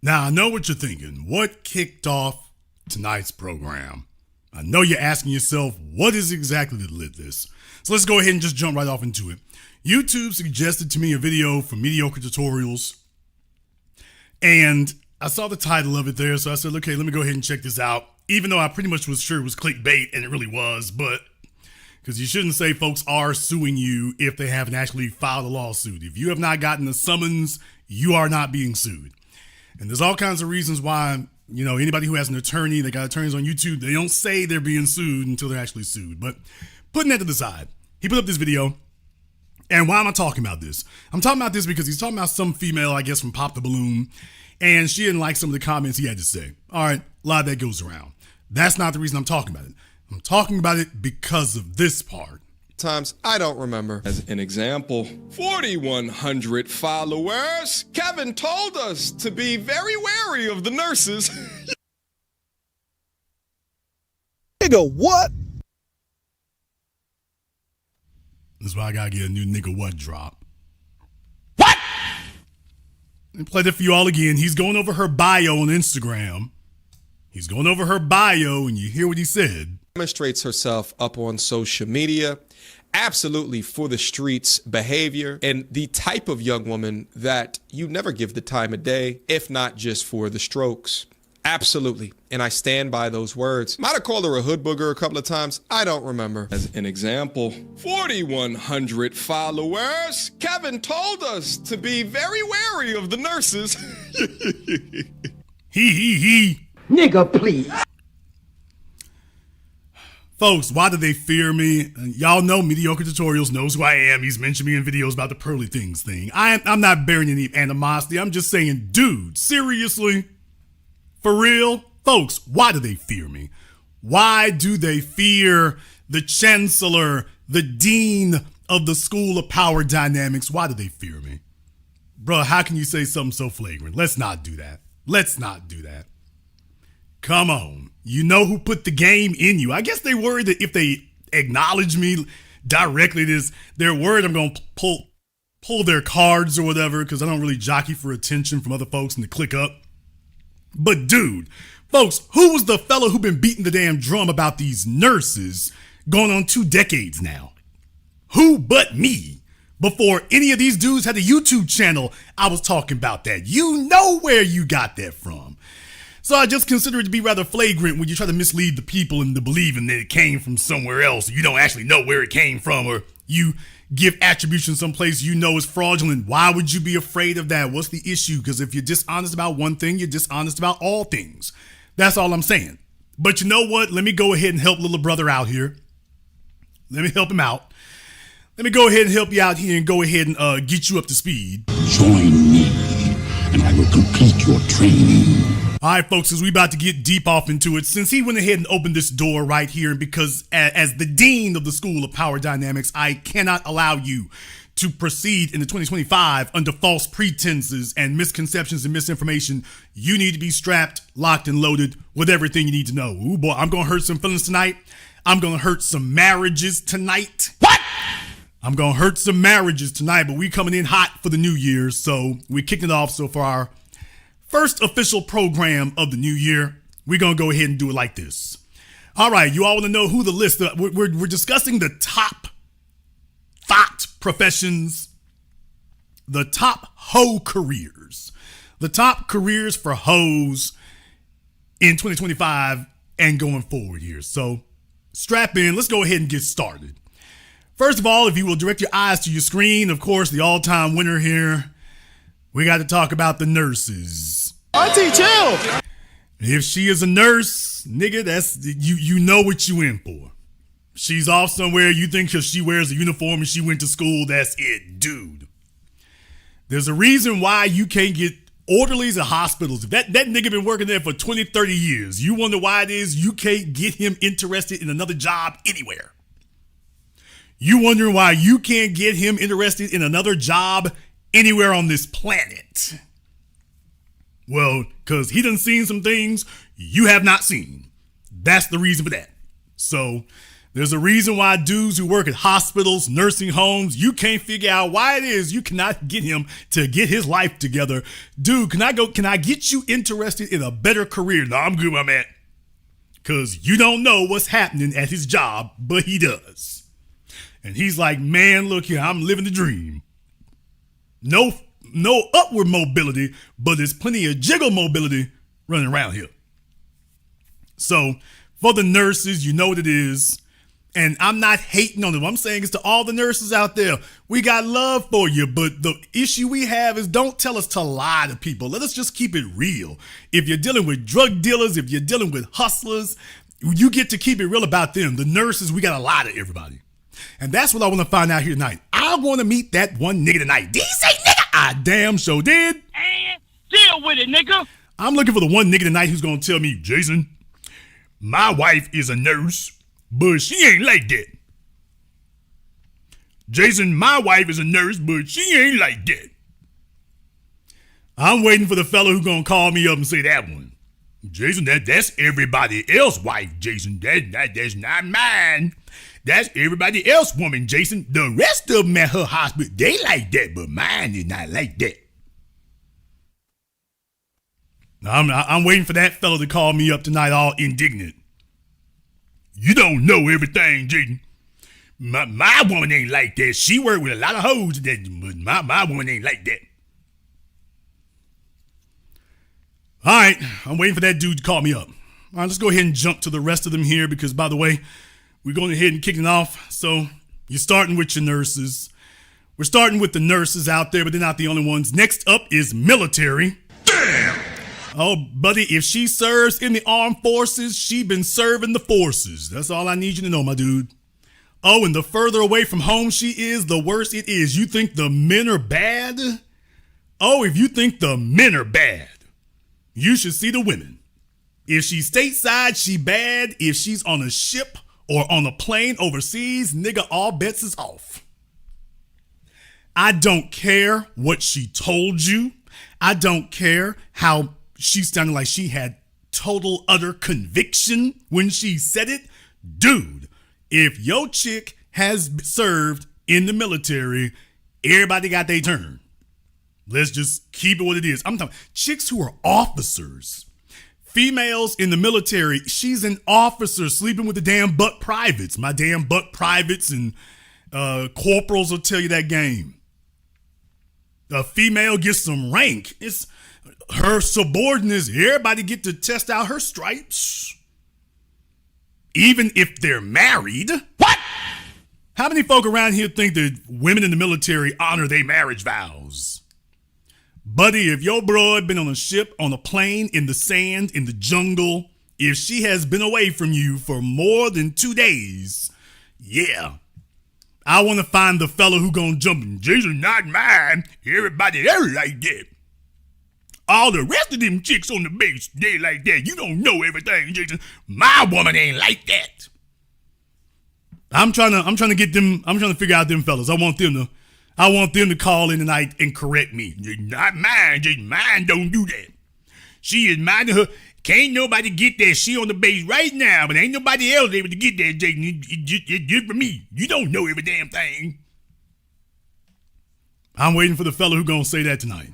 Now, I know what you're thinking. What kicked off tonight's program? I know you're asking yourself, what is exactly that lit this? So let's go ahead and just jump right off into it. YouTube suggested to me a video from Mediocre Tutorials, and I saw the title of it there, so I said, okay, let me go ahead and check this out, even though I pretty much was sure it was clickbait, and it really was, but because you shouldn't say folks are suing you if they haven't actually filed a lawsuit. If you have not gotten a summons, you are not being sued. And there's all kinds of reasons why, you know, anybody who has an attorney, they got attorneys on YouTube, they don't say they're being sued until they're actually sued. But putting that to the side, he put up this video. And why am I talking about this? I'm talking about this because he's talking about some female, I guess, from Pop the Balloon, and she didn't like some of the comments he had to say. All right, a lot of that goes around. That's not the reason I'm talking about it. I'm talking about it because of this part. Times I don't remember. As an example, 4,100 followers. Kevin told us to be very wary of the nurses. Nigga, what? That's why I gotta get a new nigga what drop. What? Let me play that for you all again. He's going over her bio on Instagram. He's going over her bio, and you hear what he said. Demonstrates herself up on social media, absolutely for the streets behavior, and the type of young woman that you never give the time of day, if not just for the strokes. Absolutely. And I stand by those words. Might have called her a hood booger a couple of times. I don't remember. As an example, 4,100 followers. Kevin told us to be very wary of the nurses. He. Nigga, please. Folks, why do they fear me? Y'all know Mediocre Tutorials knows who I am. He's mentioned me in videos about the pearly things thing. I'm not bearing any animosity. I'm just saying, dude, seriously? For real? Folks, why do they fear me? Why do they fear the chancellor, the dean of the School of Power Dynamics? Why do they fear me? Bruh, how can you say something so flagrant? Let's not do that. Let's not do that. Come on. You know who put the game in you. I guess they worried that if they acknowledge me directly, they're worried I'm going to pull their cards or whatever, because I don't really jockey for attention from other folks and to click up. But dude, folks, who was the fellow who been beating the damn drum about these nurses going on 2 decades now? Who but me? Before any of these dudes had a YouTube channel, I was talking about that. You know where you got that from. So I just consider it to be rather flagrant when you try to mislead the people into believing that it came from somewhere else. You don't actually know where it came from, or you give attribution someplace you know is fraudulent. Why would you be afraid of that? What's the issue? Because if you're dishonest about one thing, you're dishonest about all things. That's all I'm saying. But you know what? Let me go ahead and help little brother out here. Let me help him out. Let me go ahead and help you out here and go ahead and get you up to speed. Join me, and I will complete your training. All right, folks, as we about to get deep off into it, since he went ahead and opened this door right here, and because as the dean of the School of Power Dynamics, I cannot allow you to proceed into 2025 under false pretenses and misconceptions and misinformation, you need to be strapped, locked, and loaded with everything you need to know. Ooh, boy, I'm going to hurt some feelings tonight. I'm going to hurt some marriages tonight. What? I'm going to hurt some marriages tonight, but we coming in hot for the new year, so we kicked it off. So for our first official program of the new year, we're going to go ahead and do it like this. All right, you all want to know who the list, we're discussing the top thought professions, the top hoe careers, the top careers for hoes in 2025 and going forward here. So strap in, let's go ahead and get started. First of all, if you will direct your eyes to your screen, of course, the all-time winner here, we got to talk about the nurses. Auntie, chill. If she is a nurse, nigga, that's you know what you in for. She's off somewhere, you think because she wears a uniform and she went to school, that's it, dude. There's a reason why you can't get orderlies at hospitals. If that nigga been working there for 20, 30 years, you wonder why it is you can't get him interested in another job anywhere. You wondering why you can't get him interested in another job anywhere on this planet. Well, because he done seen some things you have not seen. That's the reason for that. So There's a reason why dudes who work at hospitals, nursing homes, you can't figure out why it is you cannot get him to get his life together. Dude, can I get you interested in a better career? No, I'm good where I'm at. Because you don't know what's happening at his job, but he does. And he's like, man, look here, I'm living the dream. No upward mobility, but there's plenty of jiggle mobility running around here. So for the nurses, you know what it is. And I'm not hating on them. What I'm saying is to all the nurses out there, we got love for you. But the issue we have is don't tell us to lie to people. Let us just keep it real. If you're dealing with drug dealers, if you're dealing with hustlers, you get to keep it real about them. The nurses, we got to lie to everybody. And that's what I want to find out here tonight. I want to meet that one nigga tonight. Did he say nigga? I damn sure did. And deal with it, nigga. I'm looking for the one nigga tonight who's going to tell me, Jason, my wife is a nurse, but she ain't like that. Jason, my wife is a nurse, but she ain't like that. I'm waiting for the fella who's going to call me up and say that one. Jason, that's everybody else's wife, Jason. That's not mine. That's everybody else's woman, Jason. The rest of them at her hospital, they like that, but mine is not like that. I'm waiting for that fella to call me up tonight all indignant. You don't know everything, Jaden. My woman ain't like that. She worked with a lot of hoes, but my woman ain't like that. All right, I'm waiting for that dude to call me up. All right, let's go ahead and jump to the rest of them here because, by the way, we're going ahead and kicking it off. So you're starting with your nurses. We're starting with the nurses out there, but they're not the only ones. Next up is military. Damn! Oh, buddy, if she serves in the armed forces, she been serving the forces. That's all I need you to know, my dude. Oh, and the further away from home she is, the worse it is. You think the men are bad? Oh, if you think the men are bad, you should see the women. If she's stateside, she bad. If she's on a ship or on a plane overseas, nigga, all bets is off. I don't care what she told you. I don't care how she sounded like she had total, utter conviction when she said it. Dude, if your chick has served in the military, everybody got their turn. Let's just keep it what it is. I'm talking chicks who are officers. Females in the military, she's an officer sleeping with the damn buck privates. My damn buck privates and corporals will tell you that game. A female gets some rank. It's her subordinates. Everybody get to test out her stripes. Even if they're married. What? How many folk around here think that women in the military honor their marriage vows? Buddy, if your bro had been on a ship, on a plane, in the sand, in the jungle, if she has been away from you for more than 2 days, yeah. I want to find the fella who gonna jump in. Jason, not mine. Everybody else like that. All the rest of them chicks on the base, they like that. You don't know everything, Jason. My woman ain't like that. I'm trying to get them. I'm trying to figure out them fellas. I want them to call in tonight and correct me. Not mine. Just mine don't do that. She is minding her. Can't nobody get that. She on the base right now, but ain't nobody else able to get that, Jason. It's just for me. You don't know every damn thing. I'm waiting for the fella who gonna say that tonight.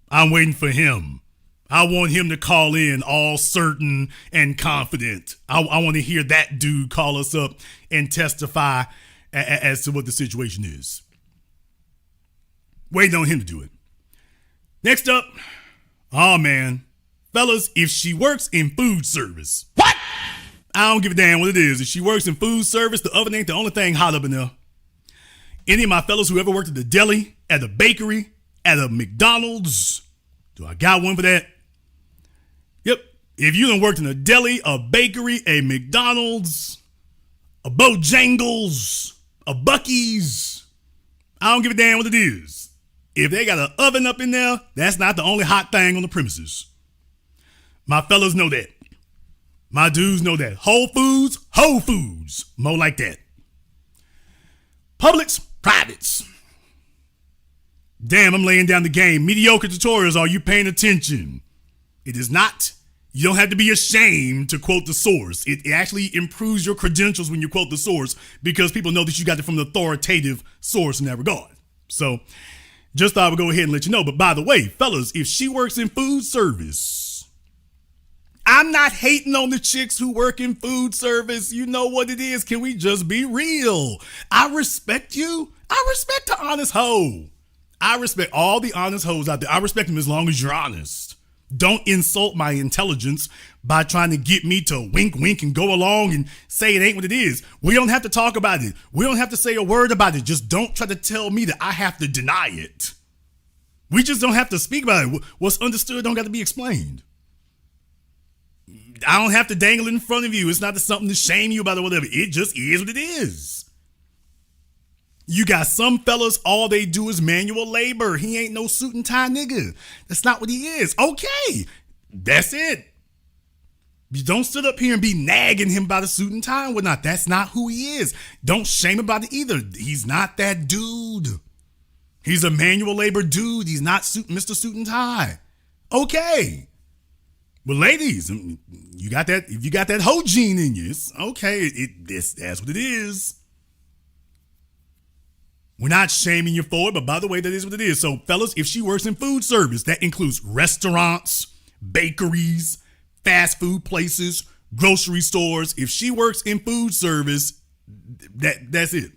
I'm waiting for him. I want him to call in all certain and confident. I want to hear that dude call us up and testify as to what the situation is. Waiting on him to do it. Next up, oh man, fellas, if she works in food service. What? I don't give a damn what it is. If she works in food service, the oven ain't the only thing hot up in there. Any of my fellas who ever worked at the deli, at a bakery, at a McDonald's, do I got one for that? Yep. If you done worked in a deli, a bakery, a McDonald's, a Bojangles, a Buc-ee's, I don't give a damn what it is. If they got an oven up in there, that's not the only hot thing on the premises. My fellas know that. My dudes know that. Whole Foods, more like that. Publix, privates. Damn, I'm laying down the game. Mediocre tutorials, are you paying attention? It is not You don't have to be ashamed to quote the source. It actually improves your credentials when you quote the source because people know that you got it from an authoritative source in that regard. So just thought I would go ahead and let you know. But by the way, fellas, if she works in food service, I'm not hating on the chicks who work in food service. You know what it is. Can we just be real? I respect you. I respect the honest hoe. I respect all the honest hoes out there. I respect them as long as you're honest. Don't insult my intelligence by trying to get me to wink and go along and say it ain't what it is. We don't have to talk about it. We don't have to say a word about it. Just don't try to tell me that I have to deny it. We just don't have to speak about it. What's understood don't got to be explained. I don't have to dangle it in front of you. It's not something to shame you about or whatever. It just is what it is. You got some fellas, all they do is manual labor. He ain't no suit and tie nigga. That's not what he is. Okay, that's it. You don't sit up here and be nagging him about a suit and tie and whatnot. That's not who he is. Don't shame him about it either. He's not that dude. He's a manual labor dude. He's not Mr. Suit and Tie. Okay. Well, ladies, you got that. If you got that hoe gene in you, it's okay. That's what it is. We're not shaming you for it, but by the way, that is what it is. So, fellas, if she works in food service, that includes restaurants, bakeries, fast food places, grocery stores. If she works in food service, that's it.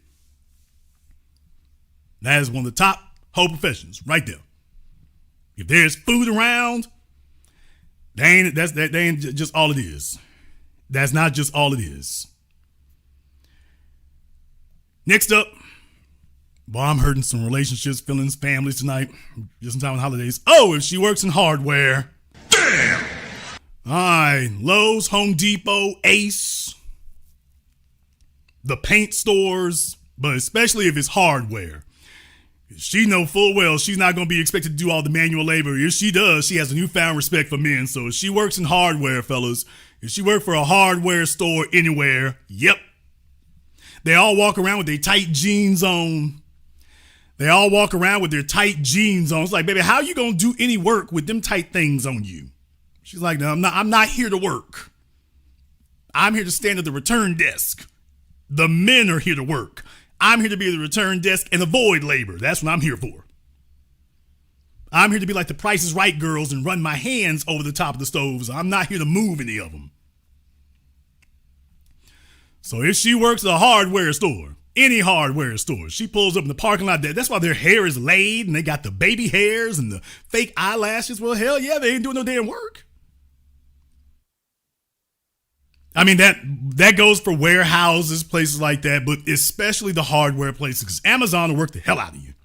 That is one of the top hoe professions right there. If there's food around, that ain't just all it is. That's not just all it is. Next up, boy, I'm hurting some relationships, feelings, families tonight. Just in time of holidays. Oh, if she works in hardware. Damn! All right, Lowe's, Home Depot, Ace, the paint stores, but especially if it's hardware. She know full well she's not going to be expected to do all the manual labor. If she does, she has a newfound respect for men. So if she works in hardware, fellas, if she works for a hardware store anywhere, yep. They all walk around with their tight jeans on. They all walk around with their tight jeans on. It's like, baby, how you going to do any work with them tight things on you? She's like, no, I'm not here to work. I'm here to stand at the return desk. The men are here to work. I'm here to be at the return desk and avoid labor. That's what I'm here for. I'm here to be like the Price is Right girls and run my hands over the top of the stoves. I'm not here to move any of them. So if she works at a hardware store, any hardware store, she pulls up in the parking lot. That's why their hair is laid and they got the baby hairs and the fake eyelashes. Well, hell yeah, they ain't doing no damn work. I mean, that goes for warehouses, places like that, but especially the hardware places, because Amazon will work the hell out of you.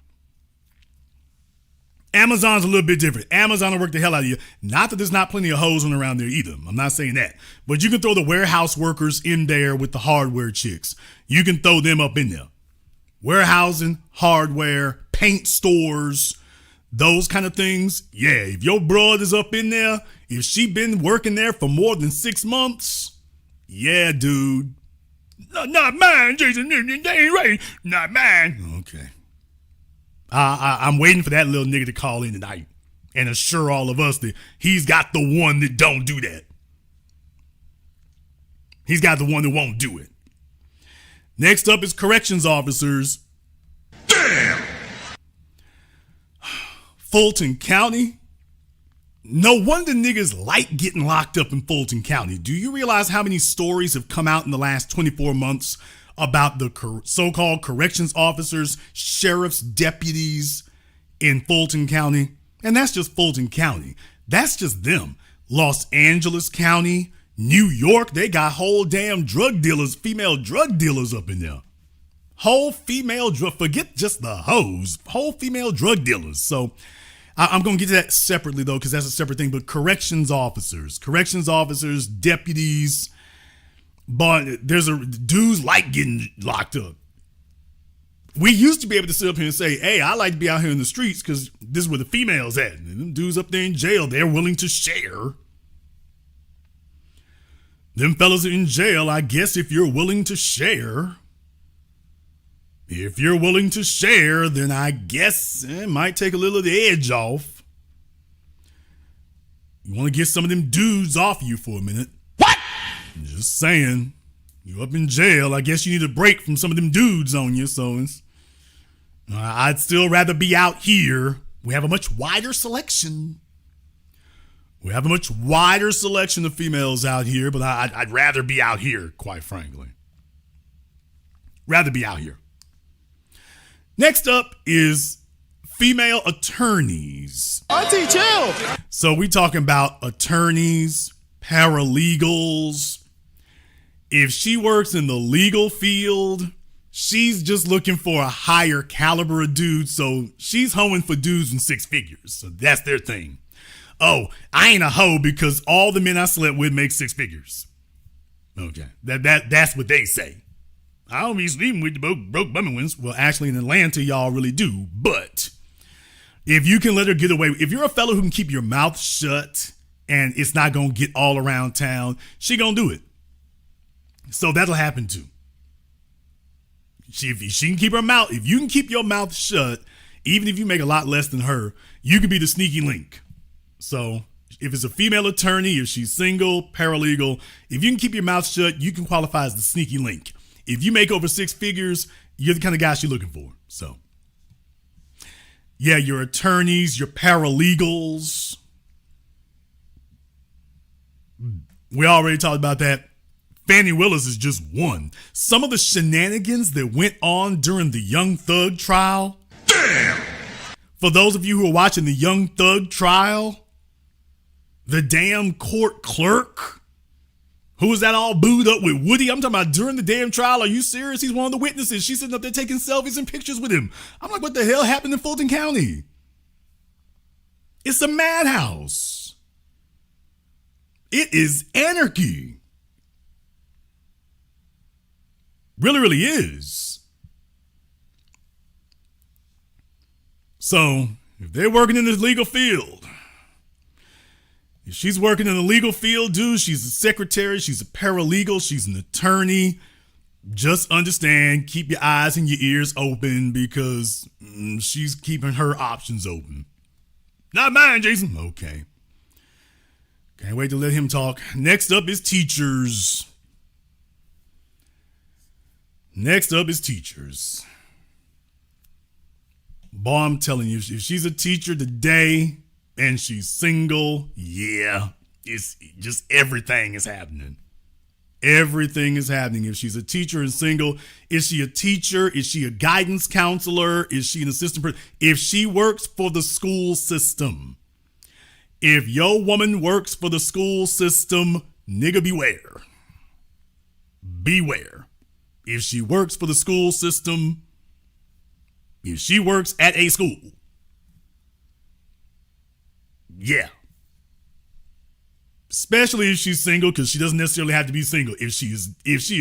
Amazon's a little bit different. Amazon will work the hell out of you. Not that there's not plenty of hoes around there either. I'm not saying that. But you can throw the warehouse workers in there with the hardware chicks. You can throw them up in there. Warehousing, hardware, paint stores, those kind of things. Yeah, if your broad is up in there, if she been working there for more than 6 months, yeah, dude. No, not mine, Jason. That ain't right. Not mine. Okay. I'm waiting for that little nigga to call in tonight and assure all of us that he's got the one that don't do that. He's got the one that won't do it. Next up is corrections officers. Damn! Fulton County. No wonder niggas like getting locked up in Fulton County. Do you realize how many stories have come out in the last 24 months about the so-called corrections officers, sheriffs, deputies in Fulton County? And that's just Fulton County. That's just them. Los Angeles County, New York, they got whole damn drug dealers, female drug dealers up in there. Whole female drug, forget just the hoes, whole female drug dealers. So I'm going to get to that separately, though, because that's a separate thing. But corrections officers, deputies, but there's dudes like getting locked up. We used to be able to sit up here and say, hey, I like to be out here in the streets because this is where the females at. And them dudes up there in jail, they're willing to share. Them fellas are in jail, I guess if you're willing to share. If you're willing to share, then I guess it might take a little of the edge off. You want to get some of them dudes off you for a minute. What? I'm just saying. You up in jail. I guess you need a break from some of them dudes on you. So I'd still rather be out here. We have a much wider selection. We have a much wider selection of females out here, but I'd rather be out here, quite frankly. Rather be out here. Next up is female attorneys. Auntie, chill. So we talking about attorneys, paralegals. If she works in the legal field, she's just looking for a higher caliber of dudes. So she's hoeing for dudes in six figures. So that's their thing. Oh, I ain't a hoe because all the men I slept with make six figures. Okay, that's what they say. I don't be sleeping with the broke bumming ones. Well, actually in Atlanta, y'all really do. But if you can let her get away, if you're a fella who can keep your mouth shut and it's not going to get all around town, she going to do it. So that'll happen too. If she can keep her mouth, if you can keep your mouth shut, even if you make a lot less than her, you can be the sneaky link. So if it's a female attorney, if she's single, paralegal, if you can keep your mouth shut, you can qualify as the sneaky link. If you make over six figures, you're the kind of guy she's looking for. So yeah, your attorneys, your paralegals. We already talked about that. Fannie Willis is just one. Some of the shenanigans that went on during the Young Thug trial. Damn! For those of you who are watching the Young Thug trial, the damn court clerk who was that all booed up with Woody. I'm talking about during the damn trial. Are you serious? He's one of the witnesses. She's sitting up there taking selfies and pictures with him. I'm like, what the hell happened in Fulton County? It's a madhouse. It is anarchy. Really, really is. So, if they're working in the legal field, if she's working in the legal field, dude, she's a secretary, she's a paralegal, she's an attorney, just understand, keep your eyes and your ears open because she's keeping her options open. Not mine, Jason. Okay. Can't wait to let him talk. Next up is teachers. Boy, I'm telling you, if she's a teacher today and she's single, yeah, it's just everything is happening. Everything is happening. If she's a teacher and single, is she a teacher? Is she a guidance counselor? Is she an assistant? If she works for the school system, if your woman works for the school system, nigga, beware. Beware. If she works for the school system, if she works at a school, yeah. Especially if she's single, because she doesn't necessarily have to be single. If she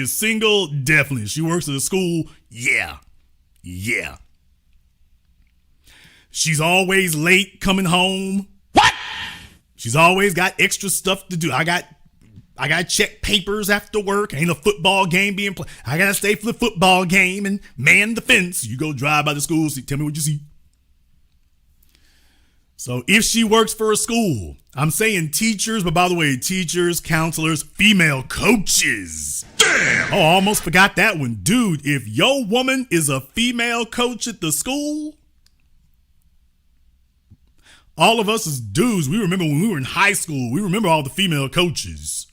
is single, definitely. If she works at a school, yeah. Yeah. She's always late coming home. What? She's always got extra stuff to do. I got to check papers after work. Ain't a football game being played. I got to stay for the football game and man the fence. You go drive by the school, see, tell me what you see. So if she works for a school, I'm saying teachers, but by the way, teachers, counselors, female coaches. Damn! Oh, I almost forgot that one. Dude, if your woman is a female coach at the school, all of us as dudes, we remember when we were in high school, we remember all the female coaches.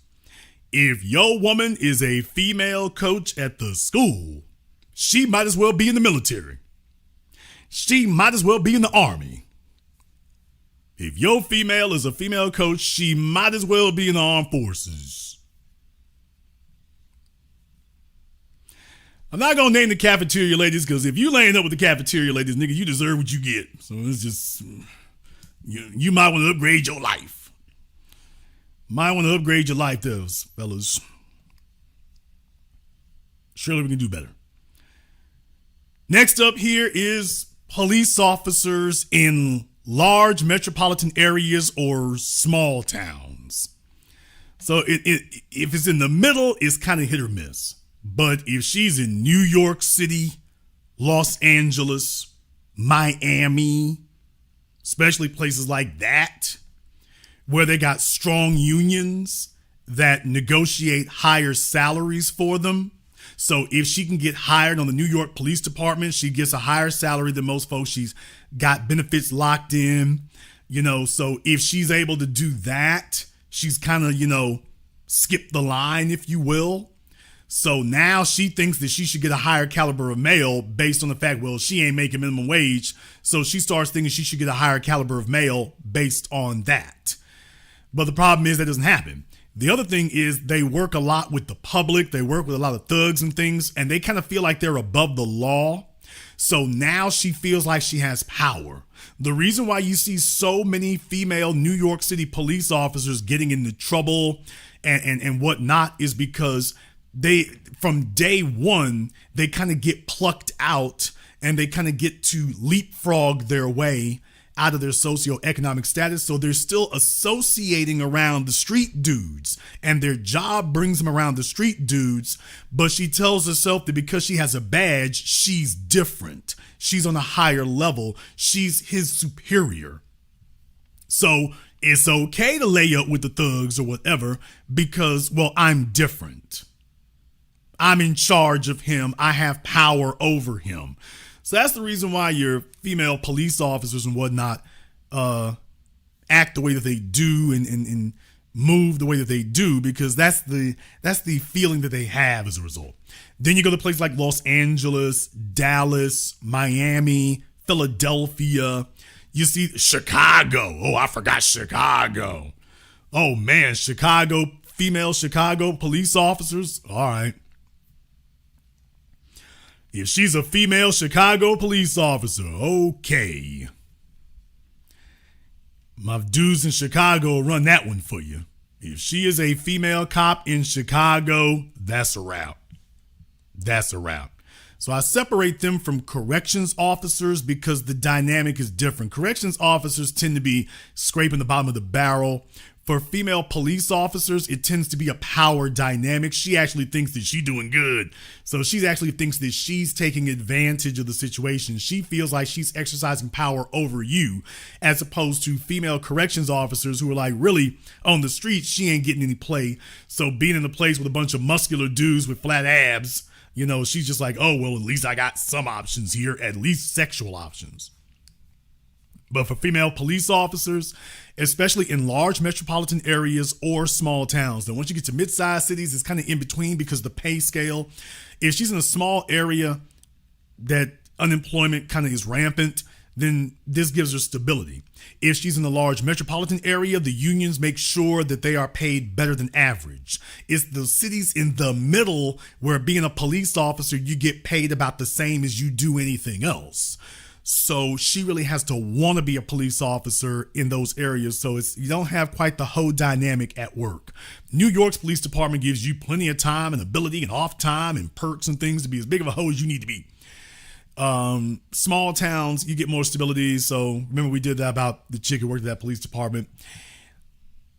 If your woman is a female coach at the school, she might as well be in the military. She might as well be in the army. If your female is a female coach, she might as well be in the armed forces. I'm not going to name the cafeteria ladies because if you laying up with the cafeteria ladies, nigga, you deserve what you get. So it's just, you might want to upgrade your life. Might want to upgrade your life, those fellas. Surely we can do better. Next up here is police officers in large metropolitan areas or small towns. So if it's in the middle, it's kind of hit or miss. But if she's in New York City, Los Angeles, Miami, especially places like that, where they got strong unions that negotiate higher salaries for them. So if she can get hired on the New York Police Department, she gets a higher salary than most folks. She's got benefits locked in, so if she's able to do that, she's kind of, skip the line, if you will. So now she thinks that she should get a higher caliber of male based on the fact, well, she ain't making minimum wage. So she starts thinking she should get a higher caliber of male based on that. But the problem is that doesn't happen. The other thing is they work a lot with the public. They work with a lot of thugs and things, and they kind of feel like they're above the law. So now she feels like she has power. The reason why you see so many female New York City police officers getting into trouble and whatnot is because from day one, they kind of get plucked out and they kind of get to leapfrog their way out of their socioeconomic status. So they're still associating around the street dudes and their job brings them around the street dudes. But she tells herself that because she has a badge, she's different. She's on a higher level. She's his superior. So it's okay to lay up with the thugs or whatever because, well, I'm different. I'm in charge of him. I have power over him. So that's the reason why your female police officers and whatnot act the way that they do and move the way that they do, because that's the feeling that they have as a result. Then you go to places like Los Angeles, Dallas, Miami, Philadelphia. You see Chicago. Oh, I forgot Chicago. Oh man, female Chicago police officers. All right. If she's a female Chicago police officer, okay. My dudes in Chicago will run that one for you. If she is a female cop in Chicago, that's a wrap. That's a wrap. So I separate them from corrections officers because the dynamic is different. Corrections officers tend to be scraping the bottom of the barrel. For female police officers, it tends to be a power dynamic. She actually thinks that she's doing good. So she actually thinks that she's taking advantage of the situation. She feels like she's exercising power over you, as opposed to female corrections officers who are like, really, on the street, she ain't getting any play. So being in a place with a bunch of muscular dudes with flat abs, she's just like, oh, well, at least I got some options here, at least sexual options. But for female police officers, especially in large metropolitan areas or small towns, then once you get to mid-sized cities, it's kind of in between because the pay scale, if she's in a small area that unemployment kind of is rampant, then this gives her stability. If she's in a large metropolitan area, the unions make sure that they are paid better than average. It's the cities in the middle where being a police officer, you get paid about the same as you do anything else. So she really has to want to be a police officer in those areas. So you don't have quite the hoe dynamic at work. New York's police department gives you plenty of time and ability and off time and perks and things to be as big of a hoe as you need to be. Small towns, you get more stability. So remember we did that about the chick who worked at that police department.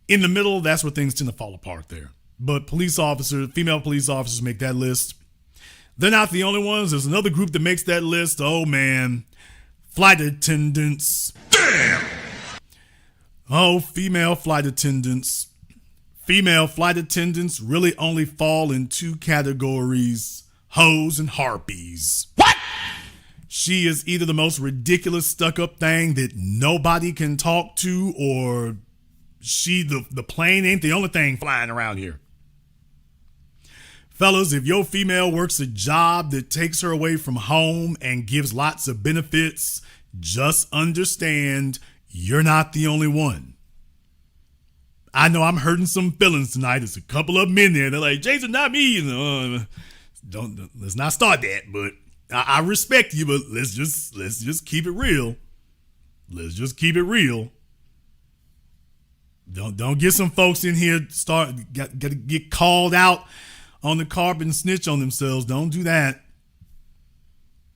In the middle, that's where things tend to fall apart there. But female police officers make that list. They're not the only ones. There's another group that makes that list. Oh man. Flight attendants. Damn! Oh, female flight attendants. Female flight attendants really only fall in two categories: hoes and harpies. What? She is either the most ridiculous stuck-up thing that nobody can talk to, or the plane ain't the only thing flying around here. Fellas, if your female works a job that takes her away from home and gives lots of benefits, just understand you're not the only one. I know I'm hurting some feelings tonight. There's a couple of men there. They're like, Jason, not me. Let's not start that. But I respect you, but let's just keep it real. Let's just keep it real. Don't get some folks in here got to get called out on the carpet and snitch on themselves. Don't do that.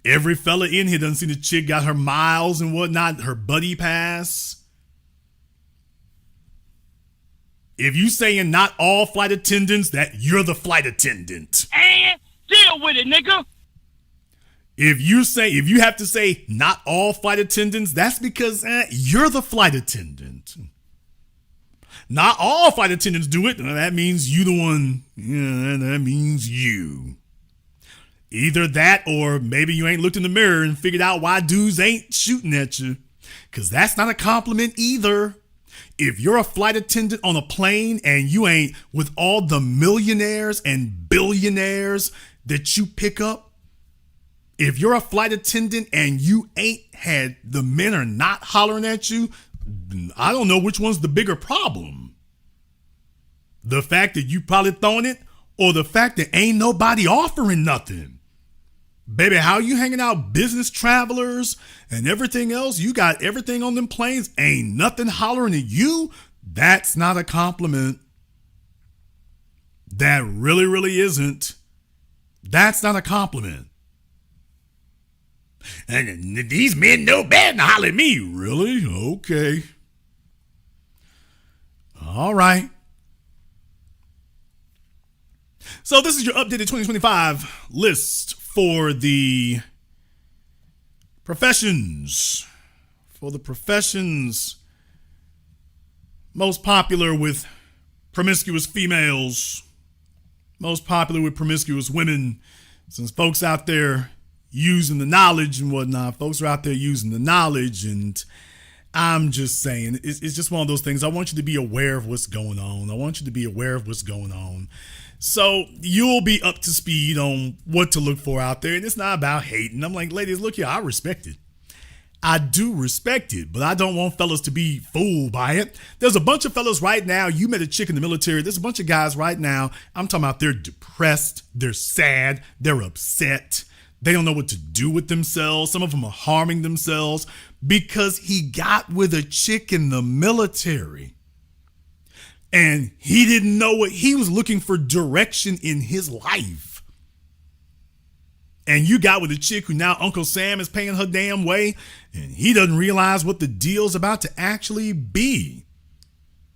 Every fella in here doesn't see the chick got her miles and whatnot, her buddy pass. If you saying not all flight attendants, that you're the flight attendant. And deal with it, nigga. If you have to say not all flight attendants, that's because you're the flight attendant. Not all flight attendants do it. That means you the one. Yeah, that means you. Either that or maybe you ain't looked in the mirror and figured out why dudes ain't shooting at you. Because that's not a compliment either. If you're a flight attendant on a plane and you ain't with all the millionaires and billionaires that you pick up, if you're a flight attendant and you ain't had the men are not hollering at you, I don't know which one's the bigger problem. The fact that you probably throwing it or the fact that ain't nobody offering nothing. Baby, how you hanging out business travelers and everything else? You got everything on them planes. Ain't nothing hollering at you. That's not a compliment. That really, really isn't. That's not a compliment. And these men know better than to holler at me. Really? Okay. All right. So this is your updated 2025 list for the professions. For the professions most popular with promiscuous females, most popular with promiscuous women, since folks out there using the knowledge and whatnot, folks are out there using the knowledge, and I'm just saying, it's just one of those things. I want you to be aware of what's going on. I want you to be aware of what's going on. So you'll be up to speed on what to look for out there. And it's not about hating. I'm like, ladies, look here, I respect it. I do respect it, but I don't want fellas to be fooled by it. There's a bunch of fellas right now. You met a chick in the military. There's a bunch of guys right now. I'm talking about they're depressed. They're sad. They're upset. They don't know what to do with themselves. Some of them are harming themselves because he got with a chick in the military. And he didn't know what he was looking for, direction in his life. And you got with a chick who now Uncle Sam is paying her damn way, and he doesn't realize what the deal's about to actually be.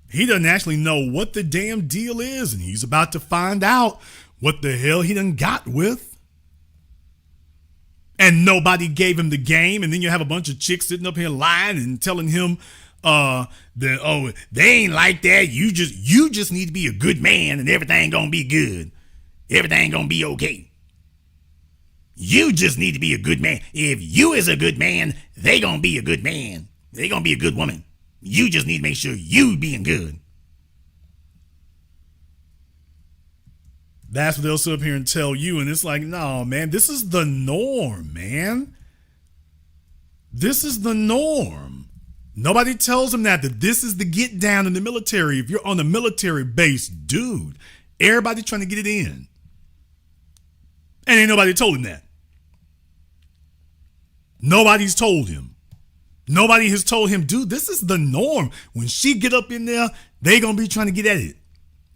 He doesn't actually know what the damn deal is, and he's about to find out what the hell he done got with. And nobody gave him the game, and then you have a bunch of chicks sitting up here lying and telling him they ain't like that. You just need to be a good man and everything gonna be good. Everything gonna be okay. You just need to be a good man. If you is a good man, they gonna be a good man. They gonna be a good woman. You just need to make sure you being good. That's what they'll sit up here and tell you, and it's like, no, man, this is the norm, man. This is the norm. Nobody tells them that this is the get down in the military. If you're on a military base, dude, everybody trying to get it in. And ain't nobody told him that. Nobody's told him. Nobody has told him, dude, this is the norm. When she get up in there, they gonna be trying to get at it.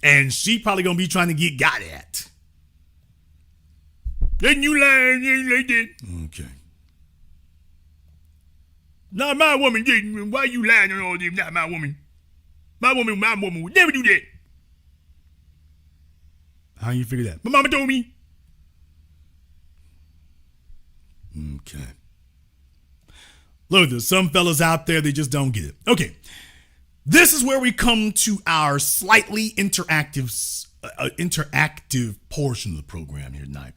And she probably gonna be trying to get got at. Then you lying, you ain't like that. Okay. Not my woman, didn't. Why you lying on all this? Not my woman. My woman would never do that. How you figure that? My mama told me. Okay. Look, there's some fellas out there, they just don't get it. Okay. This is where we come to our slightly interactive portion of the program here tonight.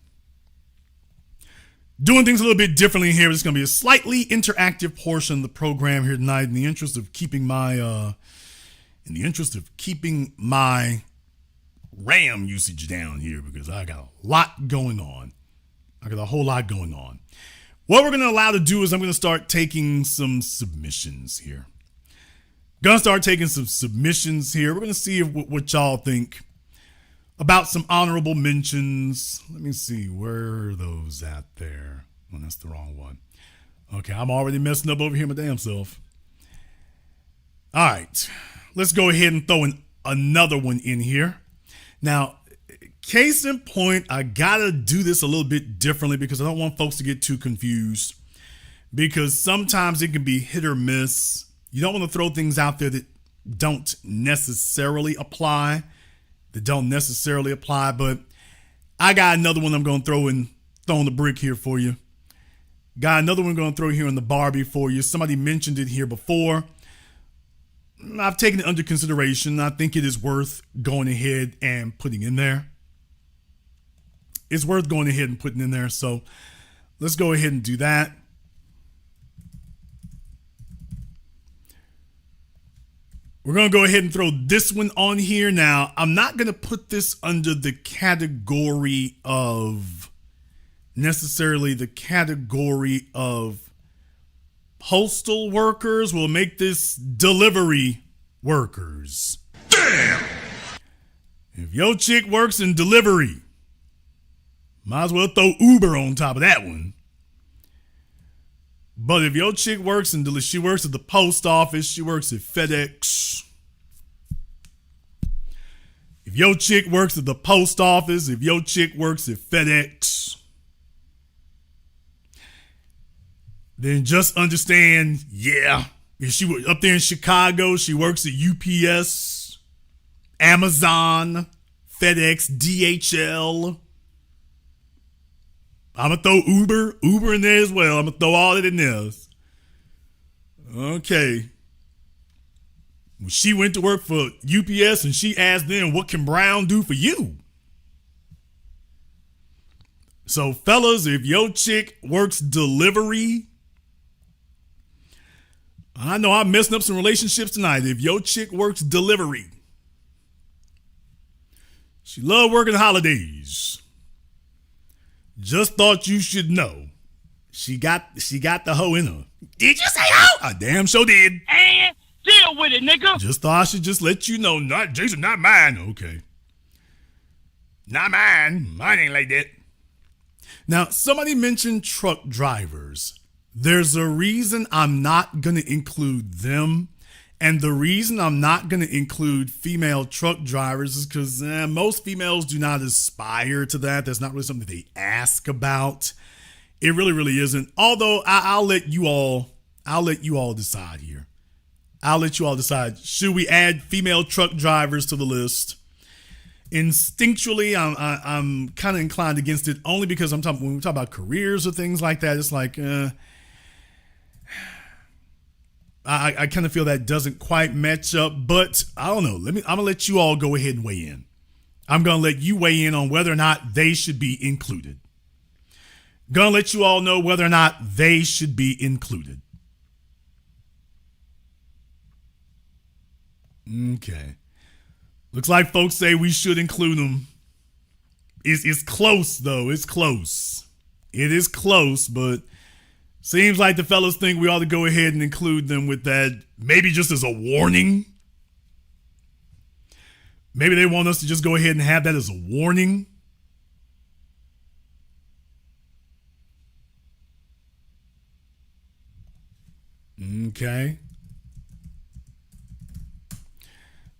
Doing things a little bit differently here. It's going to be a slightly interactive portion of the program here tonight in the interest of keeping my RAM usage down here, because I got a lot going on. I got a whole lot going on. What we're going to allow to do is I'm going to start taking some submissions here. We're going to see what y'all think about some honorable mentions. Let me see, where are those at there? Oh, that's the wrong one. Okay, I'm already messing up over here my damn self. All right, let's go ahead and throw another one in here. Now, case in point, I gotta do this a little bit differently because I don't want folks to get too confused, because sometimes it can be hit or miss. You don't want to throw things out there that don't necessarily apply, but I got another one I'm going to throw on the brick here for you. Got another one going to throw here on the Barbie for you. Somebody mentioned it here before. I've taken it under consideration. I think it is worth going ahead and putting in there. It's worth going ahead and putting in there. So let's go ahead and do that. We're going to go ahead and throw this one on here. Now, I'm not going to put this under the category of necessarily the category of postal workers. We'll make this delivery workers. Damn! If your chick works in delivery, might as well throw Uber on top of that one. But if your chick works in she works at the post office, she works at FedEx. If your chick works at the post office, if your chick works at FedEx, then just understand, yeah, if she was up there in Chicago, she works at UPS, Amazon, FedEx, DHL. I'm going to throw Uber in there as well. I'm going to throw all of it in there. Okay. When she went to work for UPS and she asked them, what can Brown do for you? So fellas, if your chick works delivery, I know I'm messing up some relationships tonight. If your chick works delivery, she love working holidays. Just thought you should know. She got the hoe in her. Did you say hoe? I damn sure did. And deal with it, nigga. Just thought I should just let you know. Not Jason, not mine. Okay. Not mine. Mine ain't like that. Now, somebody mentioned truck drivers. There's a reason I'm not going to include them. And the reason I'm not going to include female truck drivers is because most females do not aspire to that. That's not really something they ask about. It really, really isn't. Although I'll let you all decide here. I'll let you all decide. Should we add female truck drivers to the list? Instinctually, I'm kind of inclined against it, only because when we talk about careers or things like that, it's like I kind of feel that doesn't quite match up, but I don't know. I'm gonna let you all go ahead and weigh in. I'm gonna let you weigh in on whether or not they should be included. Gonna let you all know whether or not they should be included. Okay. Looks like folks say we should include them. It's close though. It's close. It is close, but seems like the fellas think we ought to go ahead and include them with that, maybe just as a warning. Maybe they want us to just go ahead and have that as a warning. Okay.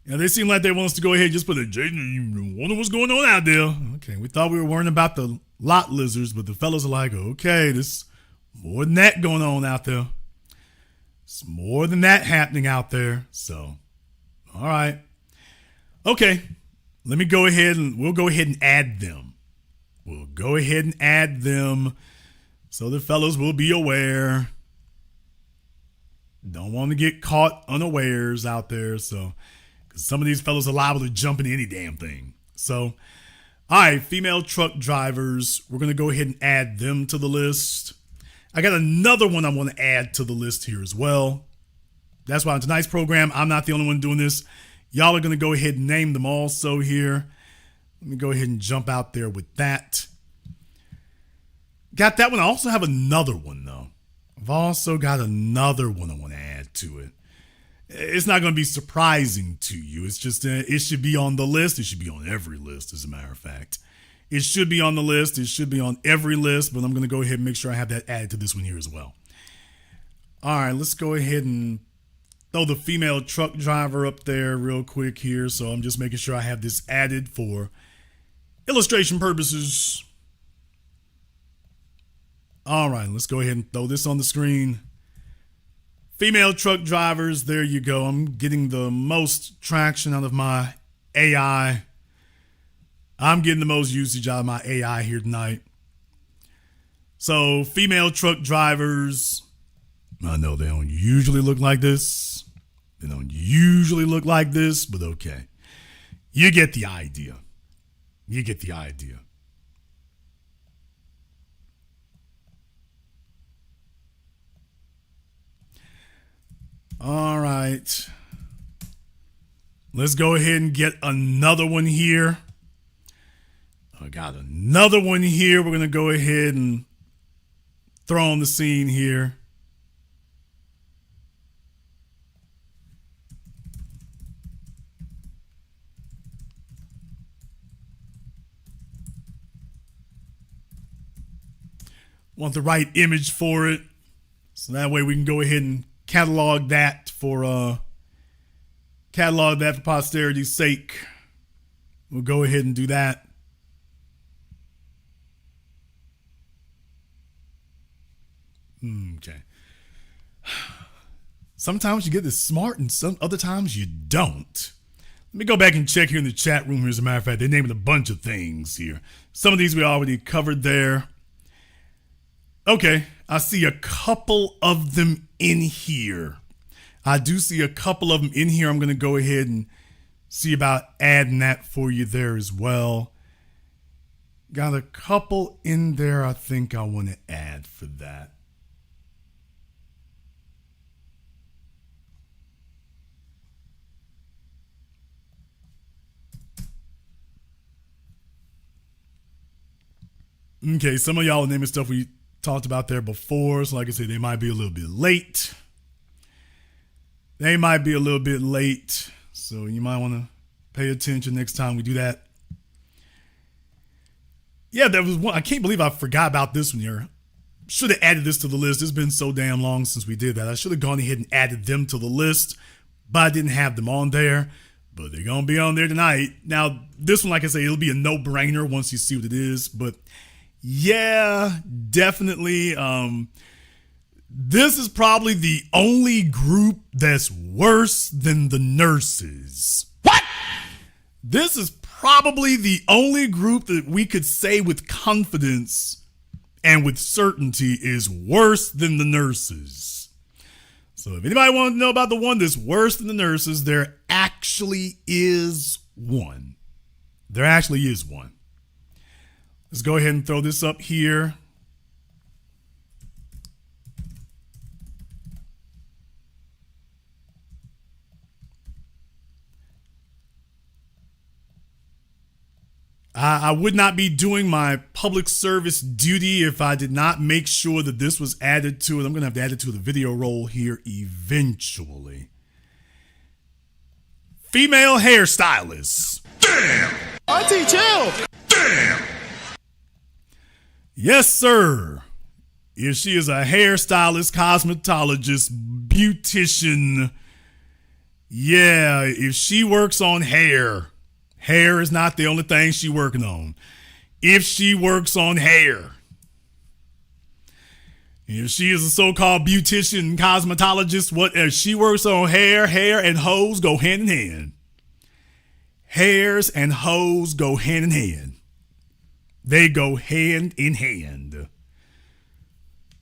Yeah, they seem like they want us to go ahead and just put a Jason, you wonder what's going on out there. Okay, we thought we were worrying about the lot lizards, but the fellas are like, okay, this more than that going on out there. It's more than that happening out there. So, all right. Okay. Let me go ahead and we'll go ahead and add them. We'll go ahead and add them so the fellas will be aware. Don't want to get caught unawares out there. So, because some of these fellas are liable to jump into any damn thing. So, all right, female truck drivers. We're going to go ahead and add them to the list. I got another one I want to add to the list here as well. That's why on tonight's program, I'm not the only one doing this. Y'all are going to go ahead and name them also here. Let me go ahead and jump out there with that. Got that one. I also have another one, though. I've also got another one I want to add to it. It's not going to be surprising to you. It's just, it should be on the list. It should be on every list, as a matter of fact. It should be on the list. It should be on every list, but I'm going to go ahead and make sure I have that added to this one here as well. All right, let's go ahead and throw the female truck driver up there real quick here. So I'm just making sure I have this added for illustration purposes. All right, let's go ahead and throw this on the screen. Female truck drivers, there you go. I'm getting the most traction out of my AI. I'm getting the most usage out of my AI here tonight. So, female truck drivers, I know they don't usually look like this. They don't usually look like this, but okay. You get the idea. You get the idea. All right. Let's go ahead and get another one here. I got another one here. We're going to go ahead and throw on the scene here. Want the right image for it. So that way we can go ahead and catalog that for posterity's sake. We'll go ahead and do that. Okay. Sometimes you get this smart and some other times you don't. Let me go back and check here in the chat room here. As a matter of fact, they're naming a bunch of things here. Some of these we already covered there. Okay, I see a couple of them in here. I do see a couple of them in here. I'm going to go ahead and see about adding that for you there as well. Got a couple in there I think I want to add for that. Okay, some of y'all are naming stuff we talked about there before. So like I said, they might be a little bit late. So you might want to pay attention next time we do that. Yeah, there was one. I can't believe I forgot about this one here. Should have added this to the list. It's been so damn long since we did that. I should have gone ahead and added them to the list, but I didn't have them on there. But they're going to be on there tonight. Now, this one, like I say, it'll be a no-brainer once you see what it is. But yeah, definitely. This is probably the only group that's worse than the nurses. What? This is probably the only group that we could say with confidence and with certainty is worse than the nurses. So if anybody wants to know about the one that's worse than the nurses, there actually is one. There actually is one. Let's go ahead and throw this up here. I would not be doing my public service duty if I did not make sure that this was added to it. I'm going to have to add it to the video roll here eventually. Female hairstylists. Damn! Auntie, chill! Damn! Yes, sir. If she is a hairstylist, cosmetologist, beautician, yeah, if she works on hair, hair is not the only thing she's working on. If she works on hair, if she is a so-called beautician, cosmetologist, if she works on hair and hoes go hand in hand. Hairs and hoes go hand in hand. They go hand in hand.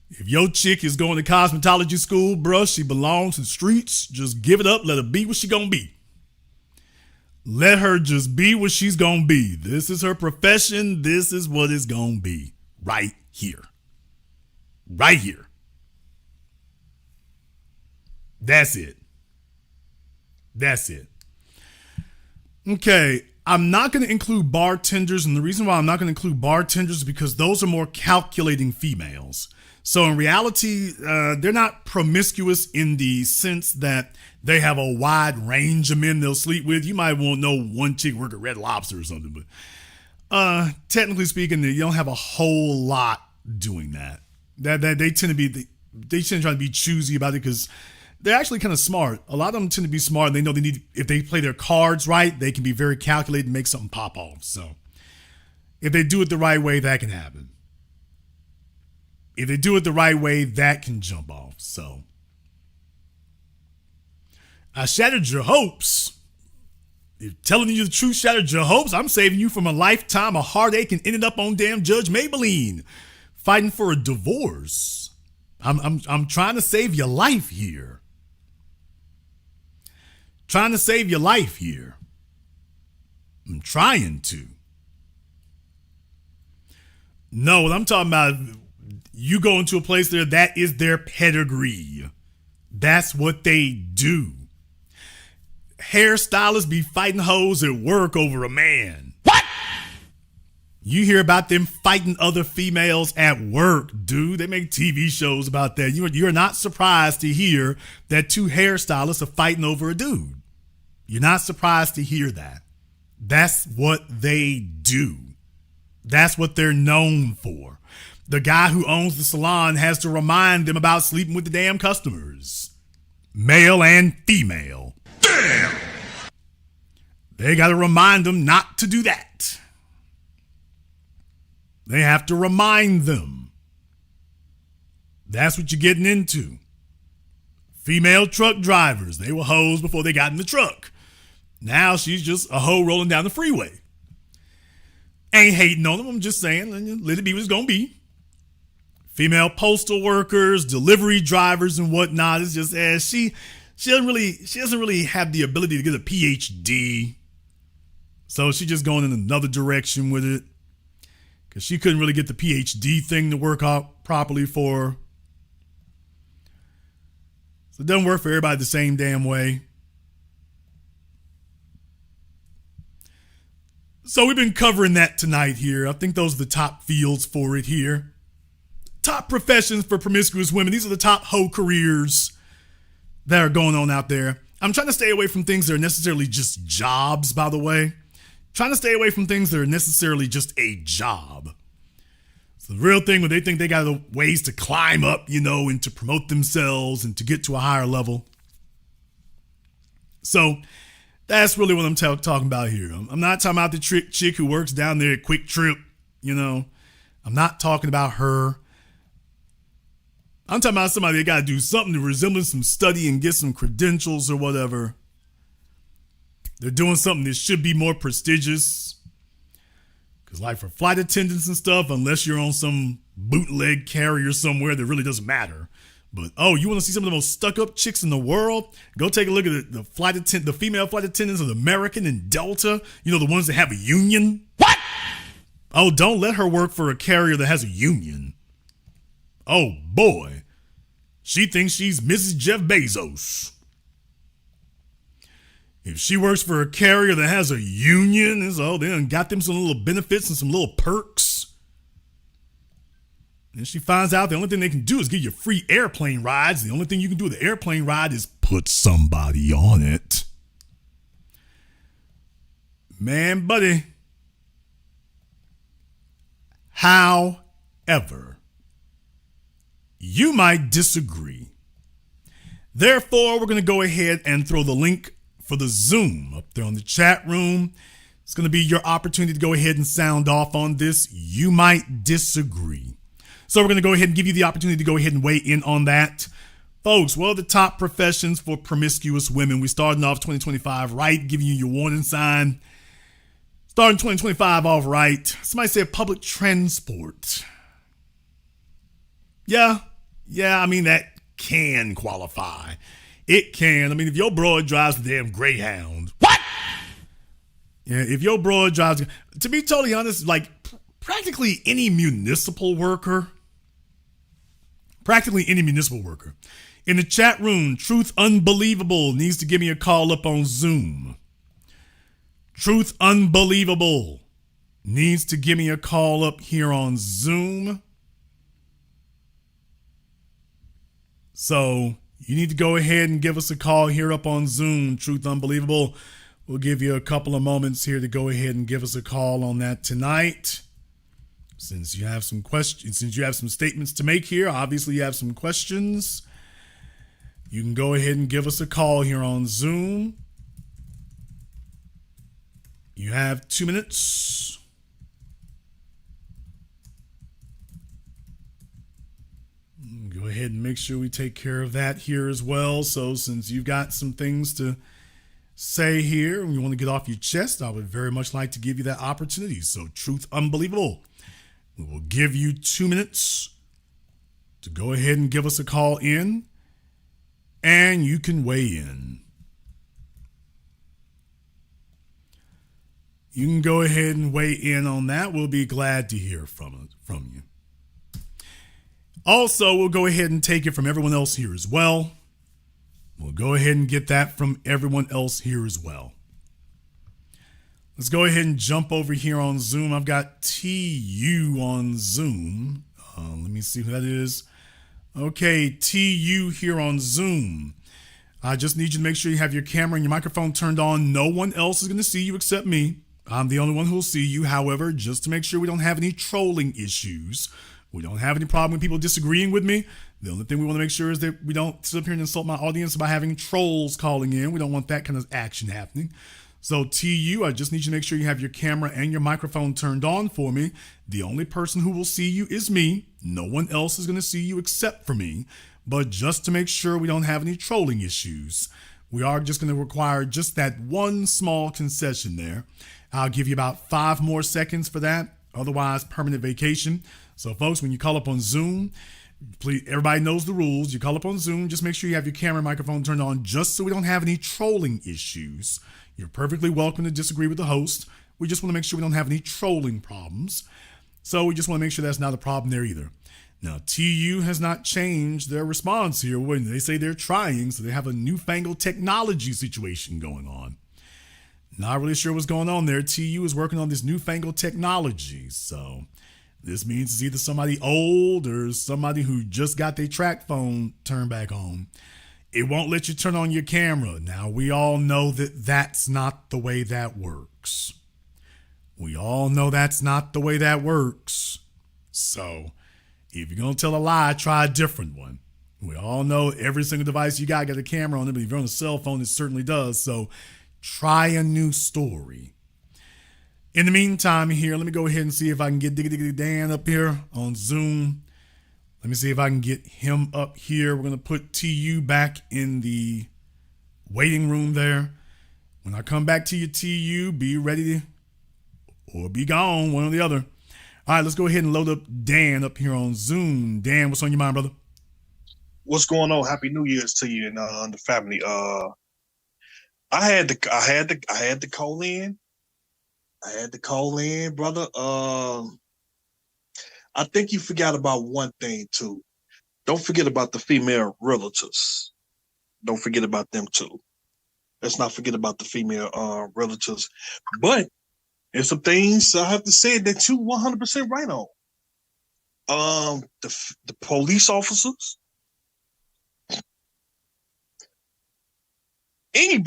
If your chick is going to cosmetology school, bruh, she belongs to the streets. Just give it up. Let her be what she gonna be. Let her just be what she's gonna be. This is her profession. This is what it's gonna be. Right here. Right here. That's it. That's it. Okay. I'm not going to include bartenders, and the reason why I'm not going to include bartenders is because those are more calculating females. So in reality, they're not promiscuous in the sense that they have a wide range of men they'll sleep with. You might want to know one chick work at Red Lobster or something, but technically speaking, you don't have a whole lot doing that. They tend to try to be choosy about it because they're actually kind of smart. A lot of them tend to be smart. And they know they need, if they play their cards right, they can be very calculated and make something pop off. So if they do it the right way, that can happen. If they do it the right way, that can jump off. So I shattered your hopes. If telling you the truth shattered your hopes, I'm saving you from a lifetime of heartache and ended up on damn Judge Maybelline fighting for a divorce. I'm trying to save your life here. trying to save your life here. I'm trying to. No, what I'm talking about, you go into a place there, that is their pedigree. That's what they do. Hairstylists be fighting hoes at work over a man. What? You hear about them fighting other females at work, dude. They make TV shows about that. You're not surprised to hear that two hairstylists are fighting over a dude. You're not surprised to hear that. That's what they do. That's what they're known for. The guy who owns the salon has to remind them about sleeping with the damn customers. Male and female. Damn! They got to remind them not to do that. They have to remind them. That's what you're getting into. Female truck drivers, they were hoes before they got in the truck. Now she's just a hoe rolling down the freeway. Ain't hating on them, I'm just saying, let it be what it's gonna be. Female postal workers, delivery drivers and whatnot. It's just she doesn't really have the ability to get a PhD. So she's just going in another direction with it. Because she couldn't really get the PhD thing to work out properly for her. So it doesn't work for everybody the same damn way. So we've been covering that tonight here. I think those are the top fields for it here. Top professions for promiscuous women. These are the top hoe careers that are going on out there. I'm trying to stay away from things that are necessarily just jobs, by the way. Trying to stay away from things that are necessarily just a job. It's the real thing when they think they got the ways to climb up, and to promote themselves and to get to a higher level. So that's really what I'm talking about here. I'm not talking about the chick who works down there at Quick Trip, I'm not talking about her. I'm talking about somebody that got to do something to resemble some study and get some credentials or whatever. They're doing something that should be more prestigious. Because like for flight attendants and stuff, unless you're on some bootleg carrier somewhere, that really doesn't matter. But, you want to see some of the most stuck-up chicks in the world? Go take a look at the female flight attendants of American and Delta. The ones that have a union. What? Oh, don't let her work for a carrier that has a union. Oh, boy. She thinks she's Mrs. Jeff Bezos. If she works for a carrier that has a union, they done got them some little benefits and some little perks. And she finds out the only thing they can do is give you free airplane rides. The only thing you can do with the airplane ride is put somebody on it. Man, buddy. However, you might disagree. Therefore, we're going to go ahead and throw the link for the Zoom up there on the chat room. It's going to be your opportunity to go ahead and sound off on this. You might disagree. So we're going to go ahead and give you the opportunity to go ahead and weigh in on that. Folks, what are the top professions for promiscuous women? We starting off 2025 right, giving you your warning sign. Starting 2025 off right. Somebody said public transport. Yeah, that can qualify. It can. If your broad drives the damn Greyhound. What? Yeah, if your broad drives, to be totally honest, like practically any municipal worker. In the chat room, Truth Unbelievable needs to give me a call up on Zoom. Truth Unbelievable needs to give me a call up here on Zoom. So you need to go ahead and give us a call here up on Zoom, Truth Unbelievable. We'll give you a couple of moments here to go ahead and give us a call on that tonight. Since you have some questions, since you have some statements to make here, obviously you have some questions. You can go ahead and give us a call here on Zoom. You have 2 minutes. Go ahead and make sure we take care of that here as well. So since you've got some things to say here and you want to get off your chest, I would very much like to give you that opportunity. So Truth Unbelievable, we will give you 2 minutes to go ahead and give us a call in, and you can weigh in. you can go ahead and weigh in on that. We'll be glad to hear from you. Also, we'll go ahead and take it from everyone else here as well. We'll go ahead and get that from everyone else here as well. Let's go ahead and jump over here on Zoom. I've got TU on Zoom. Let me see who that is. Okay, TU here on Zoom. I just need you to make sure you have your camera and your microphone turned on. No one else is going to see you except me. I'm the only one who will see you. However, just to make sure we don't have any trolling issues, we don't have any problem with people disagreeing with me. The only thing we want to make sure is that we don't sit up here and insult my audience by having trolls calling in. We don't want that kind of action happening. So TU, I just need you to make sure you have your camera and your microphone turned on for me. The only person who will see you is me. No one else is going to see you except for me. But just to make sure we don't have any trolling issues, we are just going to require just that one small concession there. I'll give you about 5 more seconds for that. Otherwise, permanent vacation. So folks, when you call up on Zoom, please, everybody knows the rules. You call up on Zoom, just make sure you have your camera and microphone turned on just so we don't have any trolling issues. You're perfectly welcome to disagree with the host. We just want to make sure we don't have any trolling problems. So we just want to make sure that's not a problem there either. Now, TU has not changed their response here when they say they're trying, so they have a newfangled technology situation going on. Not really sure what's going on there. TU is working on this newfangled technology, so this means it's either somebody old or somebody who just got their track phone turned back on. It won't let you turn on your camera. Now, we all know that that's not the way that works. We all know that's not the way that works. So, if you're going to tell a lie, try a different one. We all know every single device you got a camera on it, but if you're on a cell phone, it certainly does. So, try a new story. In the meantime here, let me go ahead and see if I can get Diggy Dan up here on Zoom. Let me see if I can get him up here. We're going to put TU back in the waiting room there. When I come back to you, TU, be ready or be gone, one or the other. All right, let's go ahead and load up Dan up here on Zoom. Dan, what's on your mind, brother? What's going on? Happy New Year's to you and the family. I had to call in. I had to call in, brother. I think you forgot about one thing too. Don't forget about the female realtors. Don't forget about them too. Let's not forget about the female realtors. But there's some things I have to say that you 100% right on. The police officers. Any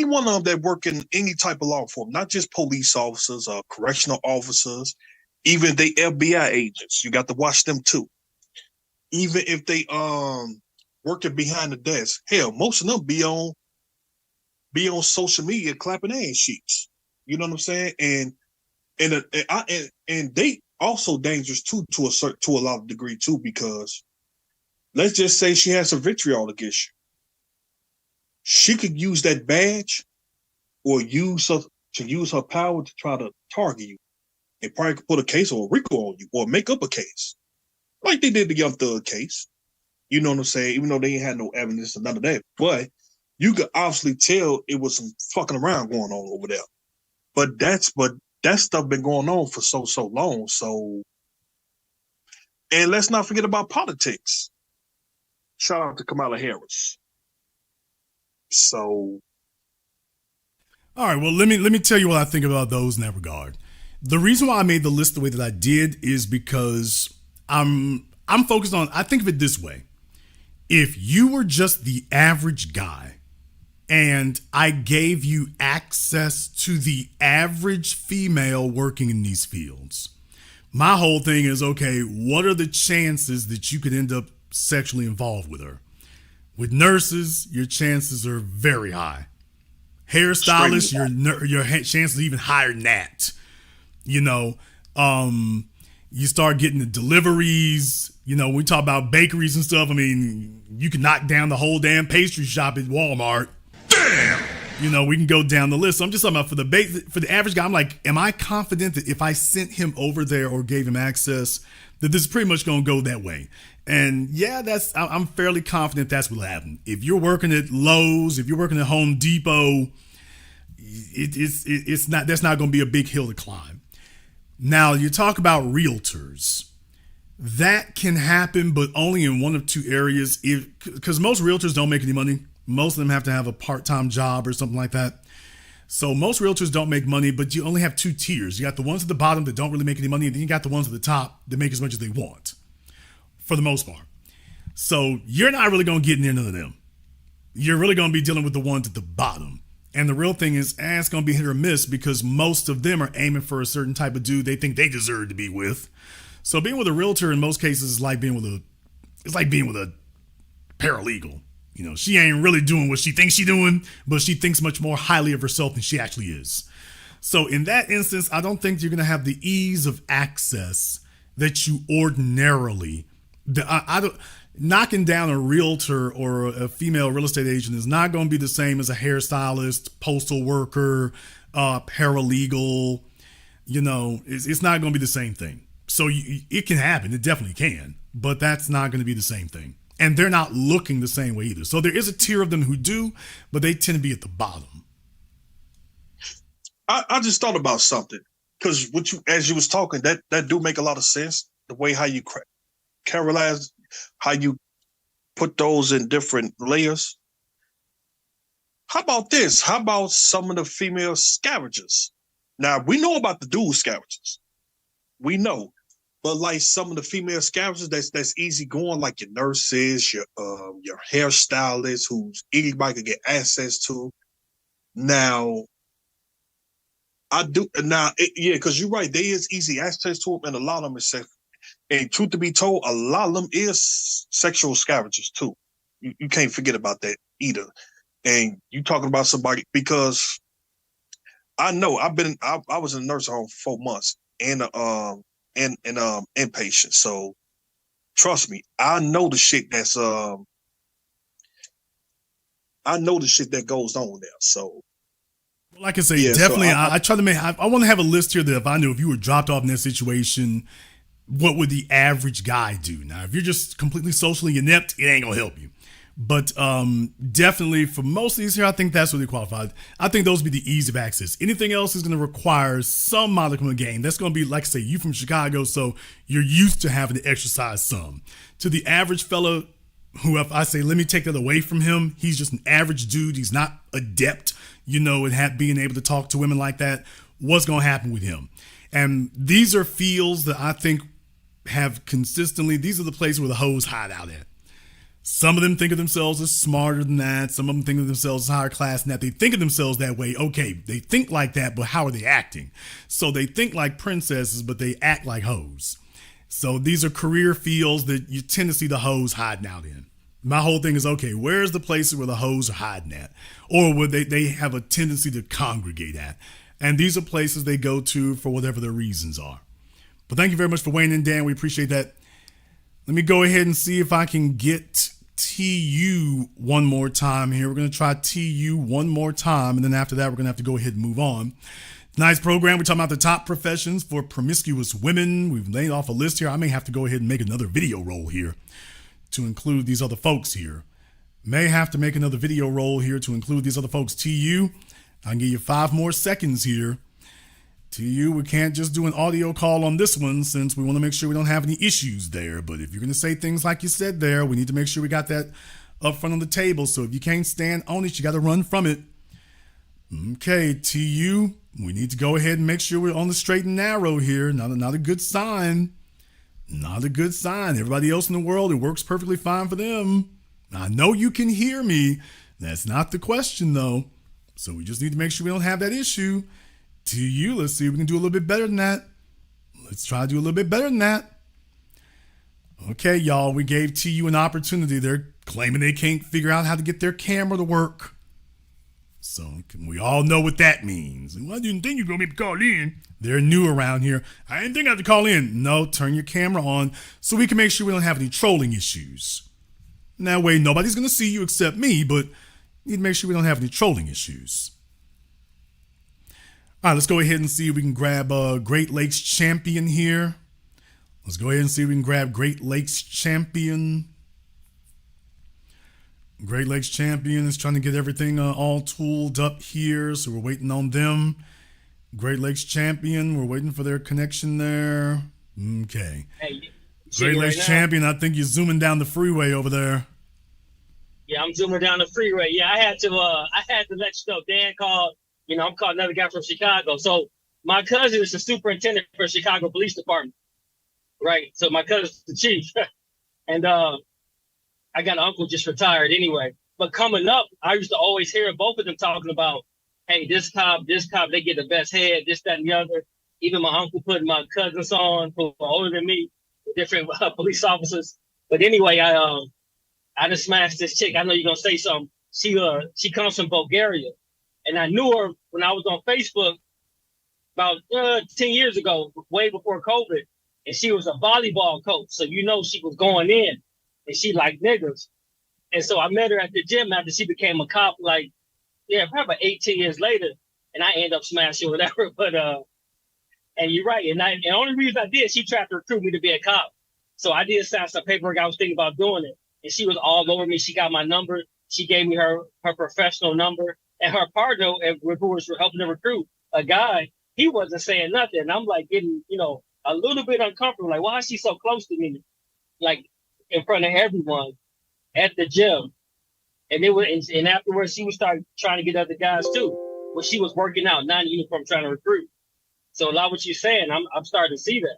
one of them that work in any type of law enforcement, not just police officers or correctional officers, even they FBI agents, you got to watch them too. Even if they working behind the desk, hell, most of them be on social media clapping ass sheets. You know what I'm saying? And they also dangerous too to a lot of degree too, because let's just say she has a vitriol against you. She could use that badge or use her power to try to target you. And probably could put a case or a RICO on you or make up a case. Like they did the Young Thug case. You know what I'm saying? Even though they ain't had no evidence or none of that. But you could obviously tell it was some fucking around going on over there. But that stuff been going on for so long. So, and let's not forget about politics. Shout out to Kamala Harris. So, all right, well, let me tell you what I think about those in that regard. The reason why I made the list the way that I did is because I'm focused on, I think of it this way. If you were just the average guy and I gave you access to the average female working in these fields, my whole thing is, okay, what are the chances that you could end up sexually involved with her? With nurses, your chances are very high. Hairstylists, your chances are even higher than that. You know, you start getting the deliveries. You know, we talk about bakeries and stuff. I mean, you can knock down the whole damn pastry shop at Walmart. Damn. You know, we can go down the list. So I'm just talking about for the average guy. I'm like, am I confident that if I sent him over there or gave him access, that this is pretty much going to go that way? And yeah, I'm fairly confident that's what'll happen. If you're working at Lowe's, if you're working at Home Depot, it's not, that's not going to be a big hill to climb. Now you talk about realtors. That can happen, but only in one of two areas. Because most realtors don't make any money. Most of them have to have a part-time job or something like that. So most realtors don't make money, but you only have two tiers. You got the ones at the bottom that don't really make any money, and then you got the ones at the top that make as much as they want, for the most part. So you're not really going to get near none of them. You're really going to be dealing with the ones at the bottom. And the real thing is, it's going to be hit or miss because most of them are aiming for a certain type of dude they think they deserve to be with. So being with a realtor in most cases is like being with a paralegal. You know, she ain't really doing what she thinks she's doing, but she thinks much more highly of herself than she actually is. So in that instance, I don't think you're going to have the ease of access that you ordinarily. Knocking down a realtor or a female real estate agent is not going to be the same as a hairstylist, postal worker, paralegal. You know, it's not going to be the same thing. So it can happen. It definitely can. But that's not going to be the same thing. And they're not looking the same way either. So there is a tier of them who do, but they tend to be at the bottom. I just thought about something. Because as you was talking, that do make a lot of sense. The way how you categorize, how you put those in different layers. How about this? How about some of the female scavengers? Now, we know about the dude scavengers. We know. But like some of the female scavengers that's easy going, like your nurses, your hairstylists, who's anybody could get access to. Now, because you're right, there is easy access to them, and a lot of them is sex. And truth to be told, a lot of them is sexual scavengers too. You can't forget about that either. And you talking about somebody, because I know I was in a nursing home for 4 months and inpatient. So trust me, I know the shit that goes on there. So like I say, yeah, definitely. So I try to make. I want to have a list here that if I knew if you were dropped off in that situation, what would the average guy do? Now, if you're just completely socially inept, it ain't gonna help you. But definitely for most of these here, I think that's really qualified. I think those would be the ease of access. Anything else is going to require some modicum of gain. That's going to be, like I say, you from Chicago, so you're used to having to exercise some. To the average fella, who if I say, let me take that away from him, he's just an average dude. He's not adept, at being able to talk to women like that. What's going to happen with him? And these are fields that I think have consistently, these are the places where the hoes hide out at. Some of them think of themselves as smarter than that. Some of them think of themselves as higher class than that. They think of themselves that way. Okay, they think like that, but how are they acting? So they think like princesses, but they act like hoes. So these are career fields that you tend to see the hoes hiding out in. My whole thing is, okay, where's the places where the hoes are hiding at? Or where they have a tendency to congregate at? And these are places they go to for whatever their reasons are. But thank you very much for weighing in, Dan. We appreciate that. Let me go ahead and see if I can get TU one more time here. We're going to try TU one more time, and then after that, we're going to have to go ahead and move on. Nice program. We're talking about the top professions for promiscuous women. We've laid off a list here. I may have to go ahead and make another video roll here to include these other folks here. May have to make another video roll here to include these other folks. TU, I can give you 5 more seconds here. TU, we can't just do an audio call on this one since we want to make sure we don't have any issues there. But if you're going to say things like you said there, we need to make sure we got that up front on the table. So if you can't stand on it, you got to run from it. Okay, TU, we need to go ahead and make sure we're on the straight and narrow here. Not a good sign. Not a good sign. Everybody else in the world, it works perfectly fine for them. I know you can hear me. That's not the question, though. So we just need to make sure we don't have that issue. TU, let's see if we can do a little bit better than that. Let's try to do a little bit better than that. Okay, y'all, we gave TU an opportunity. They're claiming they can't figure out how to get their camera to work. So we all know what that means. Well, I didn't think you were going to be able to call in. They're new around here. I didn't think I had to call in. No, turn your camera on so we can make sure we don't have any trolling issues. That way, nobody's going to see you except me, but we need to make sure we don't have any trolling issues. All right, let's go ahead and see if we can grab Great Lakes Champion here. Let's go ahead and see if we can grab Great Lakes Champion. Great Lakes Champion is trying to get everything all tooled up here, so we're waiting on them. Great Lakes Champion, we're waiting for their connection there. Okay. Hey, you see Great me Lakes right now? Champion, I think you're zooming down the freeway over there. Yeah, I'm zooming down the freeway. Yeah, I had to let you know. Dan called. I'm calling another guy from Chicago. So my cousin is the superintendent for Chicago Police Department, right? So my cousin's the chief, and I got an uncle just retired anyway. But coming up, I used to always hear both of them talking about, hey, this cop, they get the best head, this, that, and the other. Even my uncle put my cousins on who are older than me, different police officers. But anyway, I just smashed this chick. I know you're gonna say something. She comes from Bulgaria, and I knew her when I was on Facebook about 10 years ago, way before COVID. And she was a volleyball coach, so she was going in, and she liked niggas. And so I met her at the gym after she became a cop, like, probably about 18 years later, and I ended up smashing whatever. But and you're right, and the only reason I did, she tried to recruit me to be a cop, so I did sign some paperwork. I was thinking about doing it. And she was all over me. She got my number. She gave me her professional number. And her partner, who was helping to recruit, a guy, he wasn't saying nothing. And I'm like getting, a little bit uncomfortable. Like, why is she so close to me? Like, in front of everyone at the gym. And afterwards, she would start trying to get other guys too. When she was working out, not in uniform, trying to recruit. So a lot of what you're saying, I'm starting to see that.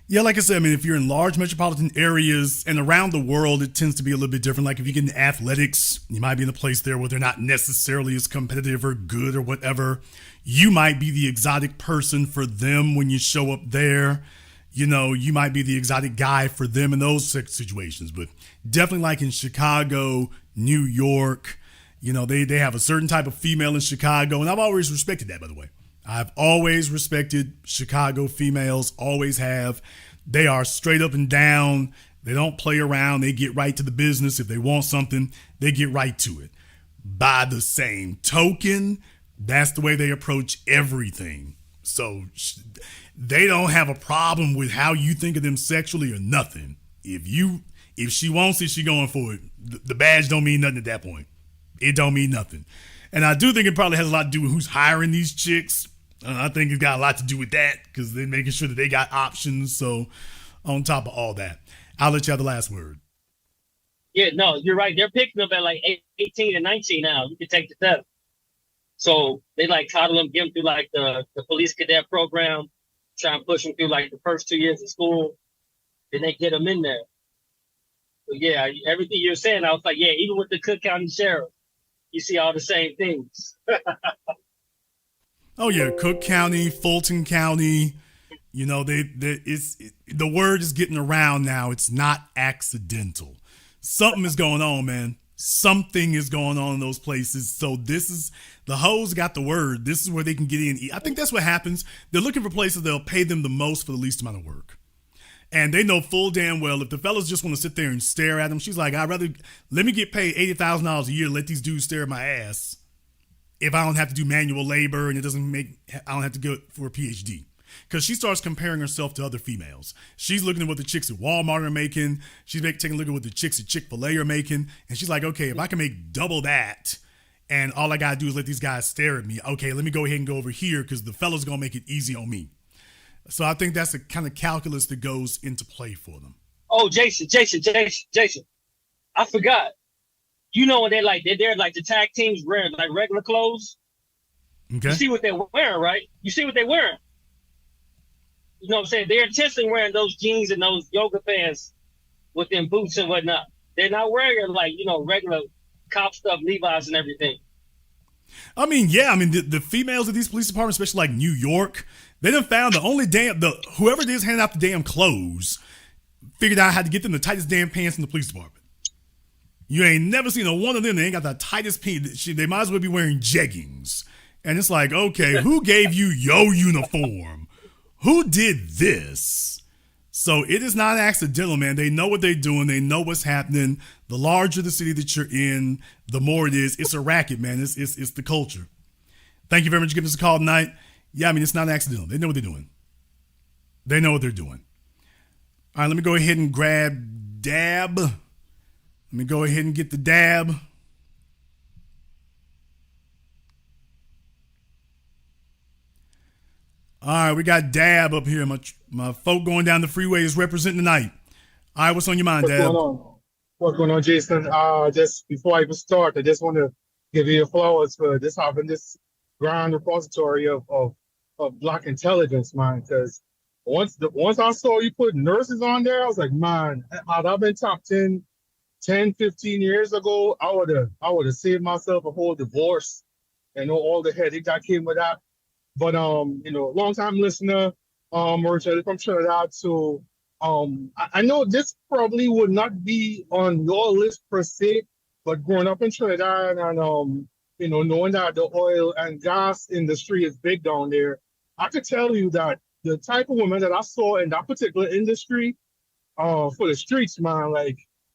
Yeah, like I said, I mean, if you're in large metropolitan areas and around the world, it tends to be a little bit different. Like if you get into athletics, you might be in a place there where they're not necessarily as competitive or good or whatever. You might be the exotic person for them when you show up there. You might be the exotic guy for them in those situations. But definitely like in Chicago, New York, they have a certain type of female in Chicago. And I've always respected that, by the way. I've always respected Chicago females, always have. They are straight up and down. They don't play around. They get right to the business. If they want something, they get right to it. By the same token, that's the way they approach everything. So they don't have a problem with how you think of them sexually or nothing. If she wants it, she going for it. The badge don't mean nothing at that point. It don't mean nothing. And I do think it probably has a lot to do with who's hiring these chicks. I think it's got a lot to do with that because they're making sure that they got options. So on top of all that, I'll let you have the last word. Yeah, no, you're right. They're picking up at like 18 and 19 now. You can take the test. So they like coddle them, give them through like the police cadet program, try and push them through like the first 2 years of school. Then they get them in there. So yeah, everything you're saying, I was like, yeah, even with the Cook County Sheriff, you see all the same things. Oh yeah, Cook County, Fulton County, the word is getting around now. It's not accidental. Something is going on, man. Something is going on in those places. So the hoes got the word. This is where they can get in. I think that's what happens. They're looking for places that'll pay them the most for the least amount of work. And they know full damn well if the fellas just want to sit there and stare at them, she's like, let me get paid $80,000 a year to let these dudes stare at my ass if I don't have to do manual labor and I don't have to go for a PhD. Because she starts comparing herself to other females. She's looking at what the chicks at Walmart are making. She's taking a look at what the chicks at Chick-fil-A are making. And she's like, okay, if I can make double that and all I got to do is let these guys stare at me, okay, let me go ahead and go over here because the fella's going to make it easy on me. So I think that's the kind of calculus that goes into play for them. Oh, Jason. I forgot. When they're like the tag teams wearing like regular clothes. Okay. You see what they're wearing, right? You see what they're wearing. You know what I'm saying? They're intentionally wearing those jeans and those yoga pants with them boots and whatnot. They're not wearing like, regular cop stuff, Levi's and everything. I mean, yeah. I mean, the females of these police departments, especially like New York, they done found whoever it is handing out the damn clothes figured out how to get them the tightest damn pants in the police department. You ain't never seen a one of them that ain't got the tightest pants. They might as well be wearing jeggings. And it's like, okay, who gave you your uniform? Who did this? So it is not accidental, man. They know what they're doing. They know what's happening. The larger the city that you're in, the more it is. It's a racket, man. It's the culture. Thank you very much for giving us a call tonight. Yeah, I mean, it's not accidental. They know what they're doing. They know what they're doing. All right, let me go ahead and grab Dab. Let me go ahead and get the dab. All right, we got Dab up here. My folk going down the freeway is representing tonight. All right, what's on your mind, What's Dab? going on? What's going on, Jason? Just before I even start, I just want to give you flowers for just having this grand repository of Black intelligence, man. Because once I saw you put nurses on there, I was like, man, had I been top 10, 15 years ago, I would have saved myself a whole divorce and all the headache that came with that. But long time listener, originally from Trinidad, so I know this probably would not be on your list per se, but growing up in Trinidad and knowing that the oil and gas industry is big down there, I could tell you that the type of women that I saw in that particular industry, for the streets, man,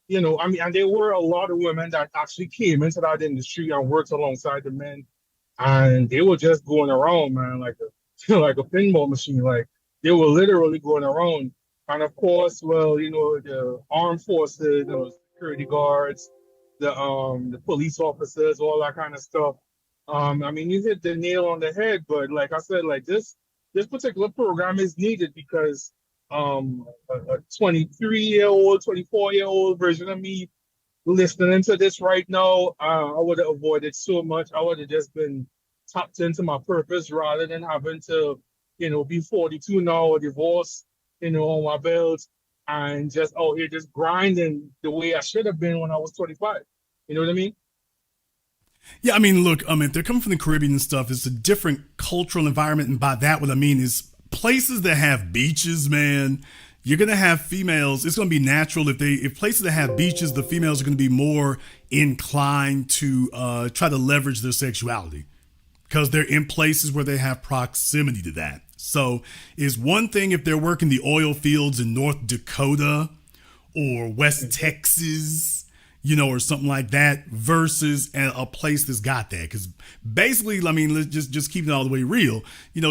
and there were a lot of women that actually came into that industry and worked alongside the men, and they were just going around, man, like a like a pinball machine, like they were literally going around. And of course, the armed forces, security guards, the police officers, all that kind of stuff. You hit the nail on the head, but like I said, like this particular program is needed because a 23-year-old, 24-year-old version of me listening to this right now, I would have avoided so much. I would have just been tapped into my purpose rather than having to, be 42 now, or divorced, on my belt, and just out here just grinding the way I should have been when I was 25. You know what I mean? Yeah, I mean, look, if they're coming from the Caribbean and stuff, it's a different cultural environment. And by that, what I mean is places that have beaches, man, you're going to have females. It's going to be natural if places that have beaches, the females are going to be more inclined to try to leverage their sexuality because they're in places where they have proximity to that. So it's one thing if they're working the oil fields in North Dakota or West Texas, or something like that versus a place that's got that. Because basically, I mean, let's just keep it all the way real.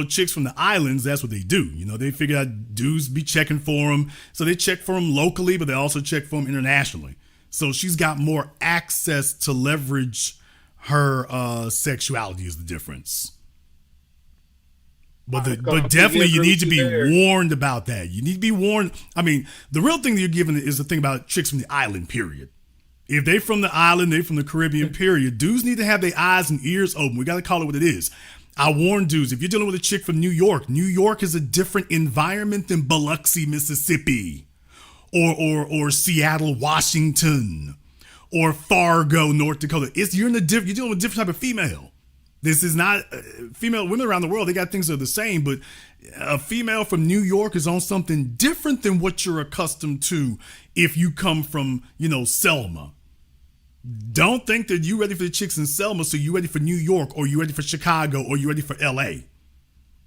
Chicks from the islands, that's what they do. They figure out dudes be checking for them. So they check for them locally, but they also check for them internationally. So she's got more access to leverage her sexuality is the difference. But definitely you need to be warned about that. You need to be warned. I mean, the real thing that you're given is the thing about chicks from the island, period. If they from the island, they from the Caribbean, period, dudes need to have their eyes and ears open. We got to call it what it is. I warn dudes, if you're dealing with a chick from New York is a different environment than Biloxi, Mississippi, or Seattle, Washington, or Fargo, North Dakota. You're dealing with a different type of female. This is not female women around the world. They got things that are the same, but a female from New York is on something different than what you're accustomed to if you come from, Selma. Don't think that you ready for the chicks in Selma, so you ready for New York, or you ready for Chicago, or you ready for LA.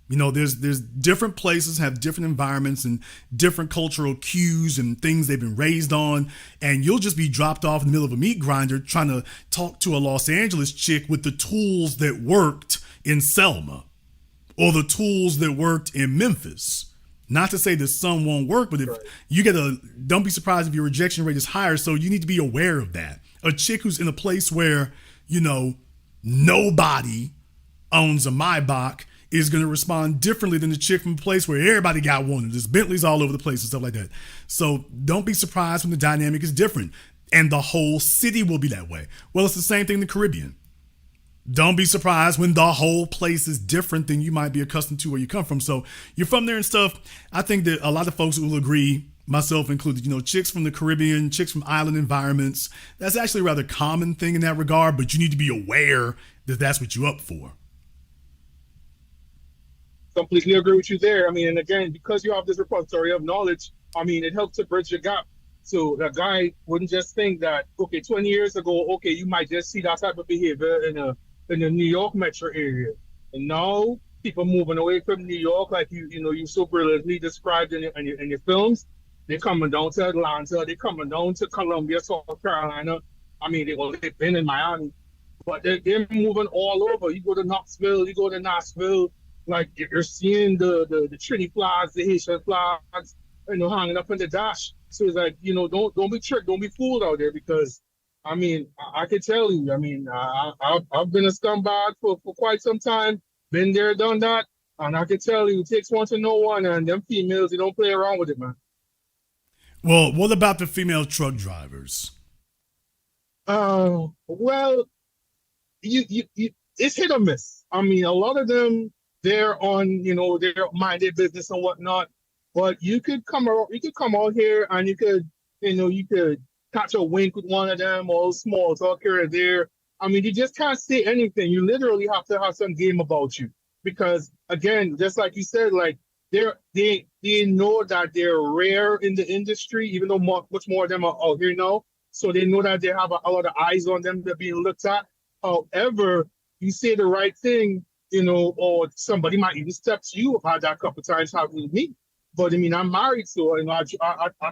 There's different places have different environments and different cultural cues and things they've been raised on. And you'll just be dropped off in the middle of a meat grinder trying to talk to a Los Angeles chick with the tools that worked in Selma or the tools that worked in Memphis. Not to say that some won't work, but if you don't be surprised if your rejection rate is higher. So you need to be aware of that. A chick who's in a place where, nobody owns a Maybach is going to respond differently than the chick from a place where everybody got one and there's Bentleys all over the place and stuff like that. So don't be surprised when the dynamic is different and the whole city will be that way. Well, it's the same thing in the Caribbean. Don't be surprised when the whole place is different than you might be accustomed to where you come from. So you're from there and stuff. I think that a lot of folks will agree, myself included, chicks from the Caribbean, chicks from island environments. That's actually a rather common thing in that regard, but you need to be aware that that's what you're up for. Completely agree with you there. I mean, and again, because you have this repository of knowledge, it helps to bridge the gap. So the guy wouldn't just think that, 20 years ago, you might just see that type of behavior in the New York metro area. And now people moving away from New York, like you so brilliantly described in your films, they're coming down to Atlanta, they're coming down to Columbia, South Carolina. They've been in Miami, but they're moving all over. You go to Knoxville, you go to Nashville, like you're seeing the Trini flags, the Haitian flags, hanging up in the dash. So it's like, don't be tricked, don't be fooled out there, because I mean, I can tell you. I mean, I've been a scumbag for quite some time. Been there, done that, and I can tell you, it takes one to know one. And them females, they don't play around with it, man. Well, what about the female truck drivers? Well, you it's hit or miss. I mean, a lot of them they're on, they're mind their business and whatnot. But you could come out here and you could catch a wink with one of them or small talk here or there. I mean, you just can't say anything. You literally have to have some game about you because, again, just like you said, like they know that they're rare in the industry, even though much more of them are out here now. So they know that they have a lot of eyes on them. They're being looked at. However, you say the right thing, or somebody might even step to you. I've had that a couple of times happen with me. But I mean, I'm married, so I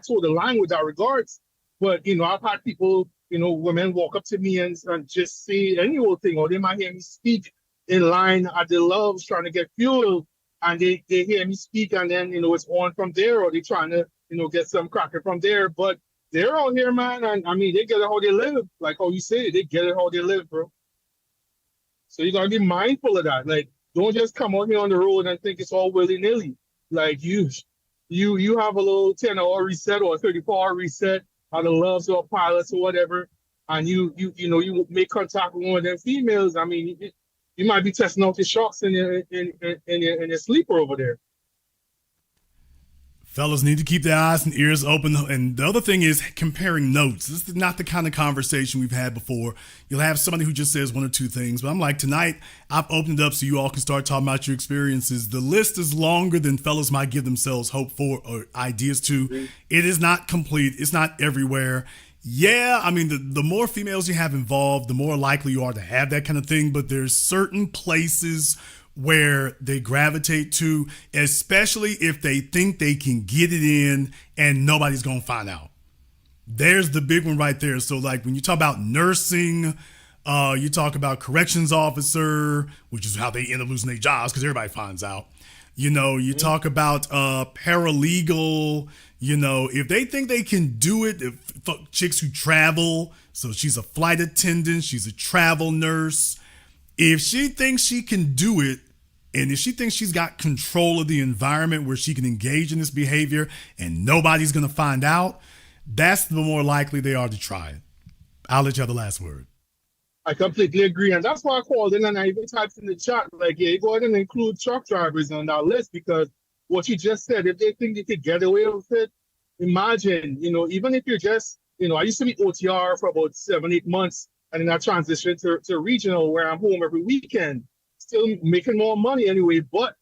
told the line with that regards. But I've had people, women walk up to me and just say any old thing, or they might hear me speak in line at the loves trying to get fuel, and they hear me speak, and then it's on from there, or they trying to get some cracking from there. But they're out here, man, and I mean they get it how they live, like how you say, they get it how they live, bro. So you gotta be mindful of that. Like, don't just come out here on the road and think it's all willy nilly. Like you have a little 10-hour reset or a 34-hour reset on the loves or pilots or whatever, and you make contact with one of them females. I mean, you might be testing out the shocks in your sleeper over there. Fellas need to keep their eyes and ears open. And the other thing is comparing notes. This is not the kind of conversation we've had before. You'll have somebody who just says one or two things. But I'm like, tonight, I've opened it up so you all can start talking about your experiences. The list is longer than fellas might give themselves hope for or ideas to. It is not complete. It's not everywhere. Yeah, I mean, the more females you have involved, the more likely you are to have that kind of thing. But there's certain places where they gravitate to, especially if they think they can get it in and nobody's going to find out. There's the big one right there. So like when you talk about nursing, you talk about corrections officer, which is how they end up losing their jobs because everybody finds out. You talk about paralegal, if they think they can do it, chicks who travel. So she's a flight attendant. She's a travel nurse. If she thinks she can do it, and if she thinks she's got control of the environment where she can engage in this behavior and nobody's going to find out, that's the more likely they are to try it. I'll let you have the last word. I completely agree. And that's why I called in and I even typed in the chat, like, yeah, go ahead and include truck drivers on that list because what you just said, if they think they could get away with it, imagine, even if you're just, I used to be OTR for about 7-8 months and then I transitioned to regional where I'm home every weekend. Still making more money anyway, but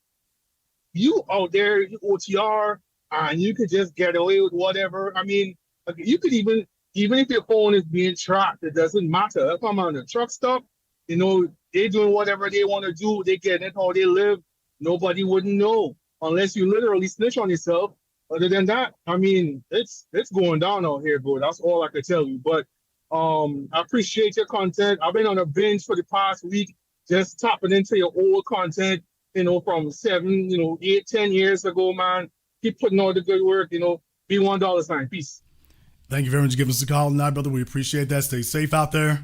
you out there, you OTR, and you could just get away with whatever. I mean, you could even if your phone is being tracked, it doesn't matter. If I'm on the truck stop, they doing whatever they want to do. They get it how they live. Nobody wouldn't know unless you literally snitch on yourself. Other than that, I mean, it's going down out here, bro. That's all I could tell you. But I appreciate your content. I've been on a binge for the past week. Just tapping into your old content, from 7, 8, 10 years ago, man. Keep putting all the good work, be $1 Peace. Thank you very much for giving us a call tonight, brother. We appreciate that. Stay safe out there.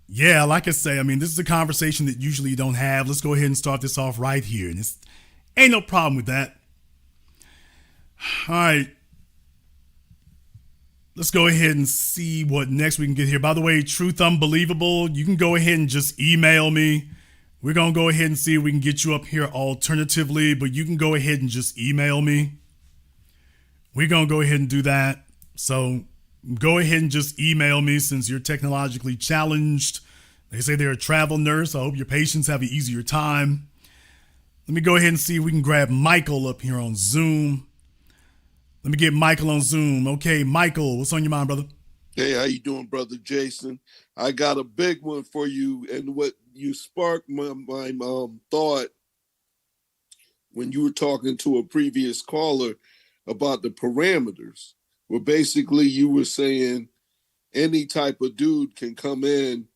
Yeah, like I say, I mean, this is a conversation that usually you don't have. Let's go ahead and start this off right here. And ain't no problem with that. All right. Let's go ahead and see what next we can get here. By the way, Truth Unbelievable, you can go ahead and just email me. We're going to go ahead and see if we can get you up here alternatively, but you can go ahead and just email me. We're going to go ahead and do that. So go ahead and just email me since you're technologically challenged. They say they're a travel nurse. I hope your patients have an easier time. Let me go ahead and see if we can grab Michael up here on Zoom. Let me get Michael on Zoom. Okay, Michael, what's on your mind, brother? Hey, how you doing, brother Jason? I got a big one for you, and what you sparked my thought when you were talking to a previous caller about the parameters. Well, basically, you were saying any type of dude can come in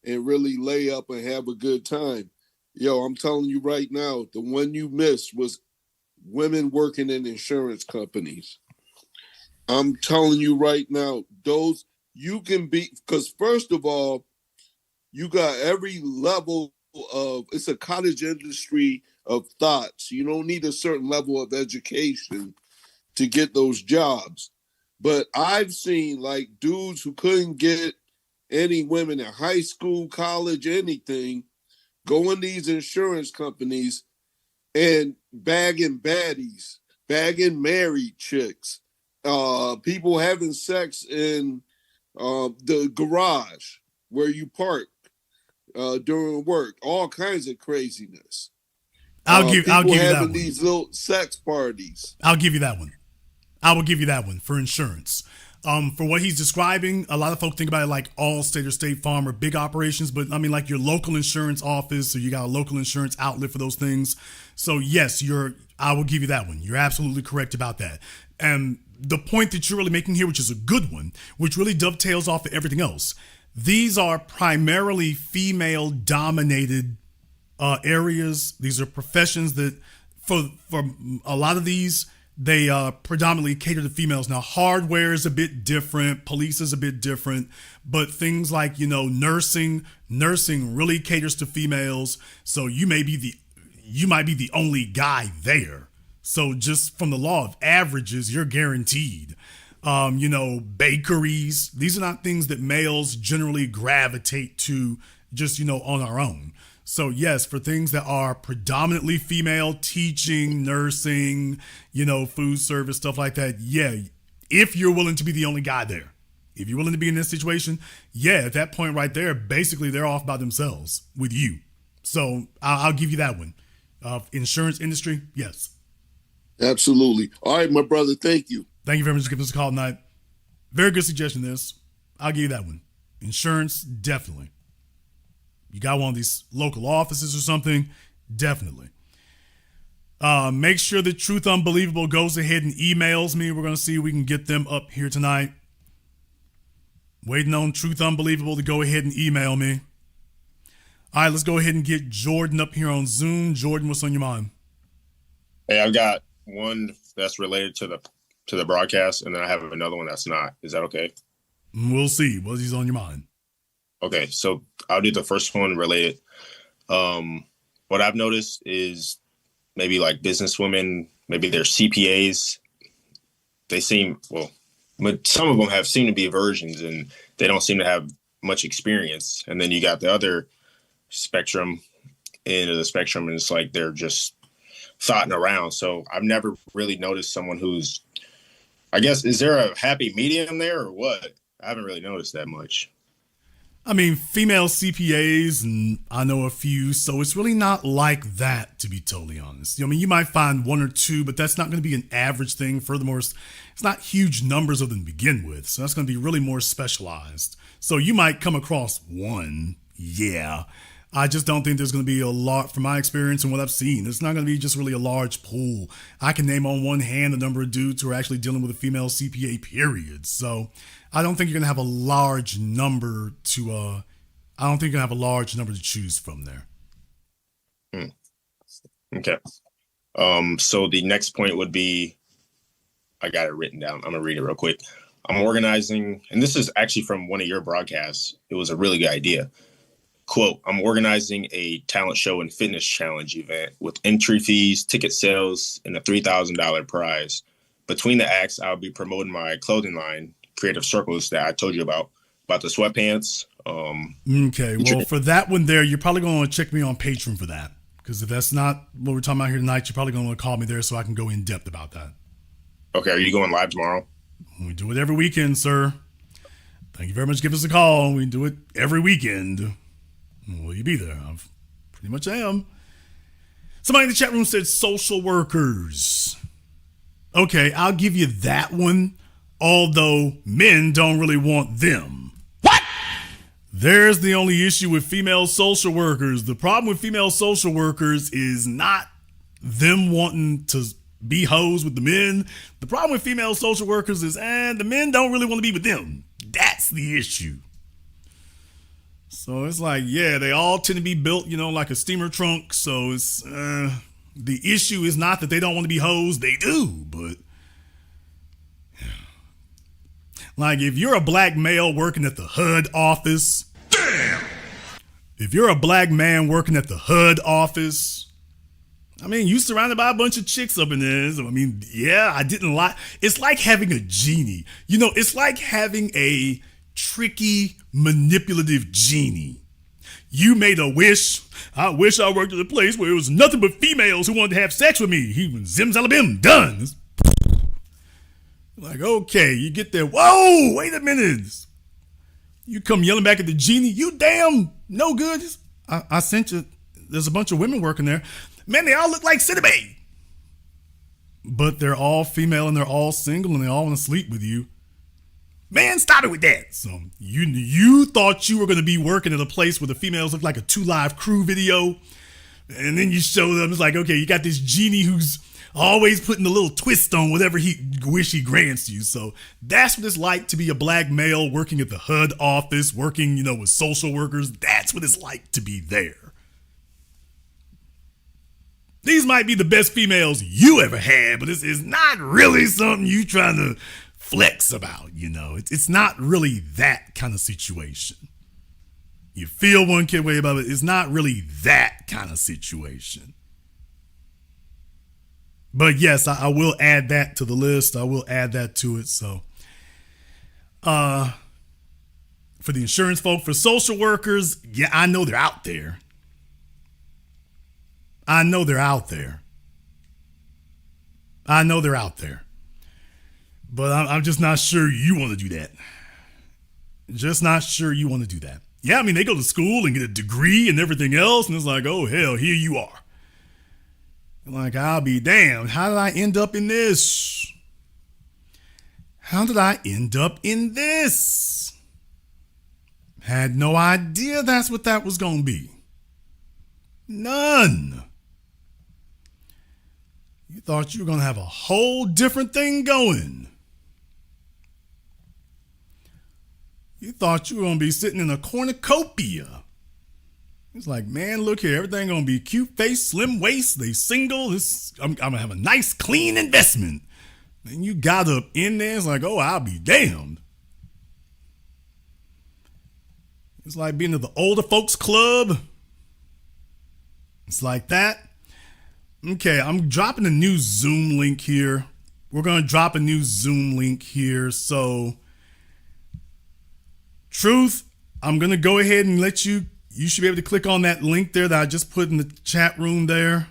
and really lay up and have a good time. Yo, I'm telling you right now, the one you missed was women working in insurance companies. I'm telling you right now, those you can be, because first of all, you got every level of, it's a cottage industry of thoughts. You don't need a certain level of education to get those jobs. But I've seen like dudes who couldn't get any women in high school, college, anything, go in these insurance companies and bagging baddies, bagging married chicks, people having sex in the garage where you park during work, all kinds of craziness. I'll give you that having one. These little sex parties. I'll give you that one. I will give you that one for insurance. For what he's describing, a lot of folks think about it like Allstate or State Farm or big operations, but I mean like your local insurance office, or you got a local insurance outlet for those things. So yes, I will give you that one. You're absolutely correct about that. And the point that you're really making here, which is a good one, which really dovetails off of everything else. These are primarily female dominated areas. These are professions that for a lot of these, they predominantly cater to females. Now, hardware is a bit different. Police is a bit different. But things like, nursing really caters to females. So you might be the only guy there. So just from the law of averages, you're guaranteed. Bakeries, these are not things that males generally gravitate to just, on our own. So yes, for things that are predominantly female, teaching, nursing, food service, stuff like that. Yeah. If you're willing to be the only guy there, if you're willing to be in this situation, yeah, at that point right there, basically they're off by themselves with you. So I'll give you that one. Insurance industry. Yes. Absolutely. All right, my brother. Thank you. Thank you very much for giving us a call tonight. Very good suggestion, this. I'll give you that one. Insurance, definitely. You got one of these local offices or something, definitely. Make sure that Truth Unbelievable goes ahead and emails me. We're going to see if we can get them up here tonight. Waiting on Truth Unbelievable to go ahead and email me. All right, let's go ahead and get Jordan up here on Zoom. Jordan, what's on your mind? Hey, I've got one that's related to the broadcast, and then I have another one that's not. Is that okay? We'll see. What's on your mind? Okay, so I'll do the first one related. What I've noticed is maybe like businesswomen, maybe they're CPAs. They seem, but some of them seem to be virgins, and they don't seem to have much experience. And then you got the other end of the spectrum, and it's like they're just thoughting around. So I've never really noticed someone who's, I guess, is there a happy medium there or what? I haven't really noticed that much. I mean, female CPAs, and I know a few, so it's really not like that, to be totally honest. I mean, you might find one or two, but that's not going to be an average thing. Furthermore, it's not huge numbers of them to begin with, so that's going to be really more specialized. So you might come across one, yeah. I just don't think there's going to be a lot, from my experience and what I've seen. It's not going to be just really a large pool. I can name on one hand the number of dudes who are actually dealing with a female CPA, period. So I don't think you're going to have a large number to choose from there. Okay. So the next point would be, I got it written down. I'm going to read it real quick. I'm organizing, and this is actually from one of your broadcasts. It was a really good idea. Quote, I'm organizing a talent show and fitness challenge event with entry fees, ticket sales, and a $3,000 prize. Between the acts, I'll be promoting my clothing line, Creative Circles, that I told you about the sweatpants. Okay, well, for that one there, you're probably going to want to check me on Patreon for that. Because if that's not what we're talking about here tonight, you're probably going to want to call me there so I can go in depth about that. Okay, are you going live tomorrow? We do it every weekend, sir. Thank you very much. Give us a call. We do it every weekend. Will you be there? I pretty much am. Somebody in the chat room said social workers. Okay, I'll give you that one, although men don't really want them. What? There's the only issue with female social workers. The problem with female social workers is not them wanting to be hoes with the men. The problem with female social workers is, the men don't really want to be with them. That's the issue. So it's like, yeah, they all tend to be built, like a steamer trunk. So it's the issue is not that they don't want to be hoes. They do, but Like, if you're a black male working at the HUD office, damn! If you're a black man working at the HUD office, I mean, you surrounded by a bunch of chicks up in there. So, I mean, yeah, I didn't lie. It's like having a genie. You know, it's like having a tricky, manipulative genie. You made a wish. I wish I worked at a place where it was nothing but females who wanted to have sex with me. He was zim-zalabim, done. Like, okay, you get there. Whoa, wait a minute. You come yelling back at the genie. You damn no good. I sent you. There's a bunch of women working there. Man, they all look like Cinnabay. But they're all female and they're all single and they all want to sleep with you. Man, stop it with that. So you thought you were going to be working at a place where the females look like a 2 Live Crew video. And then you show them. It's like, okay, you got this genie who's always putting a little twist on whatever he wish he grants you. So that's what it's like to be a black male working at the HUD office, working, you know, with social workers. That's what it's like to be there. These might be the best females you ever had, but it's not really something you trying to flex about, you know. It's not really that kind of situation. You feel one kid way about it. It's not really that kind of situation. But yes, I will add that to the list. I will add that to it. So, for the insurance folk, for social workers, yeah, I know they're out there. I know they're out there. But I'm just not sure you want to do that. Just not sure you want to do that. Yeah, I mean, they go to school and get a degree and everything else, and it's like, oh, hell, here you are. Like, I'll be damned. How did I end up in this? Had no idea that's what that was going to be. None. You thought you were going to have a whole different thing going. You thought you were going to be sitting in a cornucopia. It's like, man, look here. Everything going to be cute face, slim waist. They single. I'm going to have a nice, clean investment. And you got up in there. It's like, oh, I'll be damned. It's like being at the older folks club. It's like that. Okay, I'm dropping a new Zoom link here. We're going to drop a new Zoom link here. So, Truth, I'm going to go ahead and let you should be able to click on that link there that I just put in the chat room there.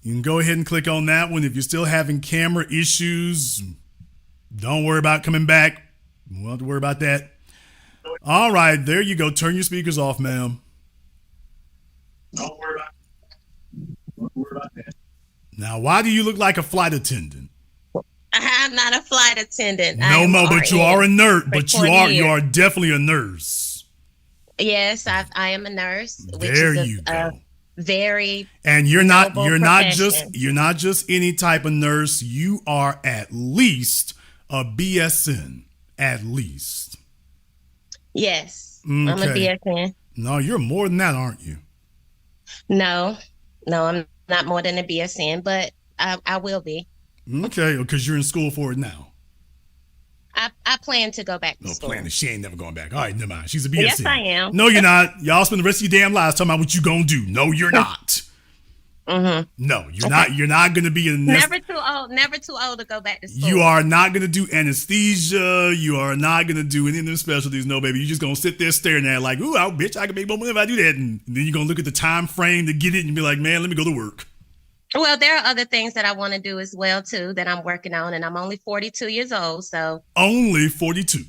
You can go ahead and click on that one. If you're still having camera issues, don't worry about coming back. You won't have to worry about that. All right, there you go. Turn your speakers off, ma'am. Don't worry about that. Now, why do you look like a flight attendant? I'm not a flight attendant. No, but you are a nurse. But you are definitely a nurse. Yes, I am a nurse. There you go. Very. And you're not just any type of nurse. You are at least a BSN. At least. Yes, okay. I'm a BSN. No, you're more than that, aren't you? No, I'm not more than a BSN, but I will be. Okay, because you're in school for it now. I plan to go back to school. She ain't never going back. All right, never mind. She's a BSN. Yes, I am. No, you're not. Y'all spend the rest of your damn lives talking about what you gonna do. No, you're not. Mm-hmm. No, you're not. You're not gonna be a never too old to go back to school. You are not gonna do anesthesia. You are not gonna do any of them specialties. No, baby. You're just gonna sit there staring at it like, ooh, bitch, I can make more money if I do that. And then you're gonna look at the time frame to get it and be like, man, let me go to work. Well, there are other things that I want to do as well, too, that I'm working on. And I'm only 42 years old, so. Only 42?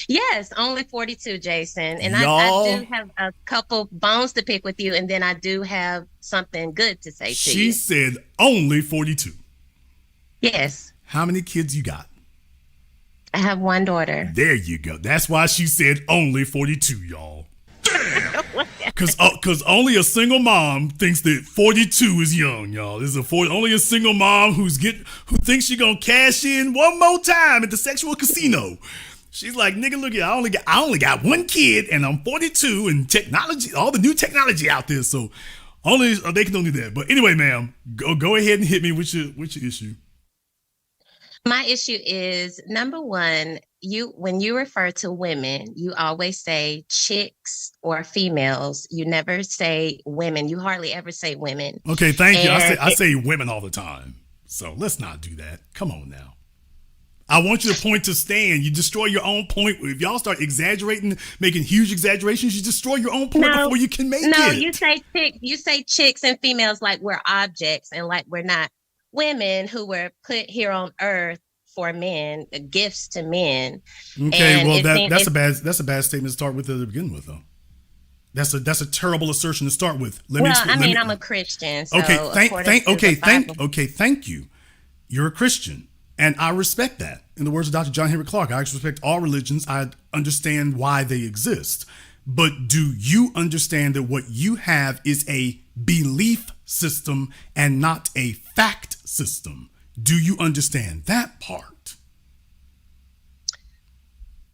Yes, only 42, Jason. And I do have a couple bones to pick with you. And then I do have something good to say to you. She said only 42. Yes. How many kids you got? I have one daughter. There you go. That's why she said only 42, y'all. Because only a single mom thinks that 42 is young, y'all. This is only a single mom who thinks she gonna cash in one more time at the sexual casino. She's like, nigga, look here, I only got one kid and I'm 42 and technology, all the new technology out there, so they can only do that. But anyway, ma'am, go ahead and hit me with your issue. My issue is number one, when you refer to women, you always say chicks or females. You never say women. You hardly ever say women. Okay, thank you. And I say women all the time. So let's not do that. Come on now. I want you to point to stand. You destroy your own point. If y'all start exaggerating, making huge exaggerations, you destroy your own point before you can make it. No, you say chicks and females like we're objects and like we're not women who were put here on earth for men, gifts to men. Okay, well that's a bad statement to start with to begin with, though. That's a terrible assertion to start with. I'm a Christian. So thank you. You're a Christian. And I respect that. In the words of Dr. John Henry Clarke, I actually respect all religions. I understand why they exist. But do you understand that what you have is a belief system and not a fact system? Do you understand that part?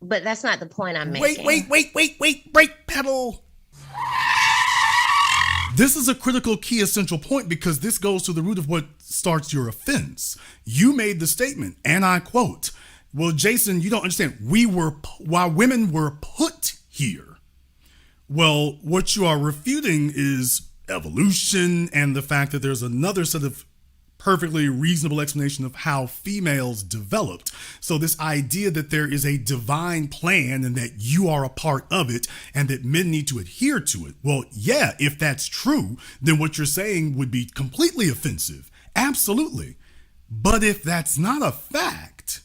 But that's not the point I'm making. Wait, brake pedal. This is a critical, key, essential point because this goes to the root of what starts your offense. You made the statement, and I quote, well, Jason, you don't understand. While women were put here. Well, what you are refuting is evolution and the fact that there's another set of perfectly reasonable explanation of how females developed. So this idea that there is a divine plan and that you are a part of it and that men need to adhere to it. Well, yeah, if that's true, then what you're saying would be completely offensive. Absolutely. But if that's not a fact,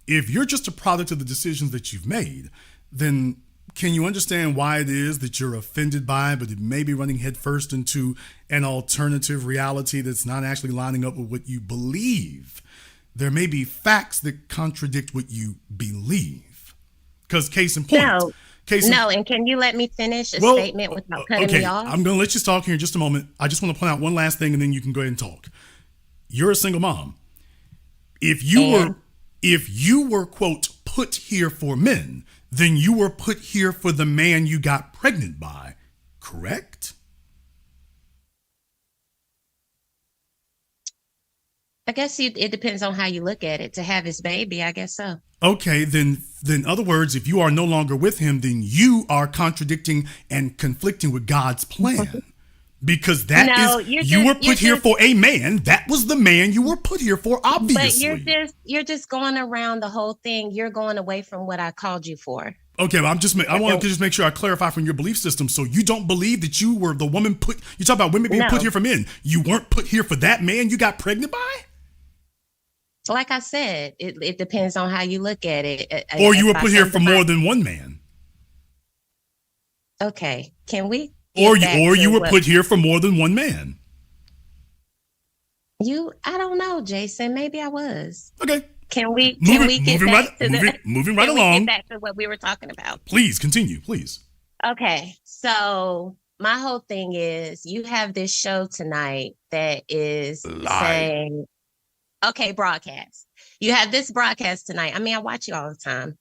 if you're just a product of the decisions that you've made, then can you understand why it is that you're offended by, but it may be running headfirst into an alternative reality that's not actually lining up with what you believe? There may be facts that contradict what you believe. Because case in point. And can you let me finish a statement without cutting me off? I'm going to let you talk here in just a moment. I just want to point out one last thing and then you can go ahead and talk. You're a single mom. If you were, quote, put here for men, then you were put here for the man you got pregnant by, correct? I guess it depends on how you look at it. To have his baby, I guess so. Okay, then in other words, if you are no longer with him, then you are contradicting and conflicting with God's plan. Because you were put here for a man. That was the man you were put here for, obviously. But you're just going around the whole thing. You're going away from what I called you for. Okay, but I want to just make sure I clarify from your belief system. So you don't believe that you were the woman you talk about women being put here for men. You weren't put here for that man you got pregnant by? Like I said, it depends on how you look at it. Or you were put here for more than one man. Okay, can we? Or you were put here for more than one man. I don't know, Jason. Maybe I was. Okay. Can we get back to what we were talking about? Please continue, please. Okay. So my whole thing is you have this show tonight that is saying, okay, broadcast. You have this broadcast tonight. I mean, I watch you all the time.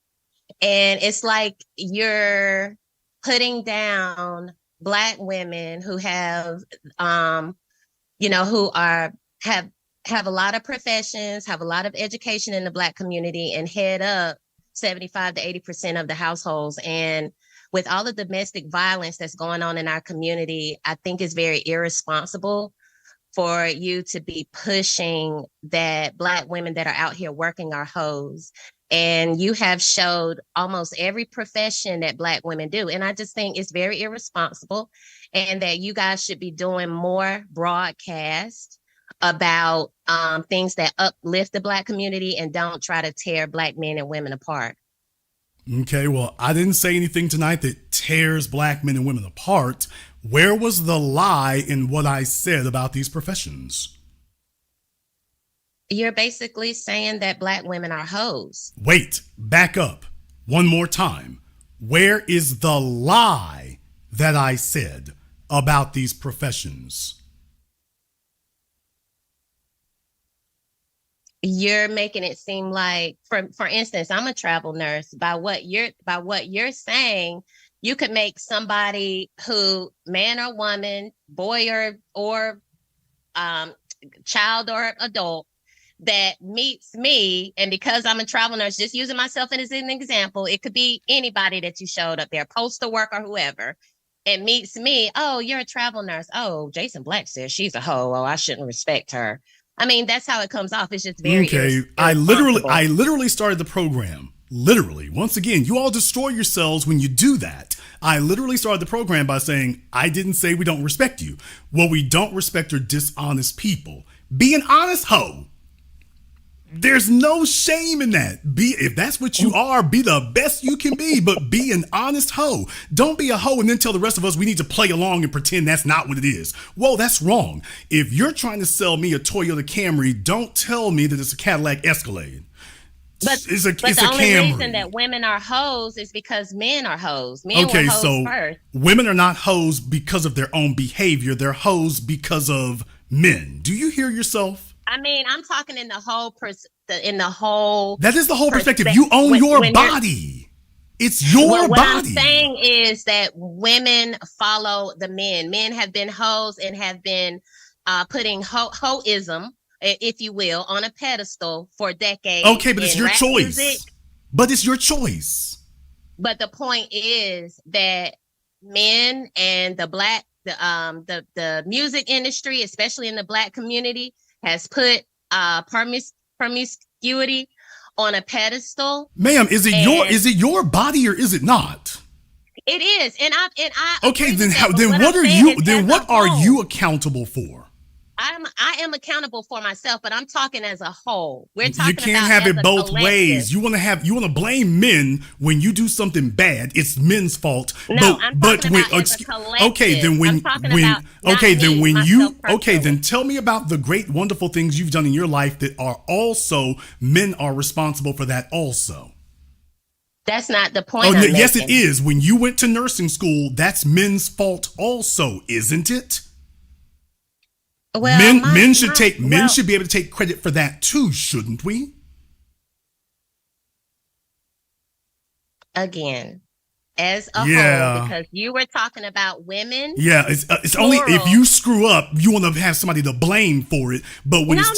And it's like you're putting down Black women who have, have a lot of professions, have a lot of education in the Black community, and head up 75 to 80% of the households. And with all the domestic violence that's going on in our community, I think it's very irresponsible for you to be pushing that Black women that are out here working are hoes. And you have showed almost every profession that Black women do. And I just think it's very irresponsible, and that you guys should be doing more broadcasts about things that uplift the Black community and don't try to tear Black men and women apart. Okay, well, I didn't say anything tonight that tears Black men and women apart. Where was the lie in what I said about these professions? You're basically saying that Black women are hoes. Wait, back up one more time. Where is the lie that I said about these professions? You're making it seem like, for instance, I'm a travel nurse. By what you're saying, you could make somebody who, man or woman, boy or child or adult, that meets me, and because I'm a travel nurse, just using myself as an example, it could be anybody that you showed up there, postal worker, whoever, and meets me. Oh, you're a travel nurse. Oh, Jason Black says she's a hoe. Oh, I shouldn't respect her. I mean, that's how it comes off. It's just very I literally started the program. Literally. Once again, you all destroy yourselves when you do that. I literally started the program by saying, I didn't say we don't respect you. What we don't respect are dishonest people. Be an honest hoe. There's no shame in that. If that's what you are, be the best you can be, but be an honest hoe. Don't be a hoe and then tell the rest of us we need to play along and pretend that's not what it is. Whoa, that's wrong. If you're trying to sell me a Toyota Camry, don't tell me that it's a Cadillac Escalade. But the only reason that women are hoes is because men are hoes. Men were hoes first. Women are not hoes because of their own behavior. They're hoes because of men. Do you hear yourself? I mean, I'm talking in the whole. That is the whole perspective. You own your body. It's your body. What I'm saying is that women follow the men. Men have been hoes and have been putting hoism, if you will, on a pedestal for decades. Okay, but it's your choice. But it's your choice. But the point is that men and the music industry, especially in the Black community, has put promiscuity on a pedestal. Ma'am, is it your body or is it not? It is, and I. Okay, then what are you accountable for? I am accountable for myself, but I'm talking as a whole. We're talking. You can't have it both ways. You want to blame men when you do something bad. It's men's fault. No, I'm talking about as a collective. Okay, then then tell me about the great, wonderful things you've done in your life that are also men are responsible for that also. That's not the point. Yes, it is. When you went to nursing school, that's men's fault also, isn't it? Well, men should be able to take credit for that too, shouldn't we? Again, as a whole, because you were talking about women. Yeah, it's only if you screw up, you want to have somebody to blame for it. But when it's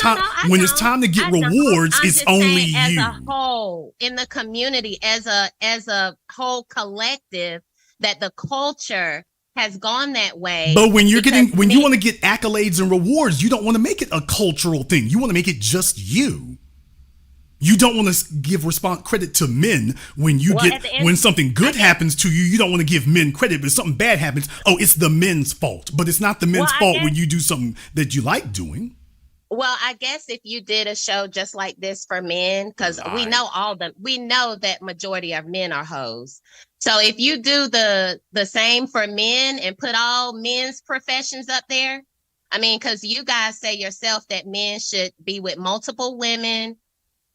time to get rewards, it's only you. As a whole, in the community, as a whole collective, that the culture has gone that way. But when you want to get accolades and rewards, you don't want to make it a cultural thing. You want to make it just you. You don't want to give credit to men when when something good happens to you. You don't want to give men credit, but if something bad happens, it's the men's fault. But it's not the men's fault when you do something that you like doing. Well, I guess if you did a show just like this for men, because we know that majority of men are hoes. So if you do the same for men and put all men's professions up there, I mean, because you guys say yourself that men should be with multiple women,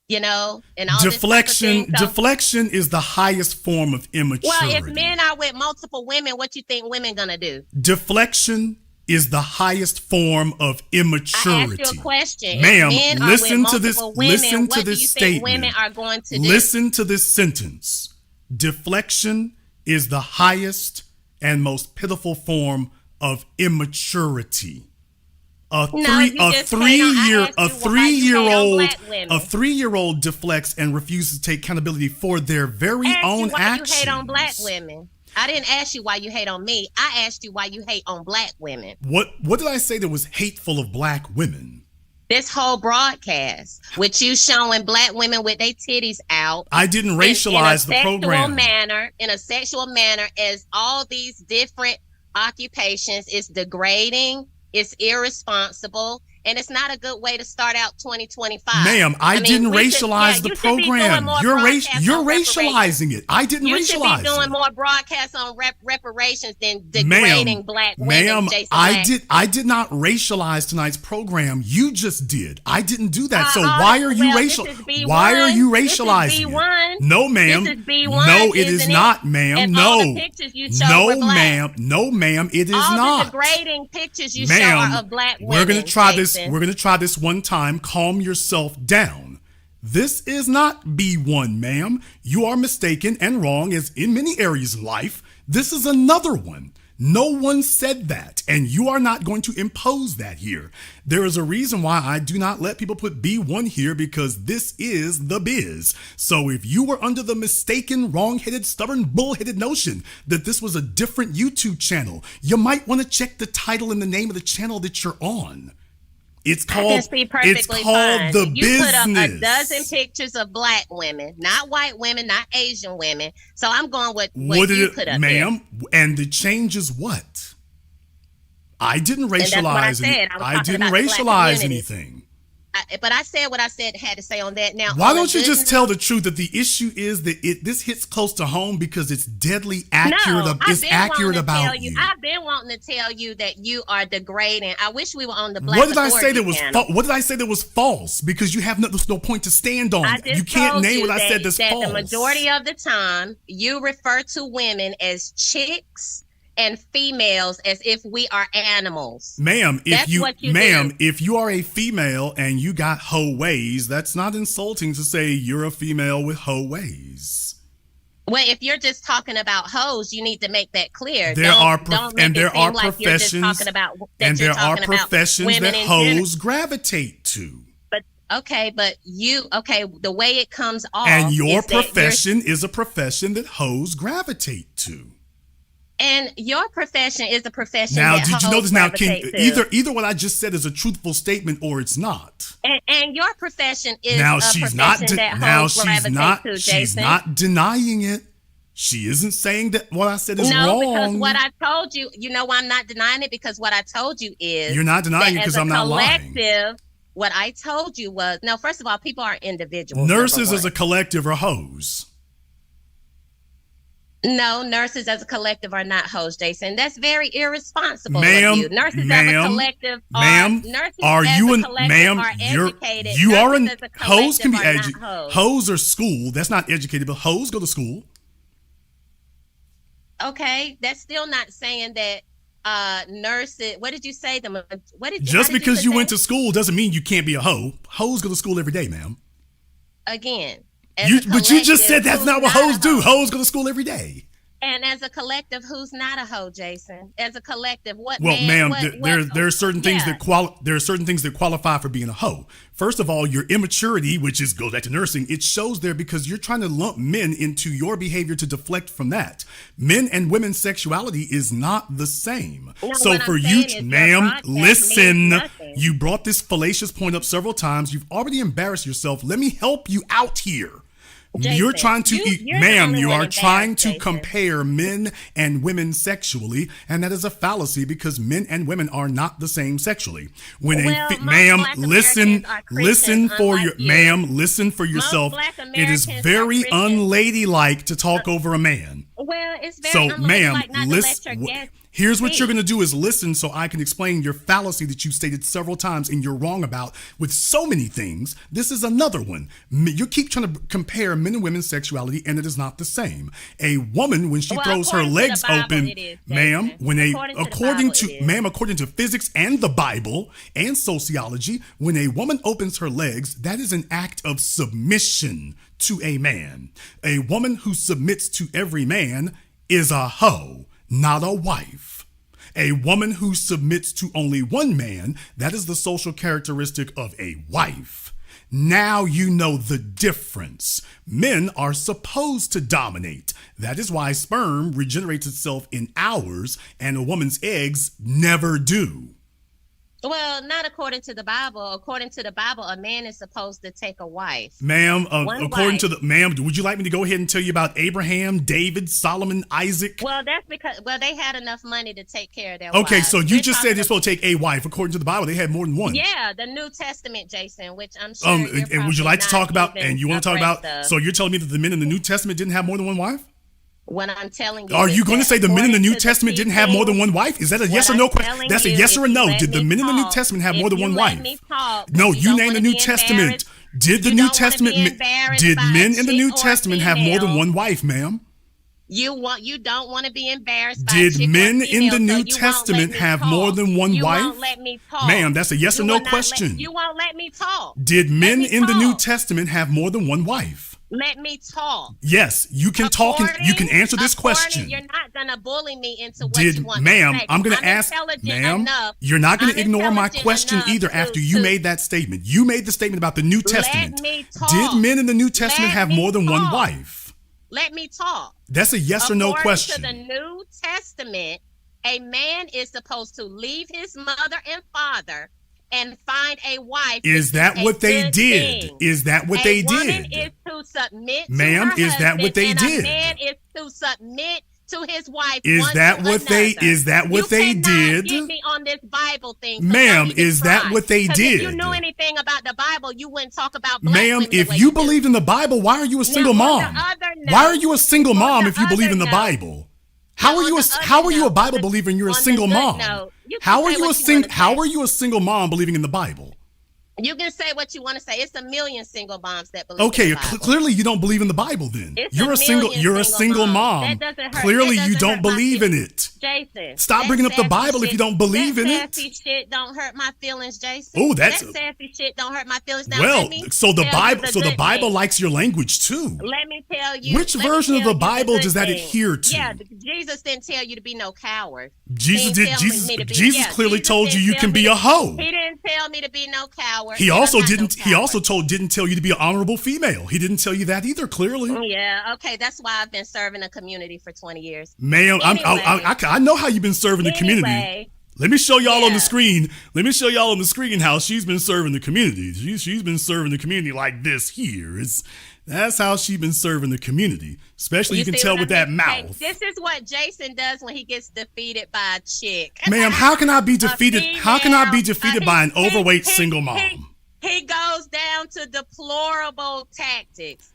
and all deflection. Deflection is the highest form of immaturity. Well, if men are with multiple women, what you think women gonna do? Deflection is the highest form of immaturity. I asked you a question. Ma'am, listen to this statement. Women are going to do? Listen to this sentence. Deflection is the highest and most pitiful form of immaturity. A 3-year-old deflects and refuses to take accountability for their very own actions. You hate on Black women. I didn't ask you why you hate on me. I asked you why you hate on Black women. What did I say that was hateful of Black women? This whole broadcast, with you showing Black women with their titties out. I didn't racialize the program. In a sexual manner, as all these different occupations is degrading, it's irresponsible, and it's not a good way to start out 2025. Ma'am, I didn't racialize the program. You're racializing it. I didn't racialize it. You should be doing more broadcasts on reparations than degrading Black women. I did not racialize tonight's program. You just did. I didn't do that. So why are you racializing? No, ma'am. This is B1, no, it is not, ma'am. And no. all the pictures you show were Black. Ma'am. No, ma'am. It is all not. The degrading pictures you show are of Black women. We're gonna try this. We're going to try this one time. Calm yourself down. This is not B1, ma'am. You are mistaken and wrong, as in many areas of life. This is another one. No one said that, and you are not going to impose that here. There is a reason why I do not let people put B1 here, because this is the biz. So if you were under the mistaken, wrong-headed, stubborn, bull-headed notion that this was a different YouTube channel, you might want to check the title and the name of the channel that you're on. It's called The you Business. Put up a dozen pictures of black women, not white women, not Asian women. So I'm going with what you put up, ma'am. And the change is what? I didn't racialize I didn't racialize anything. But I said what I said, had to say on that. Now, why don't you just tell the truth that the issue is that this hits close to home because it's deadly accurate. It's accurate about you. I've been wanting to tell you that you are degrading. I wish we were on the Black. What did I say that was what did I say that was false? Because you have no point to stand on. You can't name what I said that's false. The majority of the time, you refer to women as chicks and females as if we are animals. Ma'am, if you are a female and you got hoe ways, that's not insulting to say you're a female with hoe ways. Well, if you're just talking about hoes, you need to make that clear. There are professions that hoes gravitate to. But the way it comes off, and your profession is a profession that hoes gravitate to. And your profession is a profession. Now, that did you know this? Now, either what I just said is a truthful statement or it's not. And your profession is now a she's profession not. that Now hoes gravitate to, Jason. She's not denying it. She isn't saying that what I said is wrong. No, because what I told you, you know why I'm not denying it? Because what I told you is you're not denying it because I'm not lying. What I told you was first of all, people are individuals. Nurses as a collective are hoes. No, nurses as a collective are not hoes, Jason. That's very irresponsible of you. Nurses as a collective are educated. Hoes can be educated. Hoes are school. That's not educated, but hoes go to school. Okay, that's still not saying that nurses. What did you say? Just because you went to school doesn't mean you can't be a hoe. Hoes go to school every day, ma'am. Again. But you just said that's not what hoes do. Hoes go to school every day. And as a collective, who's not a hoe, Jason? As a collective, there are certain things that qualify for being a hoe. First of all, your immaturity, which goes back to nursing, it shows there because you're trying to lump men into your behavior to deflect from that. Men and women's sexuality is not the same. So for you, ma'am, listen. You brought this fallacious point up several times. You've already embarrassed yourself. Let me help you out here. Jason, you're trying to you are trying to compare men and women sexually, and that is a fallacy because men and women are not the same sexually. Listen for yourself. It is very unladylike to talk over a man. Well, it's very unladylike not to let your guests. Here's what you're going to do is listen so I can explain your fallacy that you've stated several times and you're wrong about with so many things. This is another one. You keep trying to compare men and women's sexuality and it is not the same. A woman, when she throws her legs open, according to physics and the Bible and sociology, when a woman opens her legs, that is an act of submission to a man. A woman who submits to every man is a hoe, not a wife. A woman who submits to only one man, that is the social characteristic of a wife. Now you know the difference. Men are supposed to dominate. That is why sperm regenerates itself in hours and a woman's eggs never do. Well, not according to the Bible. According to the Bible, a man is supposed to take a wife. Ma'am, would you like me to go ahead and tell you about Abraham, David, Solomon, Isaac? Well, that's because, they had enough money to take care of their wives. Okay, so you just said you're supposed to take a wife. According to the Bible, they had more than one. Yeah, the New Testament, Jason, which I'm sure and would you like to talk about, and you want to talk about, so you're telling me that the men in the New Testament didn't have more than one wife? What I'm telling you. Are you going to say the men in the New Testament didn't have more than one wife? Is that a yes or no question? That's a yes or a no. Did the men in the New Testament have more than one wife? No, you name the New Testament. Did the New Testament? Did men in the New Testament have more than one wife, ma'am? You don't want to be embarrassed. Did men in the New Testament have more than one wife? You won't let me talk. Ma'am, that's a yes or no question. You won't let me talk. Did men in the New Testament have more than one wife? Let me talk. Yes, you can talk and you can answer this question. You're not gonna bully me into what you want ma'am, to say. I'm gonna ask, ma'am, you're not gonna ignore my question either after you made that statement. You made the statement about the New Testament. Let me talk. Did men in the New Testament have more than one wife? Let me talk. That's a yes or no question. According to the New Testament, a man is supposed to leave his mother and father and find a wife. Is that what they did? Is that what they did? A woman is to submit to ma'am, her is that what they husband, did? and a man is to submit to his wife. Is that what they did? Get me on this Bible thing. So ma'am, is that what they did? If you knew anything about the Bible, you wouldn't talk about black ma'am, women the if way you do. believed in the Bible, why are you a single mom? Why are you a single mom if you believe in the Bible? How are you a Bible believer and you're a single mom? How are you a single mom believing in the Bible? You can say what you want to say. It's a million single moms that believe. Okay, in the Bible. Clearly you don't believe in the Bible. Then you're a single mom. That doesn't hurt. Clearly you don't believe in it. Jason, stop bringing up the Bible if you don't believe in it. That sassy shit don't hurt my feelings, Jason. Oh, that sassy shit don't hurt my feelings. Now, well, so the Bible likes your language too. Let me tell you. Which version of the Bible does that adhere to? Yeah, Jesus didn't tell you to be no coward. Jesus clearly told you can be a hoe. He didn't tell me to be no coward. He also didn't tell you to be an honorable female. He didn't tell you that either, clearly. Yeah, okay, that's why I've been serving a community for 20 years. Ma'am, I know how you've been serving the community. Let me show y'all on the screen. Let me show y'all on the screen how she's been serving the community. She's been serving the community like this here. That's how she's been serving the community. Especially you can tell with that mouth. This is what Jason does when he gets defeated by a chick. Ma'am, how can I be defeated? How can I be defeated by an overweight single mom? He goes down to deplorable tactics.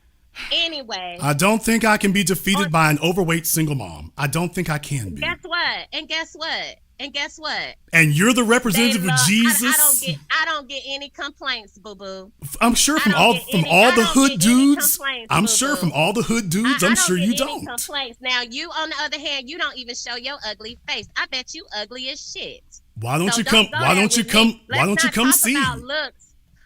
Anyway. I don't think I can be defeated by an overweight single mom. I don't think I can be. Guess what? And guess what? And guess what? And you're the representative of Jesus. I don't get any complaints, boo boo. I'm sure from all the hood dudes. I'm sure from all the hood dudes. I'm sure you don't. Complaints. Now you, on the other hand, you don't even show your ugly face. I bet you ugly as shit. Why don't you come? Why don't you come see?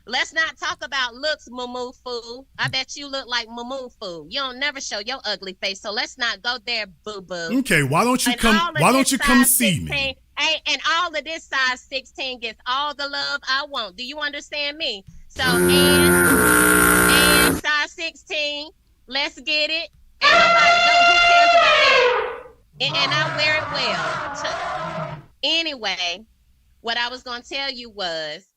Let's not talk about looks, moo fool. I bet you look like moo fool. You don't never show your ugly face, so let's not go there, boo boo. Okay, why don't you come? Why don't you come see me? And all of this size 16 gets all the love I want. Do you understand me? So and size 16, let's get it. And who cares about that? And I wear it well. Anyway, what I was gonna tell you was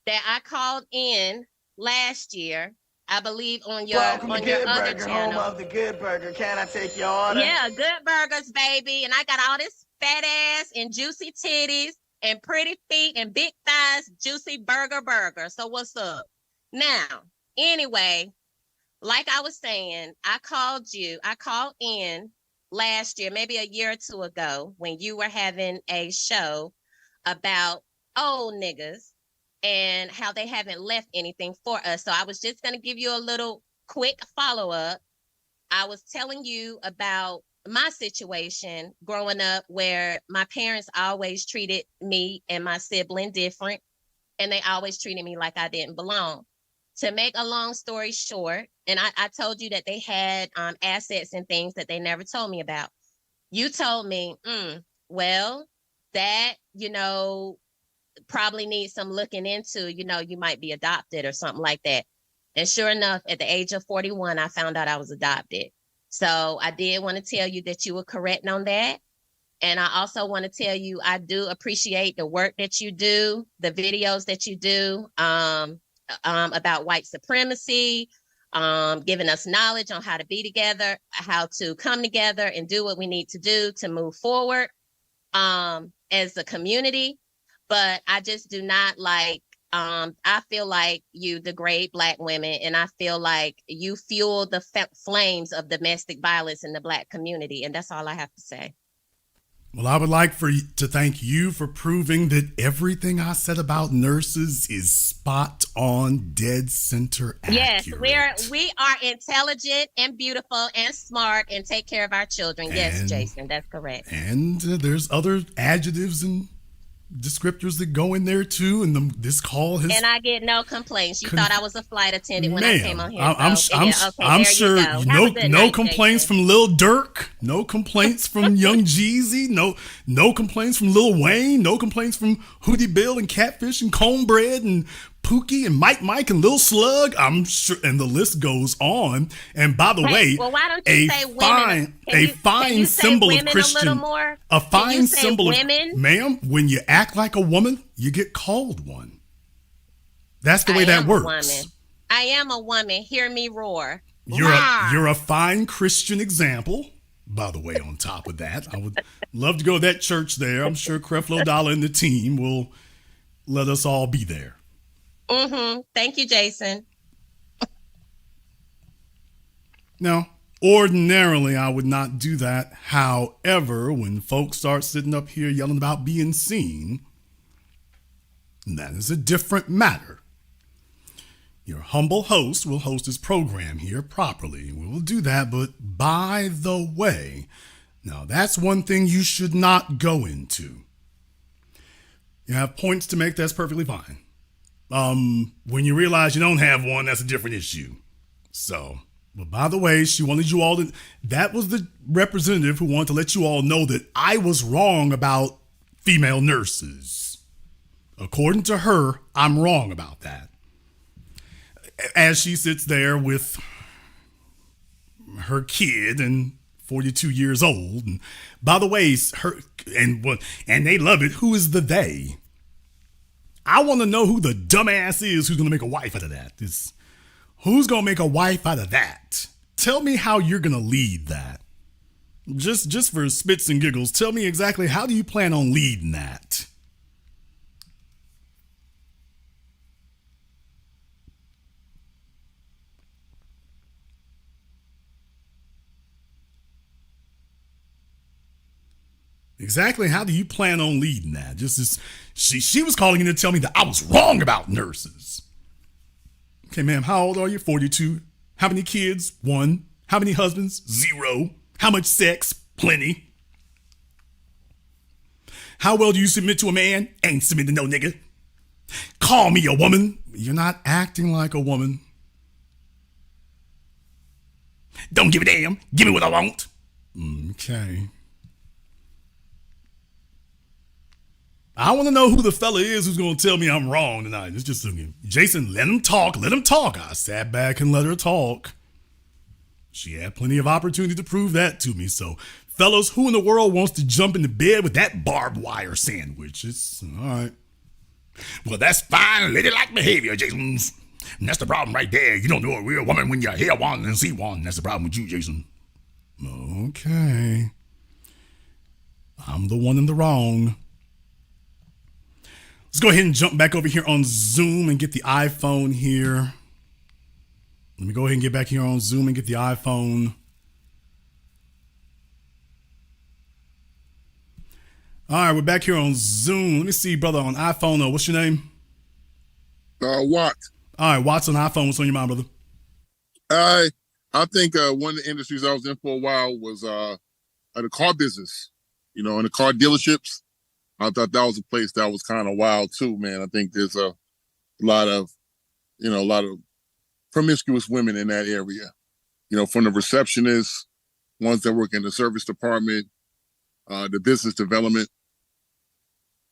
that I called in last year, I believe on your other channel. Home of the Good Burger. Can I take your order? Yeah, Good Burgers, baby. And I got all this fat ass and juicy titties and pretty feet and big thighs, juicy burger. So what's up? Now, anyway, like I was saying, I called in last year, maybe a year or two ago, when you were having a show about old niggas and how they haven't left anything for us. So I was just going to give you a little quick follow-up. I was telling you about my situation growing up where my parents always treated me and my sibling different, and they always treated me like I didn't belong. To make a long story short, and I told you that they had assets and things that they never told me about. You told me, well, that, probably needs some looking into, you might be adopted or something like that. And sure enough, at the age of 41, I found out I was adopted. So I did want to tell you that you were correct on that. And I also want to tell you, I do appreciate the work that you do, the videos that you do about white supremacy, giving us knowledge on how to be together, how to come together and do what we need to do to move forward as a community. But I just do not like, I feel like you degrade Black women, and I feel like you fuel the flames of domestic violence in the Black community. And that's all I have to say. Well, I would like to thank you for proving that everything I said about nurses is spot on, dead center accurate. Yes, we are intelligent and beautiful and smart and take care of our children. Yes, Jason, that's correct. And there's other adjectives and descriptors that go in there too, and this call has. And I get no complaints. You thought I was a flight attendant when I came on here. I'm sure no complaints from Lil Durk, no complaints from Young Jeezy, no complaints from Lil Wayne, no complaints from Hootie Bill and Catfish and Cornbread and Pookie and Mike and Lil Slug. I'm sure, and the list goes on. And by the way, well, why don't you say women? A fine symbol of Christian, a fine symbol of women? Ma'am, when you act like a woman, you get called one. That's the way that works. I am a woman. Hear me roar. You're a fine Christian example. By the way, on top of that, I would love to go to that church there. I'm sure Creflo Dollar and the team will let us all be there. Thank you, Jason. Now, ordinarily, I would not do that. However, when folks start sitting up here yelling about being seen, that is a different matter. Your humble host will host his program here properly. We will do that, but by the way, now that's one thing you should not go into. You have points to make, that's perfectly fine. When you realize you don't have one, that's a different issue. So, but by the way, she wanted you all to, that was the representative who wanted to let you all know that I was wrong about female nurses. According to her, I'm wrong about that. As she sits there with her kid and 42 years old. And by the way, and they love it. Who is the they? I want to know who the dumbass is who's going to make a wife out of that. Who's going to make a wife out of that? Tell me how you're going to lead that. Just for spits and giggles, tell me exactly how do you plan on leading that? Exactly how do you plan on leading that? Just as she was calling in to tell me that I was wrong about nurses. Okay, ma'am, how old are you? 42. How many kids? 1. How many husbands? 0. How much sex? Plenty. How well do you submit to a man? Ain't submit to no nigga. Call me a woman. You're not acting like a woman. Don't give a damn. Give me what I want. Okay. I want to know who the fella is who's going to tell me I'm wrong tonight. It's just Jason, let him talk. Let him talk. I sat back and let her talk. She had plenty of opportunity to prove that to me. So, fellas, who in the world wants to jump into bed with that barbed wire sandwich? It's all right. Well, that's fine ladylike behavior, Jason. And that's the problem right there. You don't know a real woman when you hear one and see one. That's the problem with you, Jason. Okay. I'm the one in the wrong. Let's go ahead and jump back over here on Zoom and get the iPhone here. Let me go ahead and get back here on Zoom and get the iPhone. All right, we're back here on Zoom. Let me see, brother, on iPhone. What's your name? Watt. All right, Watt's on iPhone. What's on your mind, brother? I think one of the industries I was in for a while was the car business. You know, in the car dealerships. I thought that was a place that was kind of wild too, man. I think there's a lot of promiscuous women in that area. You know, from the receptionists, ones that work in the service department, the business development.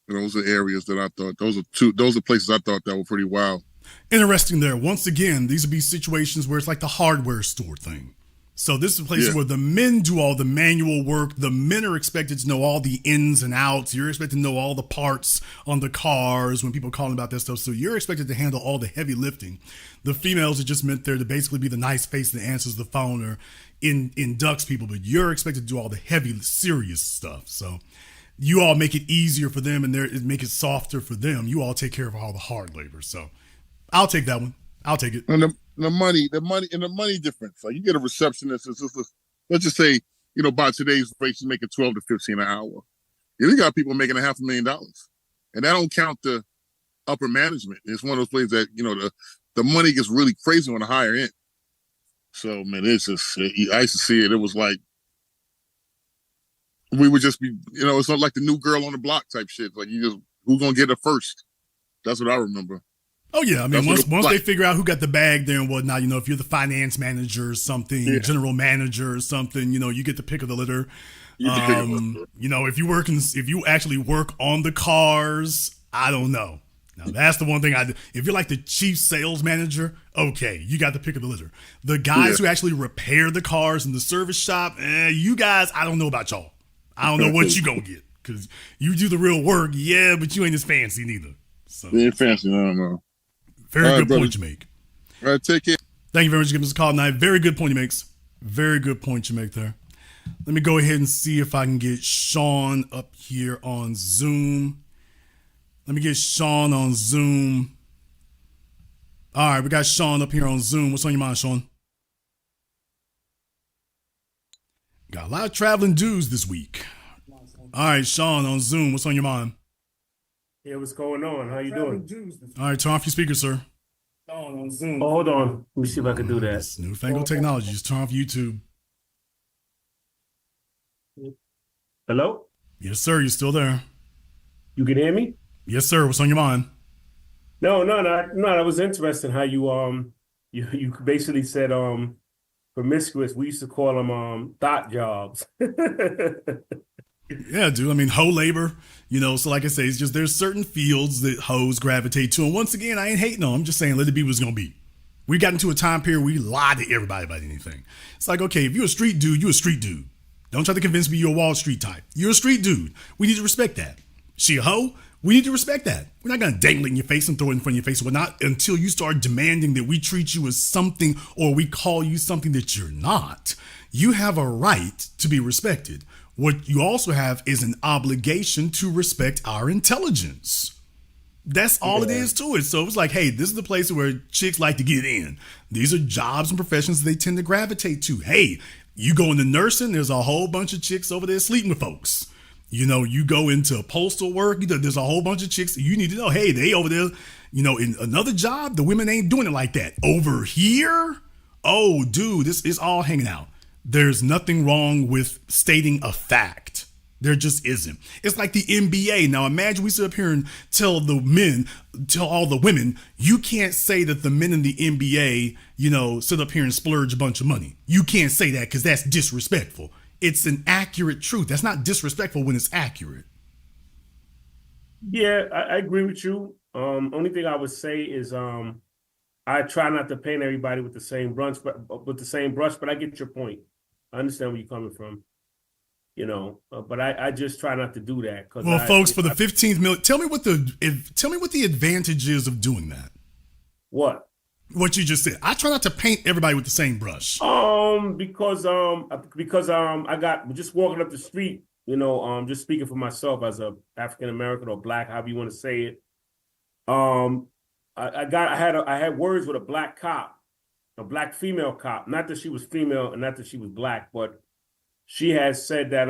Those are areas that I thought those are places I thought that were pretty wild. Interesting there. Once again, these would be situations where it's like the hardware store thing. So this is a place where the men do all the manual work. The men are expected to know all the ins and outs. You're expected to know all the parts on the cars when people call about that stuff. So you're expected to handle all the heavy lifting. The females are just meant there to basically be the nice face that answers the phone or inducts people. But you're expected to do all the heavy, serious stuff. So you all make it easier for them and make it softer for them. You all take care of all the hard labor. So I'll take that one. I'll take it. And the money difference. Like you get a receptionist, let's just say, you know, by today's rate, she's making $12 to $15 an hour. You got people making $500,000. And that don't count the upper management. It's one of those places that, you know, the money gets really crazy on the higher end. So, man, it's just, I used to see it. It was like, we would just be, you know, it's not like the new girl on the block type shit. Like you just who's gonna get it first. That's what I remember. Oh yeah, I mean That's once what they figure out who got the bag there and whatnot, you know, if you're the finance manager or something, general manager or something, you know, you get the pick of the litter. You know, if you actually work on the cars, I don't know. Now that's the one thing if you're like the chief sales manager, okay, you got the pick of the litter. The guys who actually repair the cars in the service shop, you guys, I don't know about y'all. I don't know what you gonna get because you do the real work, yeah, but you ain't as fancy neither. So you ain't fancy, no. Very good point you make. All right, take care. Thank you very much for giving us a call tonight. Very good point you makes. Very good point you make there. Let me go ahead and see if I can get Sean up here on Zoom. Let me get Sean on Zoom. All right, we got Sean up here on Zoom. What's on your mind, Sean? Got a lot of traveling dudes this week. All right, Sean on Zoom. What's on your mind? Yeah, what's going on? How you doing? All right, turn off your speaker, sir. On Zoom. Oh, hold on. Let me see if I can do that. This newfangled technology. Just turn off YouTube. Hello? Yes, sir. You still there? You can hear me? Yes, sir. What's on your mind? No. That was interesting how you you basically said promiscuous. We used to call them thought jobs. Yeah, dude. I mean, hoe labor, you know, so like I say, it's just there's certain fields that hoes gravitate to. And once again, I ain't hating on them. I'm just saying let it be what's going to be. We got into a time period where we lied to everybody about anything. It's like, okay, if you're a street dude, you're a street dude. Don't try to convince me you're a Wall Street type. You're a street dude. We need to respect that. She a hoe? We need to respect that. We're not going to dangle it in your face and throw it in front of your face. We're not until you start demanding that we treat you as something or we call you something that you're not. You have a right to be respected. What you also have is an obligation to respect our intelligence. That's all it is to it. So it's like, hey, this is the place where chicks like to get in. These are jobs and professions they tend to gravitate to. Hey, you go into nursing, there's a whole bunch of chicks over there sleeping with folks. You know, you go into postal work, there's a whole bunch of chicks. You need to know, hey, they over there, you know, in another job, the women ain't doing it like that. Over here, oh, dude, this is all hanging out. There's nothing wrong with stating a fact. There just isn't. It's like the NBA. Now imagine we sit up here and tell all the women, you can't say that the men in the NBA, you know, sit up here and splurge a bunch of money. You can't say that because that's disrespectful. It's an accurate truth. That's not disrespectful when it's accurate. Yeah, I agree with you. Only thing I would say is I try not to paint everybody with the same brush, but I get your point. I understand where you're coming from. You know, but I just try not to do that. Well, folks, for the 15th million, tell me what the advantage is of doing that. What you just said. I try not to paint everybody with the same brush. Because I got just walking up the street, you know, just speaking for myself as a African American or black, however you want to say it. I had words with a black cop, a black female cop. Not that she was female and not that she was black, but she has said that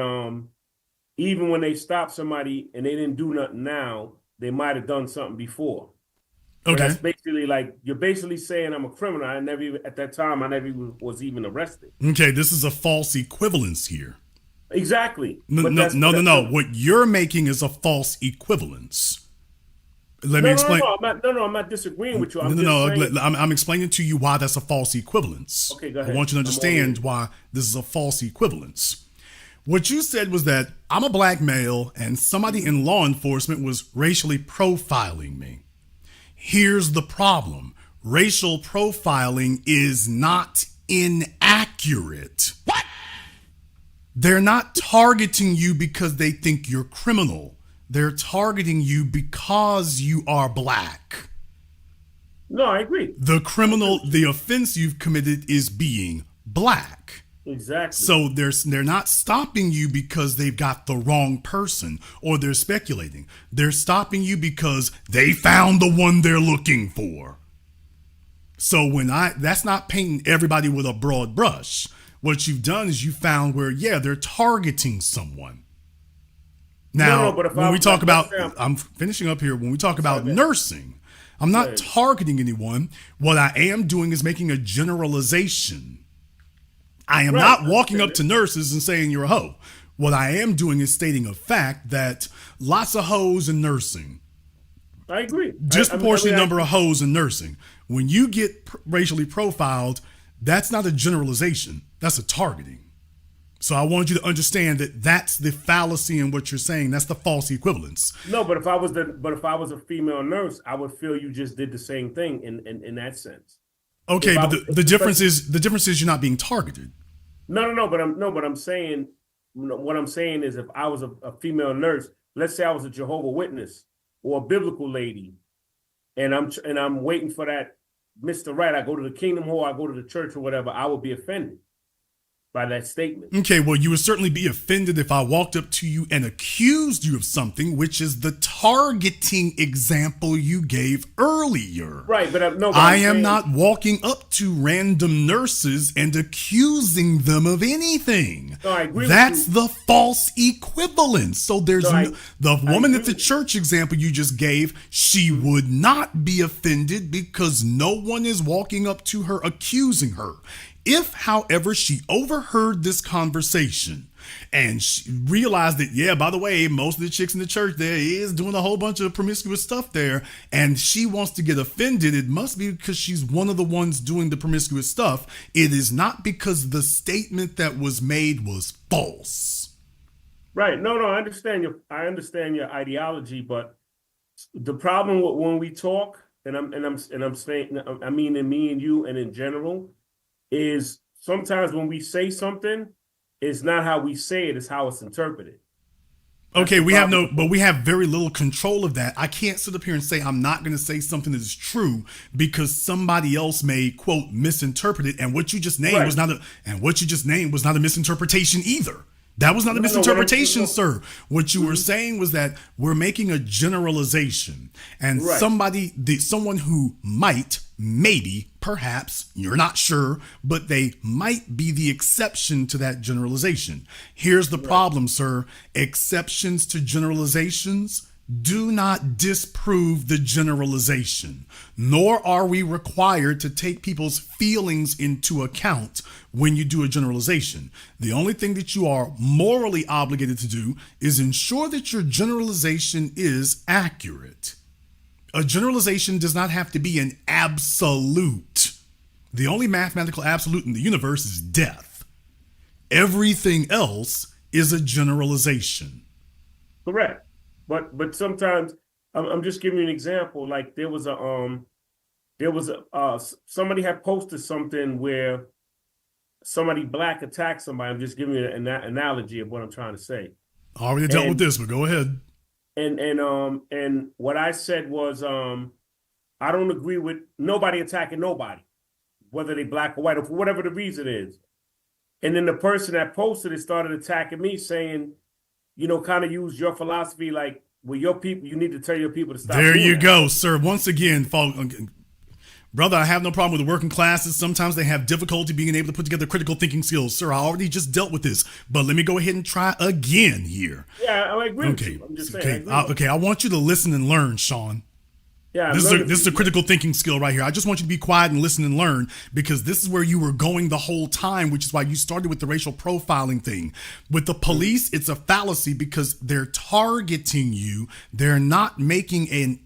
even when they stop somebody and they didn't do nothing now, they might have done something before. So okay. That's basically like, you're basically saying I'm a criminal. At that time, I never even was even arrested. Okay, this is a false equivalence here. Exactly. No. What you're making is a false equivalence. Let me explain. I'm not disagreeing with you. I'm explaining to you why that's a false equivalence. Okay, go ahead. I want you to understand why this is a false equivalence. What you said was that I'm a black male and somebody in law enforcement was racially profiling me. Here's the problem. Racial profiling is not inaccurate. What? They're not targeting you because they think you're criminal. They're targeting you because you are black. No, I agree. The offense you've committed is being black. Exactly. So they're not stopping you because they've got the wrong person or they're speculating. They're stopping you because they found the one they're looking for. So that's not painting everybody with a broad brush. What you've done is you found where, they're targeting someone. Now, I'm finishing up here. When we talk about nursing, I'm not targeting anyone. What I am doing is making a generalization. I am not walking up to nurses and saying you're a hoe. What I am doing is stating a fact that lots of hoes in nursing. I agree. Disproportionate number of hoes in nursing. When you get racially profiled, that's not a generalization. That's a targeting. So I want you to understand that that's the fallacy in what you're saying. That's the false equivalence. No, but if I was a female nurse, I would feel you just did the same thing in that sense. Okay, but the difference is you're not being targeted. No, but I'm saying what I'm saying is if I was a female nurse, let's say I was a Jehovah's Witness or a biblical lady, and I'm waiting for that Mr. Right, I go to the Kingdom Hall, I go to the church or whatever, I would be offended by that statement. Okay, well, you would certainly be offended if I walked up to you and accused you of something, which is the targeting example you gave earlier. Right, but I am not walking up to random nurses and accusing them of anything. No, I agree. That's the false equivalence. So there's the woman at the church example you just gave, she would not be offended because no one is walking up to her accusing her. If, however, she overheard this conversation and she realized that, yeah, by the way, most of the chicks in the church there is doing a whole bunch of promiscuous stuff there, and she wants to get offended, it must be because she's one of the ones doing the promiscuous stuff. It is not because the statement that was made was false. Right. No, I understand your ideology, but the problem with when we talk, and I'm saying, I mean, in me and you and in general, is sometimes when we say something, it's not how we say it, it's how it's interpreted. Okay, we have very little control of that. I can't sit up here and say I'm not going to say something that is true because somebody else may, quote, misinterpret it, and what you just named was not a misinterpretation either. That was not a misinterpretation, sir. What you were saying was that we're making a generalization, and someone who might, maybe, perhaps, you're not sure, but they might be the exception to that generalization. Here's the problem, sir. Exceptions to generalizations do not disprove the generalization, nor are we required to take people's feelings into account when you do a generalization. The only thing that you are morally obligated to do is ensure that your generalization is accurate. A generalization does not have to be an absolute. The only mathematical absolute in the universe is death. Everything else is a generalization. Correct. But sometimes I'm just giving you an example. Like there was somebody had posted something where somebody black attacked somebody. I'm just giving you an analogy of what I'm trying to say. I already dealt with this, but go ahead. And what I said was I don't agree with nobody attacking nobody, whether they black or white or for whatever the reason is. And then the person that posted it started attacking me, saying, kind of use your philosophy like, with your people, you need to tell your people to stop. There you go, sir. Once again, brother, I have no problem with the working classes. Sometimes they have difficulty being able to put together critical thinking skills. Sir, I already just dealt with this, but let me go ahead and try again here. Yeah, I agree with you. I'm just saying. I want you to listen and learn, Sean. Yeah, this is a critical thinking skill right here. I just want you to be quiet and listen and learn, because this is where you were going the whole time, which is why you started with the racial profiling thing. With the police, it's a fallacy because they're targeting you. They're not making a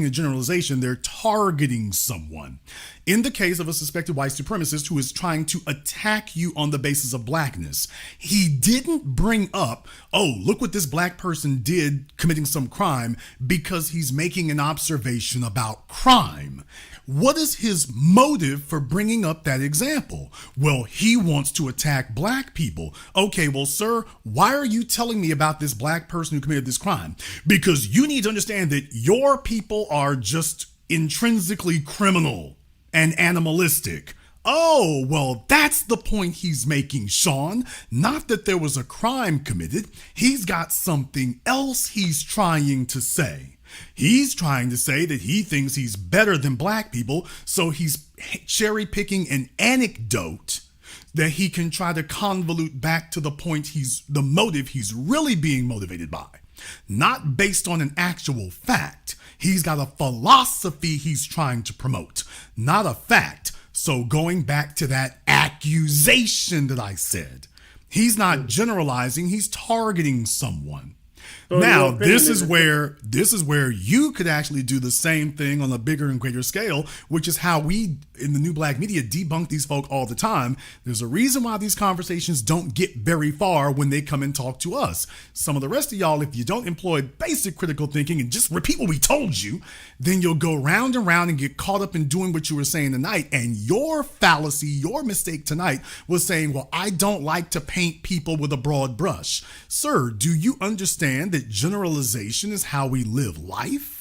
generalization. They're targeting someone. In the case of a suspected white supremacist who is trying to attack you on the basis of blackness, he didn't bring up, oh, look what this black person did committing some crime, because he's making an observation about crime. What is his motive for bringing up that example? Well, he wants to attack black people. Okay, well, sir, why are you telling me about this black person who committed this crime? Because you need to understand that your people are just intrinsically criminal and animalistic. Oh, well, that's the point he's making, Sean. Not that there was a crime committed. He's got something else he's trying to say. He's trying to say that he thinks he's better than black people, so he's cherry picking an anecdote that he can try to convolute back to the point the motive he's really being motivated by. Not based on an actual fact. He's got a philosophy he's trying to promote, not a fact. So going back to that accusation that I said, he's not generalizing, he's targeting someone. So now, in your this opinion, is where you could actually do the same thing on a bigger and greater scale, which is how we in the new black media debunk these folk all the time. There's a reason why these conversations don't get very far when they come and talk to us. Some of the rest of y'all, if you don't employ basic critical thinking and just repeat what we told you, then you'll go round and round and get caught up in doing what you were saying tonight. And your fallacy, your mistake tonight was saying, well, I don't like to paint people with a broad brush. Sir, do you understand that generalization is how we live life?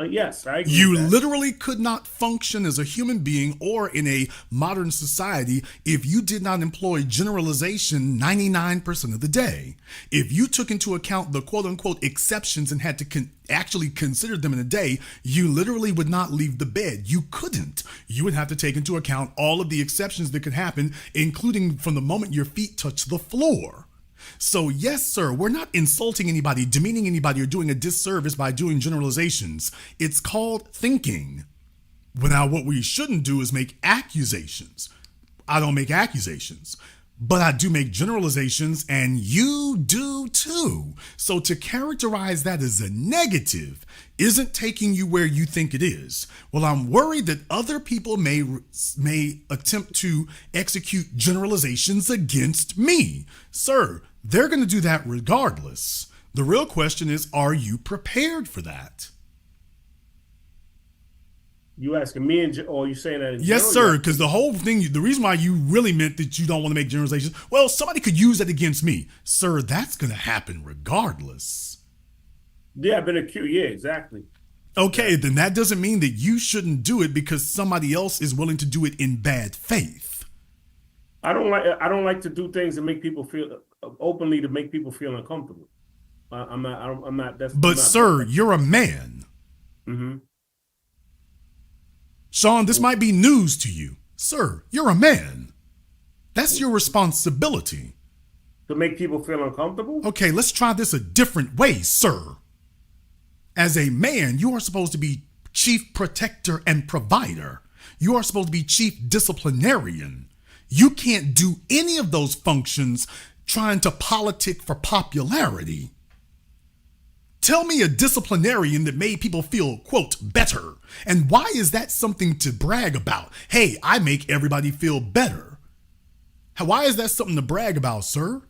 Yes, I agree. You with that. literally could not function as a human being or in a modern society if you did not employ generalization 99% of the day. If you took into account the quote unquote exceptions and had to actually consider them in a day, you literally would not leave the bed. You couldn't. You would have to take into account all of the exceptions that could happen, including from the moment your feet touch the floor. So yes, sir, we're not insulting anybody, demeaning anybody, or doing a disservice by doing generalizations. It's called thinking. But now what we shouldn't do is make accusations. I don't make accusations, but I do make generalizations, and you do too. So to characterize that as a negative isn't taking you where you think it is. Well, I'm worried that other people may attempt to execute generalizations against me. Sir, they're going to do that regardless. The real question is, are you prepared for that? You asking me, or you saying that in Yes, general? sir, because the whole thing, the reason why you really meant that you don't want to make generalizations, well, somebody could use that against me. Sir, that's going to happen regardless. Yeah, I've been accused. Yeah, exactly. Okay, then that doesn't mean that you shouldn't do it because somebody else is willing to do it in bad faith. I don't like to do things to make people feel openly, to make people feel uncomfortable. I'm not. But sir, you're a man. Mm-hmm. Sean, this might be news to you. Sir, you're a man. That's your responsibility. To make people feel uncomfortable? Okay, let's try this a different way, sir. As a man, you are supposed to be chief protector and provider. You are supposed to be chief disciplinarian. You can't do any of those functions trying to politic for popularity. Tell me a disciplinarian that made people feel, quote, better. And why is that something to brag about? Hey, I make everybody feel better. Why is that something to brag about, sir?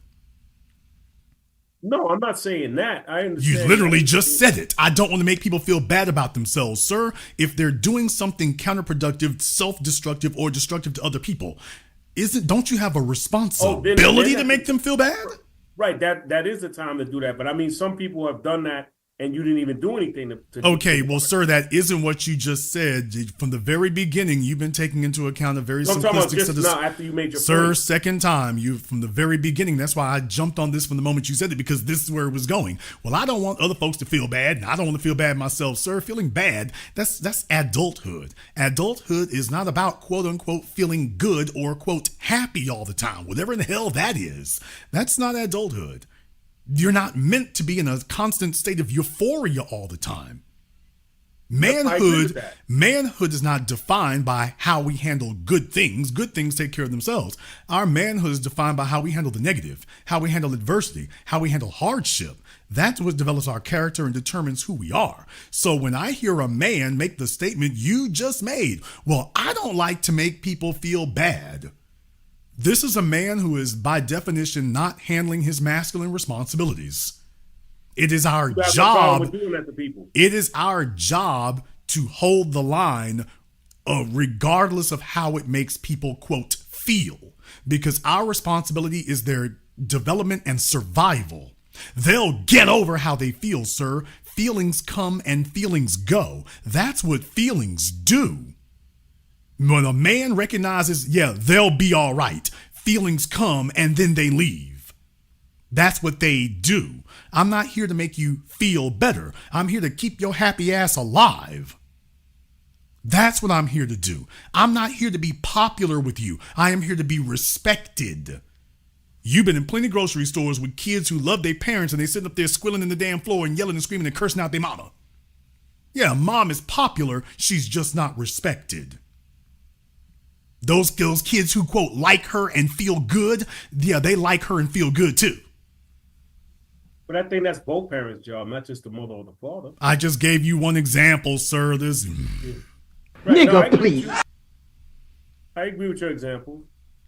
No, I'm not saying that. I understand. You literally just said it. I don't want to make people feel bad about themselves, sir. If they're doing something counterproductive, self-destructive, or destructive to other people, don't you have a responsibility to make them feel bad? Right, that is the time to do that. But I mean, some people have done that and you didn't even do anything to okay, well, sir, that isn't what you just said. From the very beginning, you've been taking into account a very simplistic set of... after you made your sir, point. second time, from the very beginning, that's why I jumped on this from the moment you said it, because this is where it was going. Well, I don't want other folks to feel bad, and I don't want to feel bad myself. Sir, feeling bad, that's adulthood. Adulthood is not about, quote unquote, feeling good or, quote, happy all the time. Whatever in the hell that is. That's not adulthood. You're not meant to be in a constant state of euphoria all the time. Manhood is not defined by how we handle good things. Good things take care of themselves. Our manhood is defined by how we handle the negative, how we handle adversity, how we handle hardship. That's what develops our character and determines who we are. So when I hear a man make the statement you just made, well, I don't like to make people feel bad. This is a man who is, by definition, not handling his masculine responsibilities. It is our job. It is our job to hold the line, regardless of how it makes people, quote, feel, because our responsibility is their development and survival. They'll get over how they feel, sir. Feelings come and feelings go. That's what feelings do. When a man recognizes, yeah, they'll be all right, feelings come and then they leave. That's what they do. I'm not here to make you feel better. I'm here to keep your happy ass alive. That's what I'm here to do. I'm not here to be popular with you. I am here to be respected. You've been in plenty of grocery stores with kids who love their parents and they sitting up there squilling in the damn floor and yelling and screaming and cursing out their mama. Yeah, mom is popular. She's just not respected. Those kids who, quote, like her and feel good, yeah, they like her and feel good too. But I think that's both parents' job, not just the mother or the father. I just gave you one example, sir. This Right, nigga, please. I agree with your example.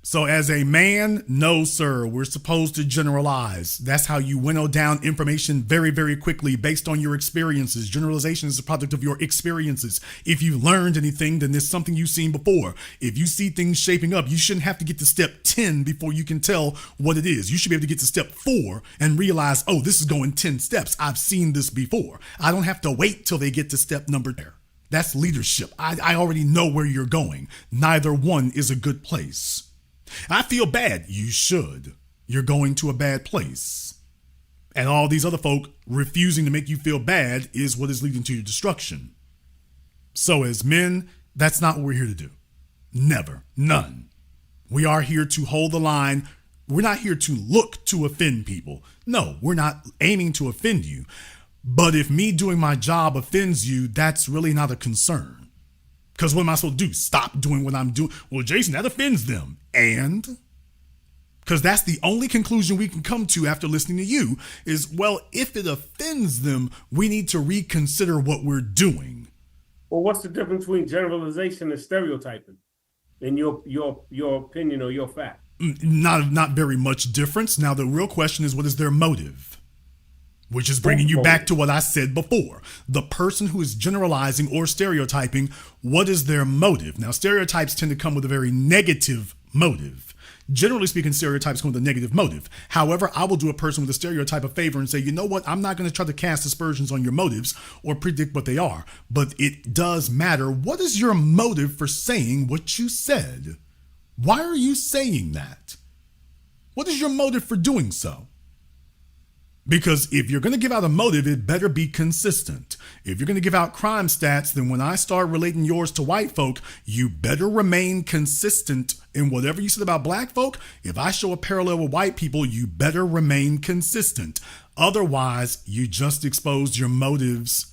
So as a man, no, sir, we're supposed to generalize. That's how you winnow down information very, very quickly based on your experiences. Generalization is a product of your experiences. If you learned anything, then there's something you've seen before. If you see things shaping up, you shouldn't have to get to step 10 before you can tell what it is. You should be able to get to step 4 and realize, oh, this is going 10 steps. I've seen this before. I don't have to wait till they get to step number there. That's leadership. I already know where you're going. Neither one is a good place. I feel bad. You should. You're going to a bad place. And all these other folk refusing to make you feel bad is what is leading to your destruction. So as men, that's not what we're here to do. Never. None. We are here to hold the line. We're not here to look to offend people. No, we're not aiming to offend you. But if me doing my job offends you, that's really not a concern. Because what am I supposed to do? Stop doing what I'm doing? Well, Jason, that offends them. And? Because that's the only conclusion we can come to after listening to you is, well, if it offends them, we need to reconsider what we're doing. Well, what's the difference between generalization and stereotyping in your opinion or your fact? Not very much difference. Now, the real question is, what is their motive? Which is bringing you back to what I said before. The person who is generalizing or stereotyping, what is their motive? Now, stereotypes tend to come with a very negative motive. Generally speaking, stereotypes come with a negative motive. However, I will do a person with a stereotype a favor and say, you know what? I'm not going to try to cast aspersions on your motives or predict what they are. But it does matter. What is your motive for saying what you said? Why are you saying that? What is your motive for doing so? Because if you're going to give out a motive, it better be consistent. If you're going to give out crime stats, then when I start relating yours to white folk, you better remain consistent in whatever you said about black folk. If I show a parallel with white people, you better remain consistent. Otherwise, you just exposed your motives.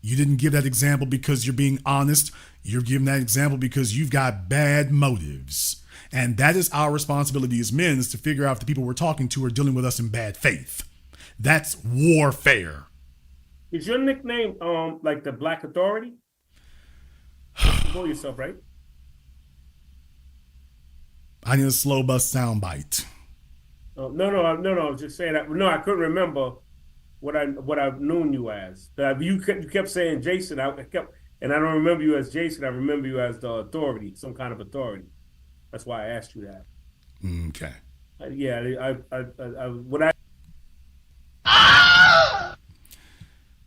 You didn't give that example because you're being honest. You're giving that example because you've got bad motives. And that is our responsibility as men, is to figure out if the people we're talking to are dealing with us in bad faith. That's warfare. Is your nickname like the Black Authority? You call yourself, right? I need a slow bus soundbite. No. I was just saying that. No, I couldn't remember what I've known you as. You kept saying Jason. And I don't remember you as Jason. I remember you as the authority, some kind of authority. That's why I asked you that. Okay.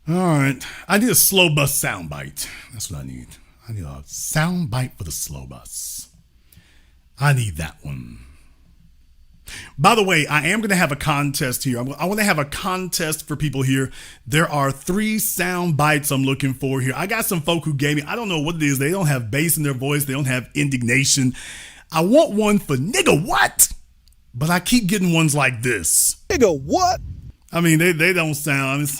All right. I need a slow bus soundbite. That's what I need. I need a soundbite for the slow bus. I need that one. By the way, I am going to have a contest here. I want to have a contest for people here. There are 3 sound bites I'm looking for here. I got some folk who gave me, I don't know what it is. They don't have bass in their voice. They don't have indignation. I want one for nigga what? But I keep getting ones like this. Nigga what? I mean, they don't sound...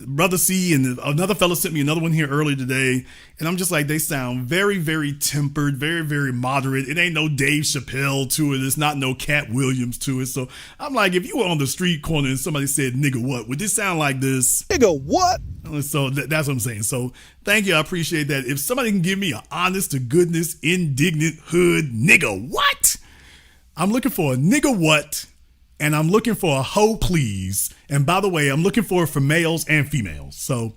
Brother C and another fellow sent me another one here earlier today, and I'm just like, they sound very, very tempered, very, very moderate. It ain't no Dave Chappelle to it. It's not no Cat Williams to it. So I'm like, if you were on the street corner and somebody said, nigga, what? Would this sound like this? Nigga, what? So that's what I'm saying. So thank you. I appreciate that. If somebody can give me an honest to goodness, indignant hood, nigga, what? I'm looking for a nigga, what? And I'm looking for a hoe, please. And by the way, I'm looking for it for males and females. So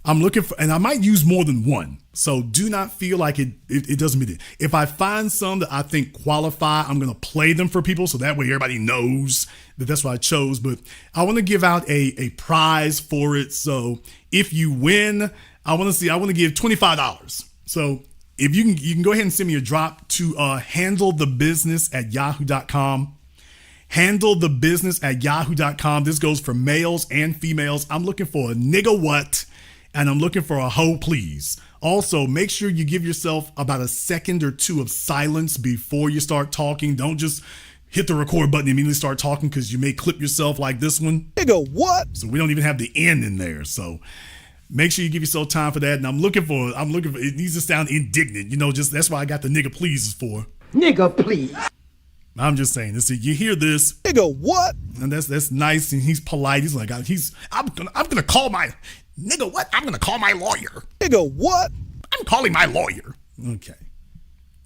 I'm looking for, and I might use more than one. So do not feel like it doesn't mean it. If I find some that I think qualify, I'm going to play them for people. So that way everybody knows that that's what I chose. But I want to give out a prize for it. So if you win, I want to give $25. So if you can go ahead and send me a drop to handlethebusiness@yahoo.com. Handlethebusiness@yahoo.com. This goes for males and females. I'm looking for a nigga what, and I'm looking for a hoe please. Also, make sure you give yourself about a second or two of silence before you start talking. Don't just hit the record button and immediately start talking, because you may clip yourself like this one. Nigga what? So we don't even have the N in there. So make sure you give yourself time for that. And I'm looking for, it needs to sound indignant. Just that's why I got the nigga pleases for. Nigga please. I'm just saying this. You hear this, Nigga, what? and that's nice, and he's polite. He's like, I'm gonna call my nigga. What? I'm gonna call my lawyer. Nigga, what? I'm calling my lawyer. Okay.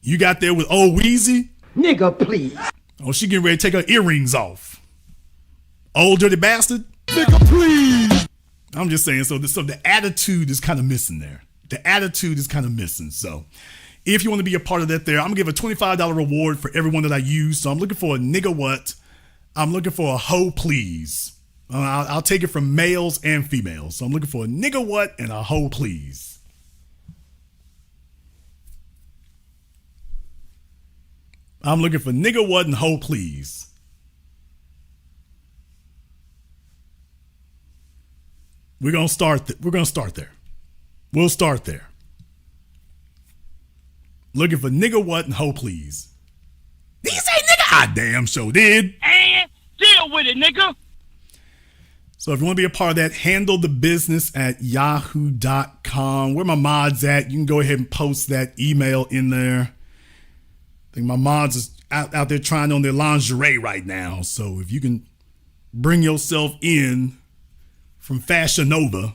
You got there with old Wheezy. Nigga, please. Oh, she getting ready to take her earrings off. Old dirty bastard. Nigga, please. I'm just saying. So the attitude is kind of missing there. The attitude is kind of missing. So if you want to be a part of that there, I'm going to give a $25 reward for everyone that I use. So I'm looking for a nigga what? I'm looking for a hoe please. I'll take it from males and females. So I'm looking for a nigga what and a hoe please. I'm looking for nigga what and hoe please. We're going to start there. We'll start there. Looking for nigga what and hoe please. Did you say nigga? I damn sure did. And deal with it, nigga. So if you want to be a part of that, handle the business at yahoo.com. Where my mods at, you can go ahead and post that email in there. I think my mods is out there trying on their lingerie right now. So if you can bring yourself in from Fashion Nova,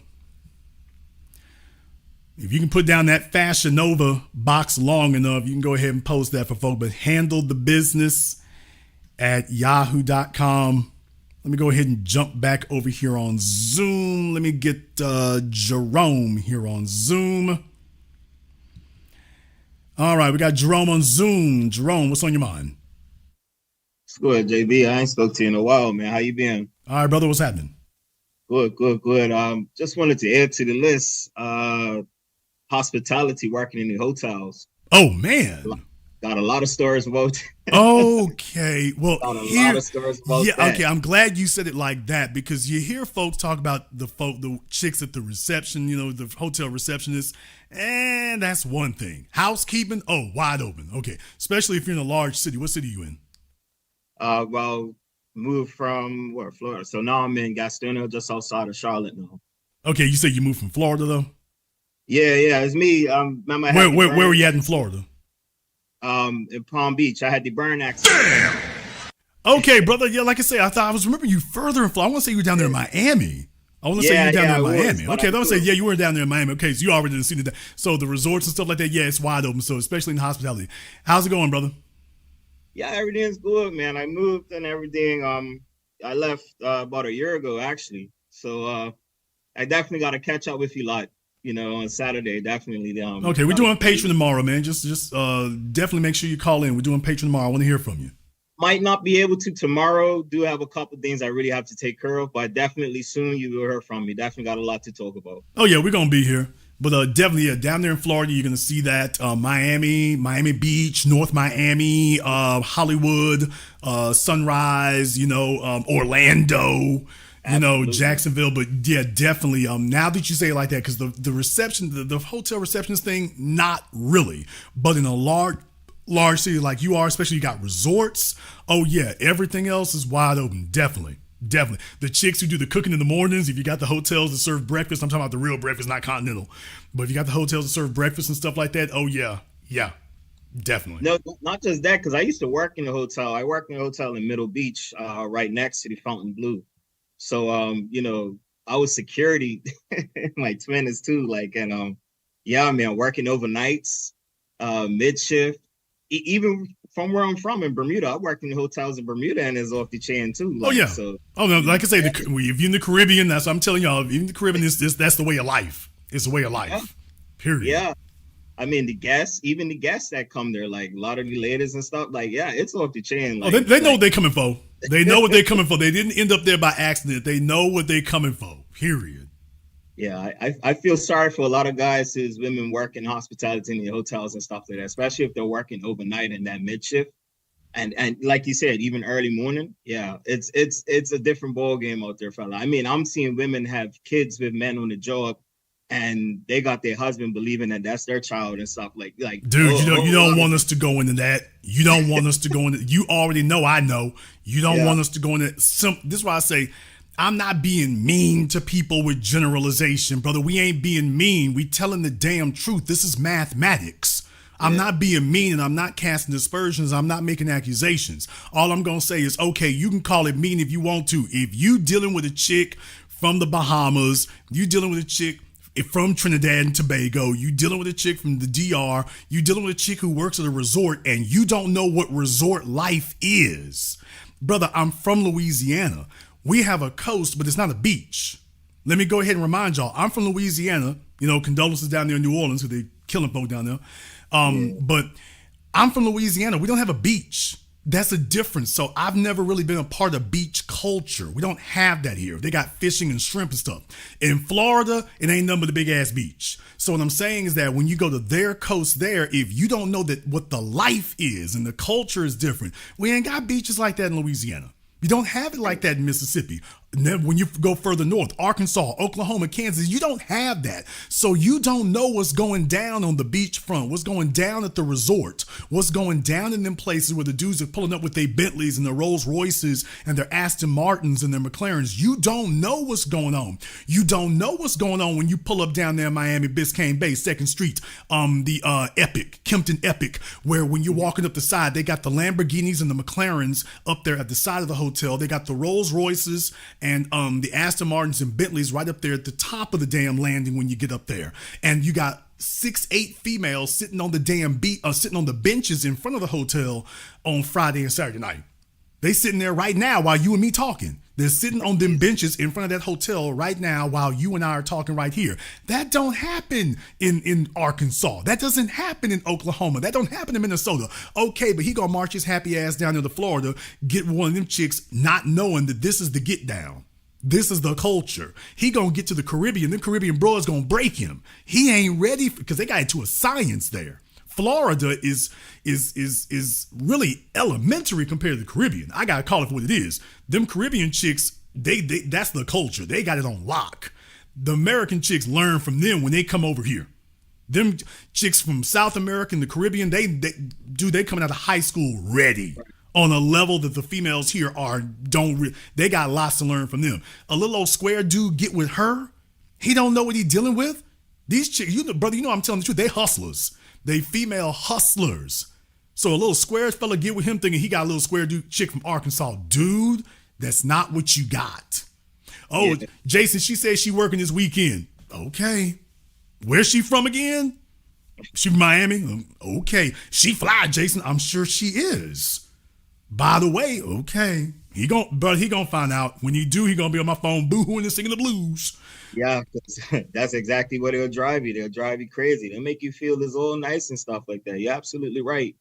if you can put down that Fashion Nova box long enough, you can go ahead and post that for folks. But handle the business at yahoo.com. Let me go ahead and jump back over here on Zoom. Let me get Jerome here on Zoom. All right, we got Jerome on Zoom. Jerome, what's on your mind? It's good, JB. I ain't spoke to you in a while, man. How you been? All right, brother, what's happening? Good. Just wanted to add to the list. Hospitality, working in the hotels. Oh man, got a lot of stories about. Okay, well, got a lot of stories about that. Okay, I'm glad you said it like that because you hear folks talk about the chicks at the reception, the hotel receptionists, and that's one thing. Housekeeping, wide open. Okay, especially if you're in a large city. What city are you in? Well, moved from Florida. So now I'm in Gastonia, just outside of Charlotte now. Okay, you say you moved from Florida though? Yeah, it's me. Where were you at in Florida? In Palm Beach. I had the burn accident. Damn. Okay, brother. Yeah, like I say, I was remembering you further in Florida. I want to say you were down there in Miami. I want to say you were down there in Miami. Okay, I want to say, you were down there in Miami. Okay, so you already didn't see that. So the resorts and stuff like that, yeah, it's wide open. So especially in hospitality. How's it going, brother? Yeah, everything's good, man. I moved and everything. I left about a year ago, actually. So I definitely got to catch up with you lot. On Saturday, definitely. Okay, we're doing Patreon tomorrow, man. Just definitely make sure you call in. We're doing Patreon tomorrow. I want to hear from you. Might not be able to tomorrow. Do have a couple things I really have to take care of, but definitely soon you will hear from me. Definitely got a lot to talk about. Oh yeah, we're gonna be here. But definitely, yeah, down there in Florida, you're gonna see that Miami Beach, North Miami, Hollywood, Sunrise, Orlando. Absolutely. Jacksonville, but yeah, definitely. Now that you say it like that, because the reception, the hotel receptionist thing, not really, but in a large city like you are, especially you got resorts. Oh yeah, everything else is wide open. Definitely. The chicks who do the cooking in the mornings, if you got the hotels that serve breakfast, I'm talking about the real breakfast, not continental. But if you got the hotels that serve breakfast and stuff like that, oh yeah, definitely. No, not just that, because I used to work in a hotel. I worked in a hotel in Middle Beach, right next to the Fountain Blue. So, I was security. My twin is too. Yeah, man, working overnights, mid shift. Even from where I'm from in Bermuda, I worked in hotels in Bermuda, and it's off the chain too. No, like I say, if you're in the Caribbean, that's what I'm telling y'all. If you're in the Caribbean, that's the way of life. It's the way of life. Yeah. Period. Yeah. I mean, the guests that come there, like a lot of the ladies and stuff, it's off the chain. They know what they're coming for. They know what they're coming for. They didn't end up there by accident. They know what they're coming for. Period. Yeah, I feel sorry for a lot of guys whose women work in hospitality in the hotels and stuff like that, especially if they're working overnight in that mid shift. And like you said, even early morning. Yeah, it's a different ball game out there, fella. I mean, I'm seeing women have kids with men on the job, and they got their husband believing that that's their child and stuff like. Dude, you don't want us to go into that. You don't want us to go into. You already know. I know. You don't want us to go into. This is why I say I'm not being mean to people with generalization, brother. We ain't being mean. We telling the damn truth. This is mathematics. I'm not being mean, and I'm not casting aspersions. I'm not making accusations. All I'm going to say is, okay, you can call it mean if you want to. If you dealing with a chick from the Bahamas, you dealing with a chick from Trinidad and Tobago, you dealing with a chick from the DR, you dealing with a chick who works at a resort, and you don't know what resort life is. Brother, I'm from Louisiana. We have a coast, but it's not a beach. Let me go ahead and remind y'all, I'm from Louisiana. You know, condolences down there in New Orleans because they killing folk down there. But I'm from Louisiana. We don't have a beach. That's a difference. So I've never really been a part of beach culture. We don't have that here. They got fishing and shrimp and stuff. In Florida, it ain't nothing but a big ass beach. So what I'm saying is that when you go to their coast there, if you don't know that what the life is and the culture is different, we ain't got beaches like that in Louisiana. You don't have it like that in Mississippi. And then when you go further north, Arkansas, Oklahoma, Kansas, you don't have that. So you don't know what's going down on the beachfront, what's going down at the resort, what's going down in them places where the dudes are pulling up with their Bentleys and their Rolls Royces and their Aston Martins and their McLarens. You don't know what's going on. You don't know what's going on when you pull up down there in Miami, Biscayne Bay, 2nd Street, the Epic, Kempton Epic, where when you're walking up the side, they got the Lamborghinis and the McLarens up there at the side of the hotel. They got the Rolls Royces and the Aston Martins and Bentleys right up there at the top of the damn landing when you get up there. And you got 6-8 females sitting on the damn sitting on the benches in front of the hotel on Friday and Saturday night. They sitting there right now while you and me talking. They're sitting on them benches in front of that hotel right now while you and I are talking right here. That don't happen in Arkansas. That doesn't happen in Oklahoma. That don't happen in Minnesota. Okay, but he gonna march his happy ass down to Florida, get one of them chicks not knowing that this is the get down. This is the culture. He gonna get to the Caribbean. Them Caribbean bros gonna break him. He ain't ready because they got into a science there. Florida is really elementary compared to the Caribbean. I gotta call it for what it is. Them Caribbean chicks, they that's the culture. They got it on lock. The American chicks learn from them when they come over here. Them chicks from South America and the Caribbean, they coming out of high school ready on a level that the females here they got lots to learn from them. A little old square dude get with her, he don't know what he dealing with. These chicks, brother, I'm telling the truth, they hustlers. They female hustlers. So a little square fella get with him thinking he got a little square dude chick from Arkansas. Dude, that's not what you got. Oh, yeah. Jason, she said she working this weekend. Okay. Where's she from again? She from Miami? Okay. She fly, Jason. I'm sure she is. By the way, okay. He gonna find out. When he do, he gonna be on my phone boo-hooing and singing the blues. Yeah, that's exactly what they'll drive you. They'll drive you crazy. They'll make you feel this all nice and stuff like that. You're absolutely right.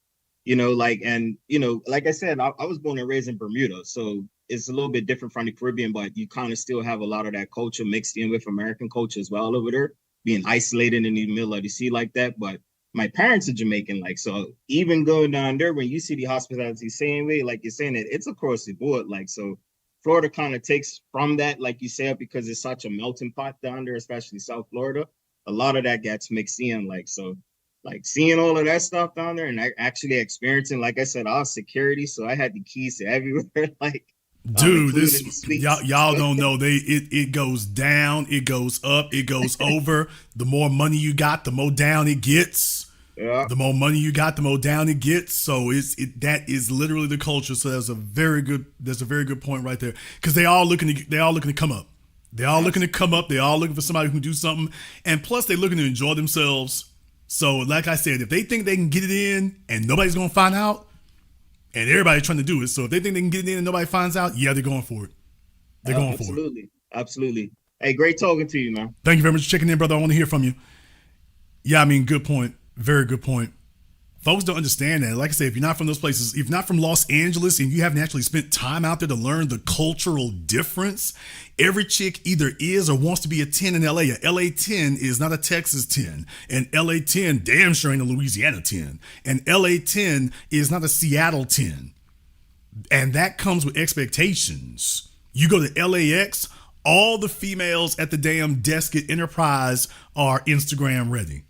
Like I said, I was born and raised in Bermuda, so it's a little bit different from the Caribbean, but you kind of still have a lot of that culture mixed in with American culture as well over there, being isolated in the middle of the sea like that. But my parents are Jamaican, so even going down there, when you see the hospitality same way, like you're saying, it's across the board. So Florida kind of takes from that, like you said, because it's such a melting pot down there, especially South Florida. A lot of that gets mixed in, seeing all of that stuff down there and actually experiencing, like I said, our security. So I had the keys to everywhere. Dude, y'all don't know. It goes down, it goes up, it goes over. The more money you got, the more down it gets. Yeah. The more money you got, the more down it gets. So that is literally the culture. So there's a very good point right there. Because they all looking to come up. They all looking to come up. They all looking for somebody who can do something. And plus they looking to enjoy themselves. So like I said, if they think they can get it in and nobody's gonna find out, and everybody's trying to do it. So if they think they can get it in and nobody finds out, yeah, they're going for it. They're going for it. Absolutely. Hey, great talking to you, man. Thank you very much for checking in, brother. I want to hear from you. Yeah, good point. Very good point. Folks don't understand that. Like I said, if you're not from those places, if you're not from Los Angeles and you haven't actually spent time out there to learn the cultural difference, every chick either is or wants to be a 10 in LA. A LA 10 is not a Texas 10. And LA 10 damn sure ain't a Louisiana 10. And LA 10 is not a Seattle 10. And that comes with expectations. You go to LAX, all the females at the damn desk at Enterprise are Instagram ready.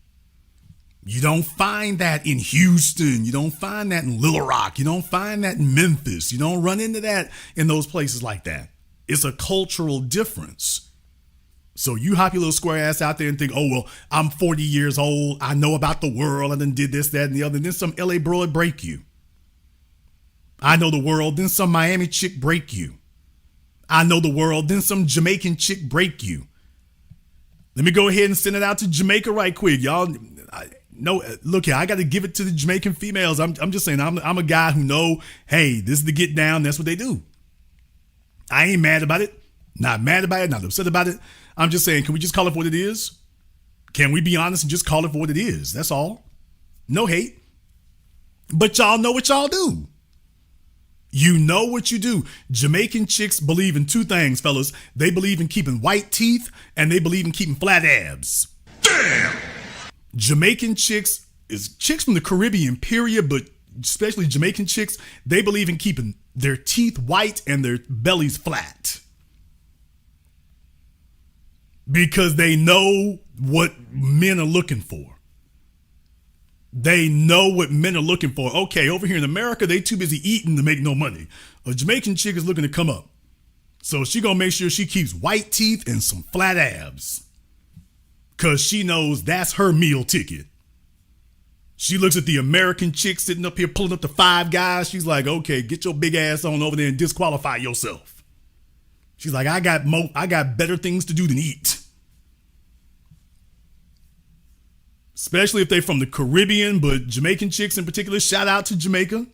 You don't find that in Houston. You don't find that in Little Rock. You don't find that in Memphis. You don't run into that in those places like that. It's a cultural difference. So you hop your little square ass out there and think, oh, well, I'm 40 years old. I know about the world. I done did this, that, and the other. And then some LA broad break you. I know the world. Then some Miami chick break you. I know the world. Then some Jamaican chick break you. Let me go ahead and send it out to Jamaica right quick. Y'all, look here, I got to give it to the Jamaican females. I'm just saying, I'm a guy who know, hey, this is the get down. That's what they do. I ain't mad about it. Not mad about it. Not upset about it. I'm just saying, can we just call it for what it is? Can we be honest and just call it for what it is? That's all. No hate. But y'all know what y'all do. You know what you do. Jamaican chicks believe in two things, fellas. They believe in keeping white teeth and they believe in keeping flat abs. Damn! Jamaican chicks is chicks from the Caribbean, period, but especially Jamaican chicks, they believe in keeping their teeth white and their bellies flat. Because they know what men are looking for. They know what men are looking for. Okay, over here in America, they too busy eating to make no money. A Jamaican chick is looking to come up. So she gonna make sure she keeps white teeth and some flat abs. Cause she knows that's her meal ticket. She looks at the American chick sitting up here pulling up the Five Guys. She's like, okay, get your big ass on over there and disqualify yourself. She's like, I got better things to do than eat. Especially if they're from the Caribbean, but Jamaican chicks in particular, shout out to Jamaica.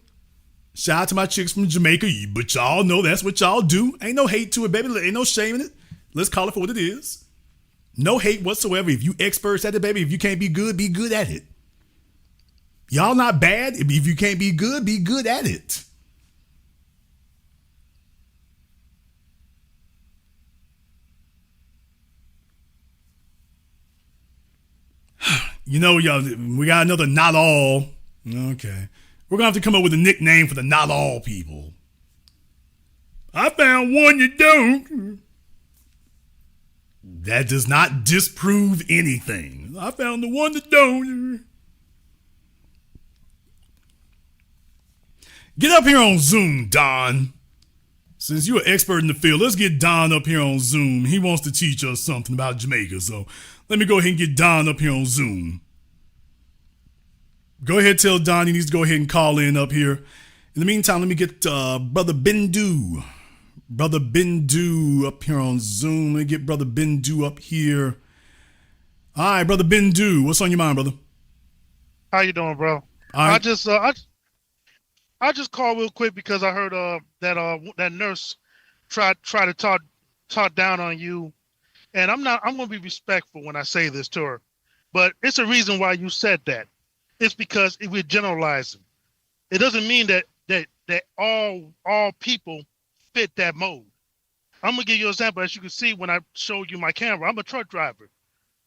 Shout out to my chicks from Jamaica, but y'all know that's what y'all do. Ain't no hate to it, baby. Ain't no shame in it. Let's call it for what it is. No hate whatsoever. If you experts at it, baby, if you can't be good at it. Y'all not bad. If you can't be good at it. You know, y'all, we got another not all. Okay. We're going to have to come up with a nickname for the not all people. I found one you don't. That does not disprove anything. I found the one that don't. Get up here on Zoom, Don. Since you're an expert in the field, let's get Don up here on Zoom. He wants to teach us something about Jamaica, so let me go ahead and get Don up here on Zoom. Go ahead, tell Don he needs to go ahead and call in up here. In the meantime, let me get Brother Bindu. Brother Bindu up here on Zoom. Let me get Brother Bindu up here. All right, Brother Bindu, what's on your mind, brother? How you doing, bro? Right. I just called real quick because I heard that nurse try to talk down on you, and I'm gonna be respectful when I say this to her, but it's a reason why you said that. It's because we're generalizing. It doesn't mean that all people fit that mode. I'm gonna give you an example. As you can see when I showed you my camera, I'm a truck driver.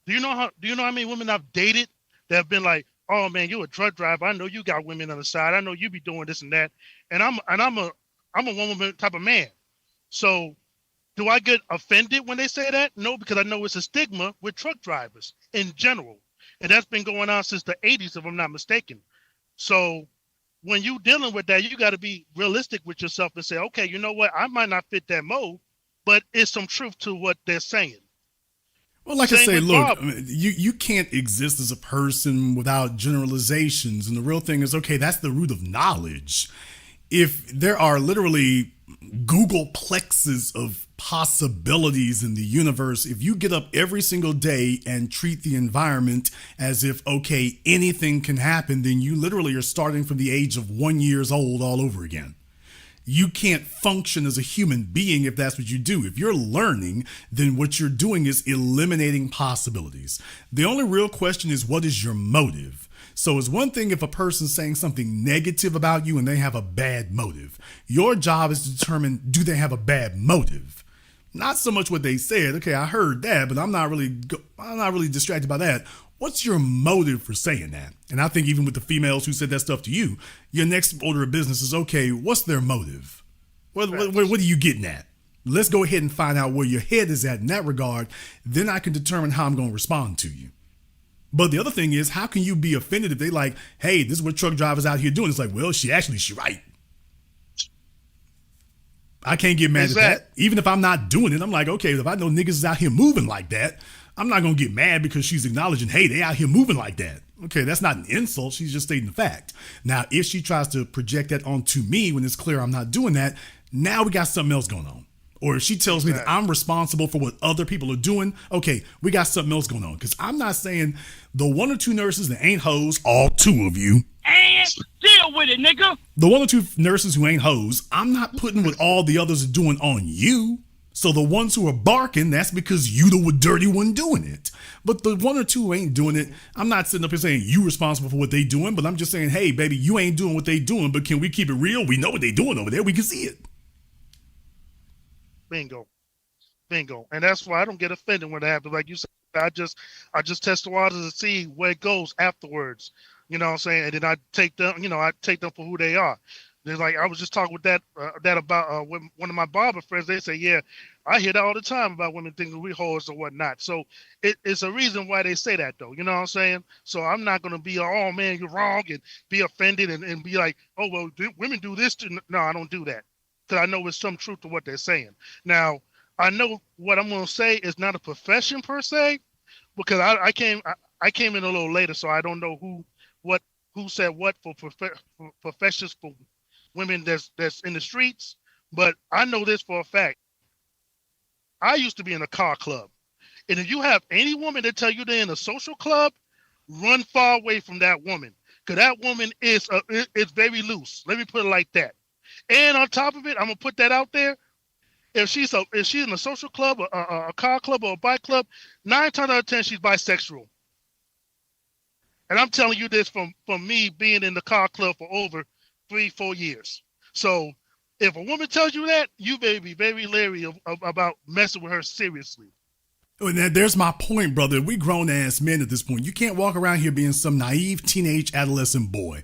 Do you know how many women I've dated that have been like, oh man, you're a truck driver. I know you got women on the side. I know you be doing this and that. And I'm a one woman type of man. So do I get offended when they say that? No, because I know it's a stigma with truck drivers in general. And that's been going on since the 80s, if I'm not mistaken. So when you dealing with that, you got to be realistic with yourself and say, okay, you know what? I might not fit that mode, but it's some truth to what they're saying. Well, like I say, look, you can't exist as a person without generalizations. And the real thing is, okay, that's the root of knowledge. If there are literally Googleplexes of possibilities in the universe, if you get up every single day and treat the environment as if, okay, anything can happen, then you literally are starting from the age of 1 year old all over again. You can't function as a human being if that's what you do. If you're learning, then what you're doing is eliminating possibilities. The only real question is, what is your motive? So it's one thing if a person's saying something negative about you and they have a bad motive. Your job is to determine, do they have a bad motive? Not so much what they said. Okay, I heard that, but I'm not really distracted by that. What's your motive for saying that? And I think even with the females who said that stuff to you, your next order of business is, okay, what's their motive? What are you getting at? Let's go ahead and find out where your head is at in that regard. Then I can determine how I'm going to respond to you. But the other thing is, how can you be offended if they like, hey, this is what truck drivers out here doing? It's like, well, she right. I can't get mad at that. Even if I'm not doing it, I'm like, okay, if I know niggas is out here moving like that, I'm not going to get mad because she's acknowledging, hey, they out here moving like that. Okay, that's not an insult. She's just stating the fact. Now, if she tries to project that onto me when it's clear I'm not doing that, now we got something else going on. Or if she tells me that I'm responsible for what other people are doing, okay, we got something else going on. Because I'm not saying the 1 or 2 nurses that ain't hoes, all 2 of you. And deal with it, nigga. The 1 or 2 nurses who ain't hoes, I'm not putting what all the others are doing on you. So the ones who are barking, that's because you the dirty one doing it. But the 1 or 2 who ain't doing it, I'm not sitting up here saying you responsible for what they doing, but I'm just saying, hey, baby, you ain't doing what they doing, but can we keep it real? We know what they doing over there. We can see it. Bingo. And that's why I don't get offended when it happens. Like you said, I just test the waters to see where it goes afterwards. You know what I'm saying? And then I take them, for who they are. There's like, I was just talking with that about with one of my barber friends. They say, yeah, I hear that all the time about women thinking we whores or whatnot. So it's a reason why they say that, though. You know what I'm saying? So I'm not going to be, oh, man, you're wrong, and be offended and be like, oh, well, women do this too. No, I don't do that. Because I know there's some truth to what they're saying. Now, I know what I'm going to say is not a profession per se, because I came in a little later, so I don't know who said what for professions for women that's in the streets. But I know this for a fact. I used to be in a car club, and if you have any woman that tell you they're in a social club, run far away from that woman, because that woman is very loose. Let me put it like that. And on top of it, I'm gonna put that out there. If she's in a social club, a car club, or a bike club, 9 times out of 10 she's bisexual. And I'm telling you this from me being in the car club for over 3-4 years. So if a woman tells you that, you better be very leery about messing with her seriously. And there's my point, brother. We grown ass men at this point. You can't walk around here being some naive teenage adolescent boy.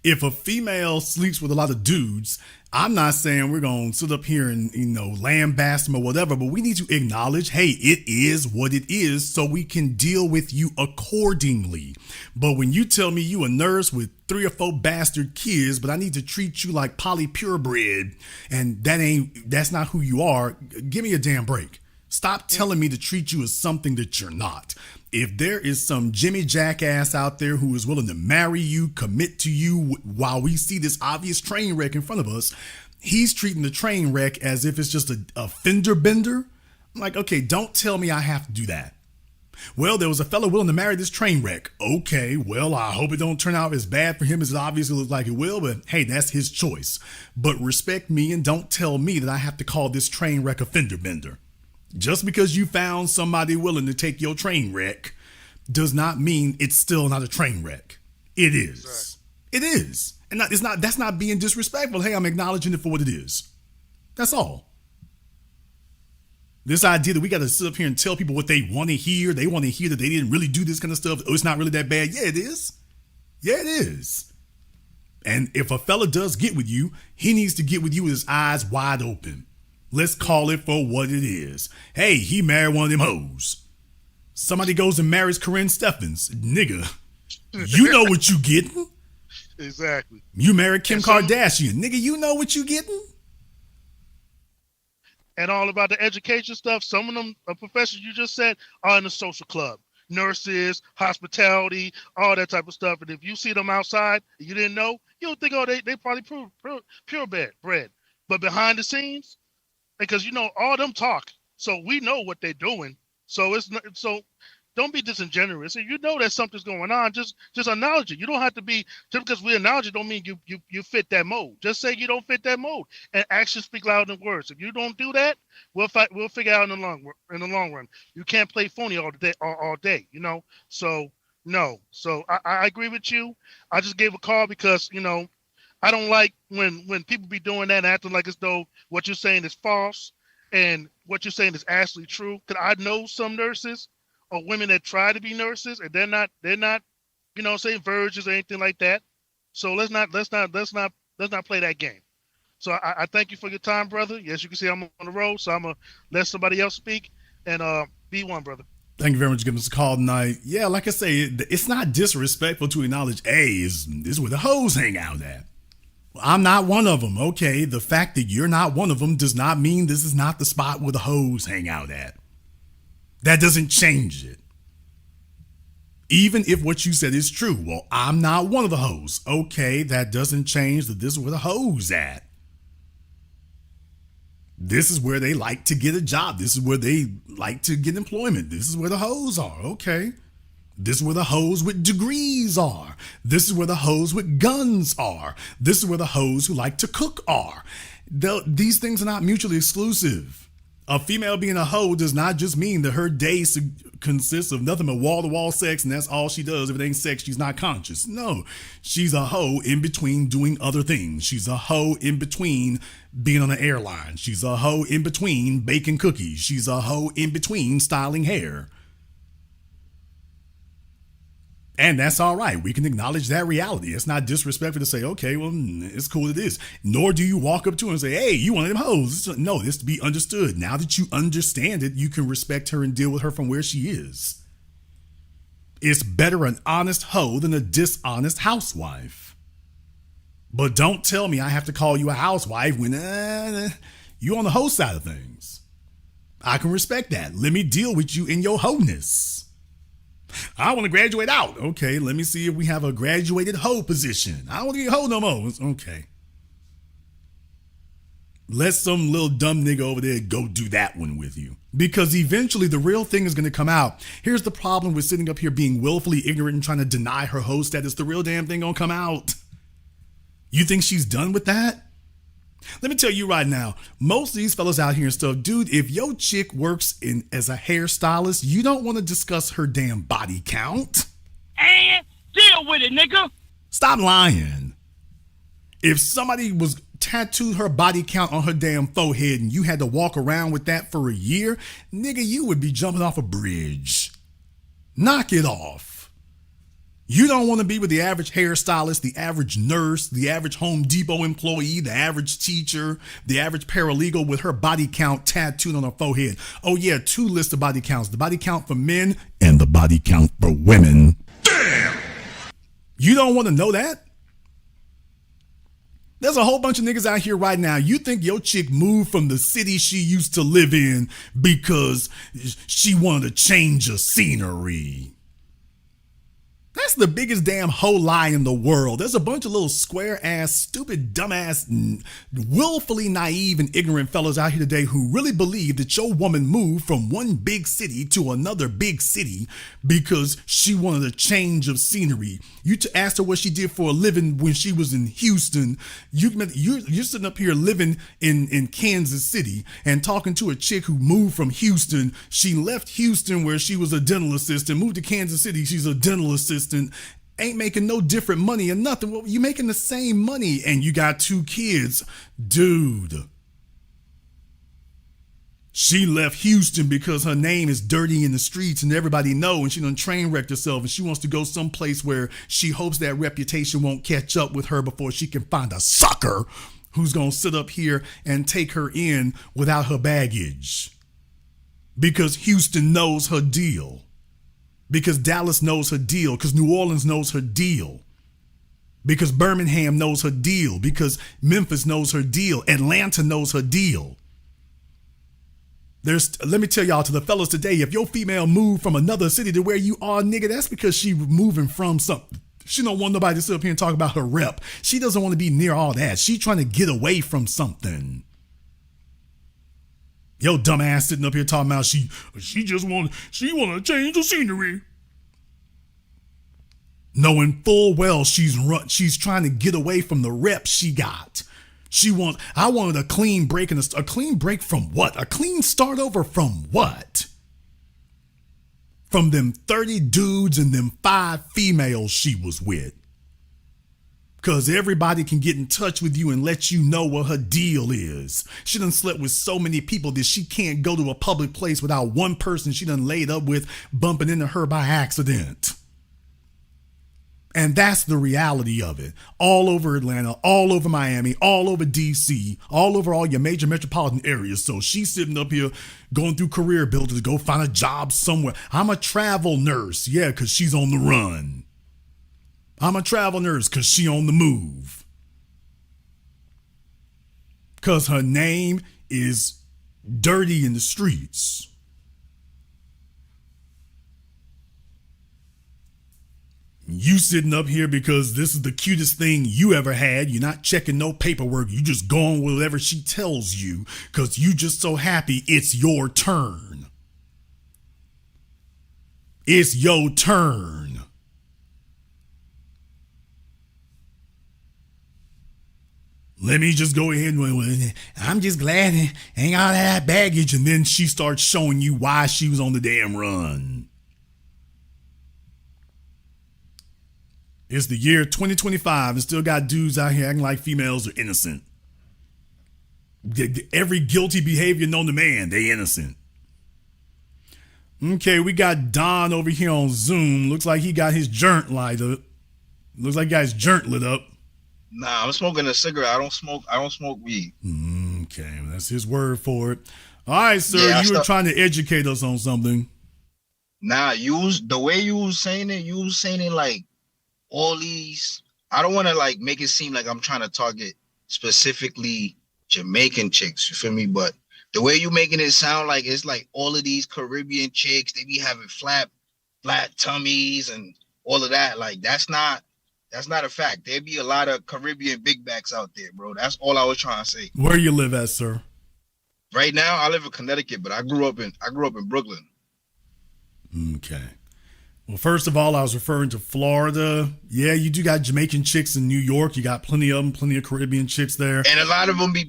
If a female sleeps with a lot of dudes, I'm not saying we're going to sit up here and, lambast them or whatever, but we need to acknowledge, hey, it is what it is so we can deal with you accordingly. But when you tell me you a nurse with 3 or 4 bastard kids, but I need to treat you like poly purebred, and that's not who you are, give me a damn break. Stop telling me to treat you as something that you're not. If there is some Jimmy jackass out there who is willing to marry you, commit to you while we see this obvious train wreck in front of us, he's treating the train wreck as if it's just a fender bender. I'm like, okay, don't tell me I have to do that. Well, there was a fella willing to marry this train wreck. Okay, well, I hope it don't turn out as bad for him as it obviously looks like it will, but hey, that's his choice. But respect me and don't tell me that I have to call this train wreck a fender bender. Just because you found somebody willing to take your train wreck does not mean it's still not a train wreck. It is. It is. And that's not being disrespectful. Hey, I'm acknowledging it for what it is. That's all. This idea that we got to sit up here and tell people what they want to hear. They want to hear that they didn't really do this kind of stuff. Oh, it's not really that bad. Yeah, it is. Yeah, it is. And if a fella does get with you, he needs to get with you with his eyes wide open. Let's call it for what it is. Hey, he married one of them hoes. Somebody goes and marries Corinne Steffens. Nigga, you know what you getting. Exactly. You married Kim Kardashian. Nigga, you know what you getting. And all about the education stuff, some of them professions you just said are in the social club. Nurses, hospitality, all that type of stuff. And if you see them outside and you didn't know, you don't think, oh, they probably purebred. But behind the scenes, because all them talk, so we know what they're doing. So don't be disingenuous. If you know that something's going on, just acknowledge it. You don't have to be, just because we acknowledge it don't mean you fit that mold. Just say you don't fit that mold, and actions speak louder than words. If you don't do that, we'll figure out in the long run. You can't play phony all day. So no. So I agree with you. I just gave a call because I don't like when people be doing that and acting like as though what you're saying is false and what you're saying is actually true. Because I know some nurses or women that try to be nurses and they're not, saying virgins or anything like that. So let's not play that game. So I thank you for your time, brother. As you can see, I'm on the road, so I'm gonna let somebody else speak and be one, brother. Thank you very much for giving us a call tonight. Yeah, like I say, it's not disrespectful to acknowledge, hey, this is where the hoes hang out at. I'm not one of them. Okay, the fact that you're not one of them does not mean this is not the spot where the hoes hang out at. That doesn't change it. Even if what you said is true, well, I'm not one of the hoes. Okay, that doesn't change that this is where the hoes at. This is where they like to get a job. This is where they like to get employment. This is where the hoes are. Okay. This is where the hoes with degrees are. This is where the hoes with guns are. This is where the hoes who like to cook are. These things are not mutually exclusive. A female being a hoe does not just mean that her day consists of nothing but wall-to-wall sex and that's all she does. If it ain't sex, she's not conscious. No, she's a hoe in between doing other things. She's a hoe in between being on an airline. She's a hoe in between baking cookies. She's a hoe in between styling hair. And that's all right. We can acknowledge that reality. It's not disrespectful to say, okay, well, it's cool it is. Nor do you walk up to her and say, hey, you one of them hoes. No, it's to be understood. Now that you understand it, you can respect her and deal with her from where she is. It's better an honest hoe than a dishonest housewife. But don't tell me I have to call you a housewife when you on the hoe side of things. I can respect that. Let me deal with you in your hoe-ness. I want to graduate out. Okay, let me see if we have a graduated hoe position. I don't want to get hoe no more. Okay. Let some little dumb nigga over there go do that one with you. Because eventually the real thing is going to come out. Here's the problem with sitting up here being willfully ignorant and trying to deny her hoe status. The real damn thing going to come out. You think she's done with that? Let me tell you right now, most of these fellas out here and stuff, dude, if your chick works as a hairstylist, you don't want to discuss her damn body count. And deal with it, nigga. Stop lying. If somebody was tattooed her body count on her damn forehead and you had to walk around with that for a year, nigga, you would be jumping off a bridge. Knock it off. You don't want to be with the average hairstylist, the average nurse, the average Home Depot employee, the average teacher, the average paralegal with her body count tattooed on her forehead. Oh yeah, 2 lists of body counts. The body count for men and the body count for women. Damn! You don't want to know that? There's a whole bunch of niggas out here right now. You think your chick moved from the city she used to live in because she wanted to change her scenery. That's the biggest damn hoe lie in the world. There's a bunch of little square ass, stupid, dumbass, willfully naive and ignorant fellas out here today who really believe that your woman moved from one big city to another big city because she wanted a change of scenery. You asked her what she did for a living when she was in Houston. You're sitting up here living in Kansas City and talking to a chick who moved from Houston. She left Houston where she was a dental assistant, moved to Kansas City. She's a dental assistant. Ain't making no different money or nothing. Well, you making the same money and you got 2 kids. Dude. She left Houston because her name is dirty in the streets and everybody know, and she done train wrecked herself and she wants to go someplace where she hopes that reputation won't catch up with her before she can find a sucker who's going to sit up here and take her in without her baggage. Because Houston knows her deal. Because Dallas knows her deal. Because New Orleans knows her deal. Because Birmingham knows her deal. Because Memphis knows her deal. Atlanta knows her deal. Let me tell y'all, to the fellas today, if your female moved from another city to where you are, nigga, that's because she moving from something. She don't want nobody to sit up here and talk about her rep. She doesn't want to be near all that. She trying to get away from something. Yo, dumbass sitting up here talking about she want to change the scenery. Knowing full well she's trying to get away from the rep she got. I wanted a clean break a clean break from what? A clean start over from what? From them 30 dudes and them 5 females she was with. Because everybody can get in touch with you and let you know what her deal is. She done slept with so many people that she can't go to a public place without one person she done laid up with bumping into her by accident. And that's the reality of it. All over Atlanta, all over Miami, all over DC, all over all your major metropolitan areas. So she's sitting up here going through career builder to go find a job somewhere. I'm a travel nurse. Yeah, because she's on the run. I'm a travel nurse because she on the move. because her name is dirty in the streets. You sitting up here because this is the cutest thing you ever had. You're not checking no paperwork. You just going with whatever she tells you because you just so happy it's your turn. It's your turn. Let me just go ahead and I'm just glad I ain't all that baggage. And then she starts showing you why she was on the damn run. It's the year 2025 and still got dudes out here acting like females are innocent. Every guilty behavior known to man, they innocent. Okay, we got Don over here on Zoom. Looks like he got his joint light up. Looks like he got his joint lit up. Nah, I'm smoking a cigarette. I don't smoke weed. Okay, that's his word for it. All right, sir, Yeah, you were trying to educate us on something. Nah, the way you was saying it like all these. I don't want to like make it seem like I'm trying to target specifically Jamaican chicks. You feel me? But the way you making it sound like it's like all of these Caribbean chicks, they be having flat tummies and all of that. Like that's not a fact. There be a lot of Caribbean big backs out there, bro. That's all I was trying to say. Where you live at, sir? Right now, I live in Connecticut, but I grew up in Brooklyn. Okay. Well, first of all, I was referring to Florida. Yeah, you do got Jamaican chicks in New York. You got plenty of them, plenty of Caribbean chicks there. And a lot of them be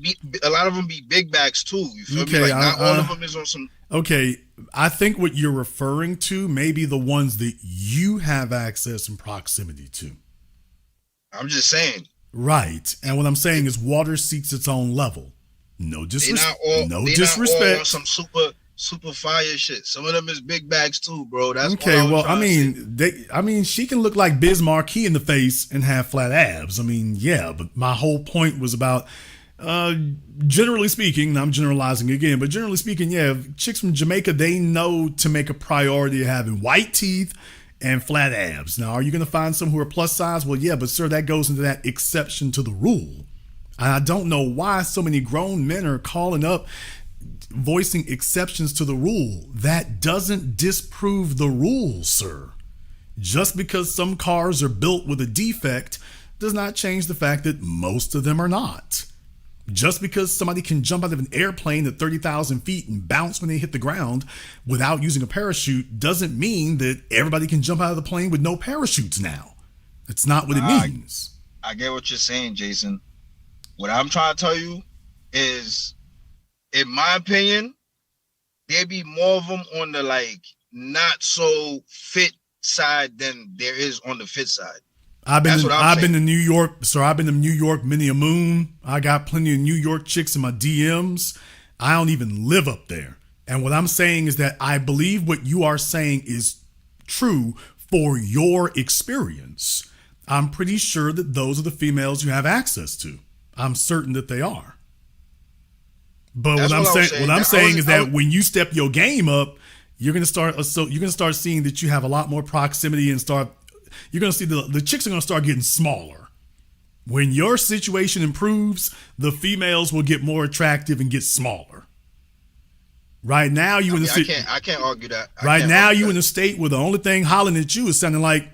big backs too. You feel me? Like not all of them is on some. Okay, I think what you're referring to may be the ones that you have access and proximity to. I'm just saying. Right, and what I'm saying is water seeks its own level. No disrespect. No disrespect. Not all on some super fire shit. Some of them is big bags too, bro. That's okay. Well, I mean, she can look like Biz Marquis in the face and have flat abs. I mean, yeah, but my whole point was about, generally speaking, I'm generalizing again, but generally speaking, yeah, chicks from Jamaica, they know to make a priority of having white teeth and flat abs. Now, are you going to find some who are plus size? Well, yeah, but sir, that goes into that exception to the rule. And I don't know why so many grown men are calling up voicing exceptions to the rule. That doesn't disprove the rule, sir. Just because some cars are built with a defect does not change the fact that most of them are not. Just because somebody can jump out of an airplane at 30,000 feet and bounce when they hit the ground without using a parachute doesn't mean that everybody can jump out of the plane with no parachutes now. That's not what it means. I get what you're saying, Jason. What I'm trying to tell you is, in my opinion, there be more of them on the like not so fit side than there is on the fit side. I've been to New York, sir. I've been to New York many a moon. I got plenty of New York chicks in my DMs. I don't even live up there. And what I'm saying is that I believe what you are saying is true for your experience. I'm pretty sure that those are the females you have access to. I'm certain that they are. But what I'm saying is that when you step your game up, you're gonna start seeing that you have a lot more proximity and you're gonna see the chicks are gonna start getting smaller. When your situation improves, the females will get more attractive and get smaller. Right now, I can't argue that. Right now, you in a state where the only thing hollering at you is sounding like.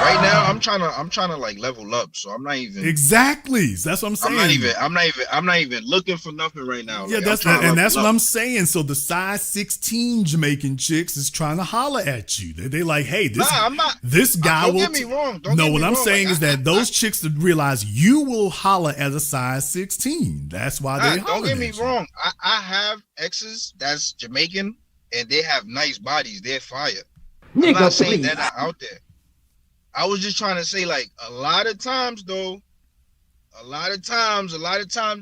Right now, I'm trying to like level up, so I'm not even exactly. That's what I'm saying. I'm not even looking for nothing right now. Yeah, like, that's what I'm saying. So the size 16 Jamaican chicks is trying to holler at you. They like, hey, this guy will. Don't get me wrong. What I'm saying is that those chicks that realize you will holler at a size 16. That's why they holler. Don't get me wrong. I have exes that's Jamaican and they have nice bodies. They're fire. I'm not saying they're not out there. I was just trying to say, like, a lot of times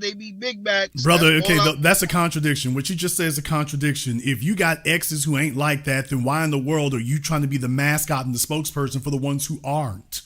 they be big backs. Brother, that's a contradiction. What you just said is a contradiction. If you got exes who ain't like that, then why in the world are you trying to be the mascot and the spokesperson for the ones who aren't?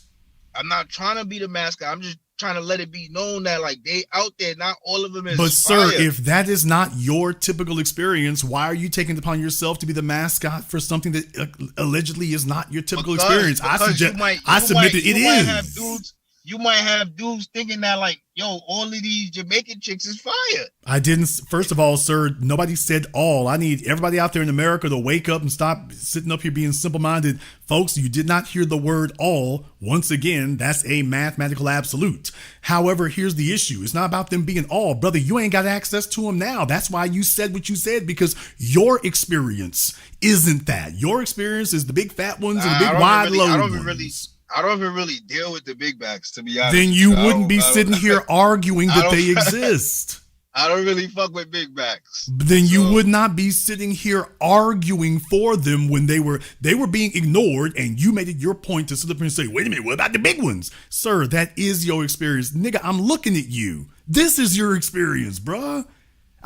I'm not trying to be the mascot. I'm just trying to let it be known that, like, they out there, not all of them is But, fire. sir, if that is not your typical experience, why are you taking it upon yourself to be the mascot for something that allegedly is not your typical experience? I submit that it is. you might have dudes thinking that like, yo, all of these Jamaican chicks is fire. I didn't. First of all, sir, nobody said all. I need everybody out there in America to wake up and stop sitting up here being simple-minded. Folks, you did not hear the word all. Once again, that's a mathematical absolute. However, here's the issue. It's not about them being all. Brother, you ain't got access to them now. That's why you said what you said, because your experience isn't that. Your experience is the big fat ones and the big wide load ones. I don't even really deal with the big backs, to be honest. Then you wouldn't be sitting here arguing that they exist. I don't really fuck with big backs. Then you would not be sitting here arguing for them when they were being ignored, and you made it your point to sit up here and say, wait a minute, what about the big ones? Sir, that is your experience. Nigga, I'm looking at you. This is your experience, bruh.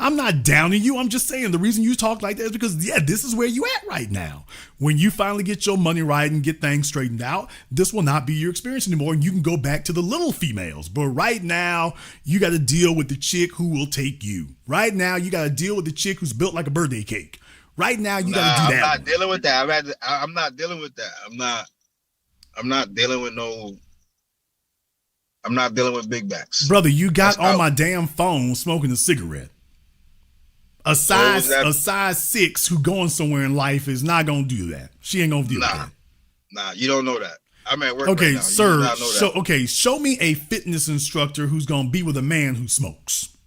I'm not downing you. I'm just saying the reason you talk like that is because, yeah, this is where you at right now. When you finally get your money right and get things straightened out, this will not be your experience anymore, and you can go back to the little females. But right now, you got to deal with the chick who will take you. Right now, you got to deal with the chick who's built like a birthday cake. Right now, you got to do that. I'm not dealing with that. I'm not dealing with that. I'm not dealing with no. I'm not dealing with big backs. Brother, you got on my damn phone smoking a cigarette. A size 6 who going somewhere in life is not gonna do that. She ain't gonna do that. Nah, you don't know that. I'm at work. Okay, right now. sir. Show me a fitness instructor who's gonna be with a man who smokes.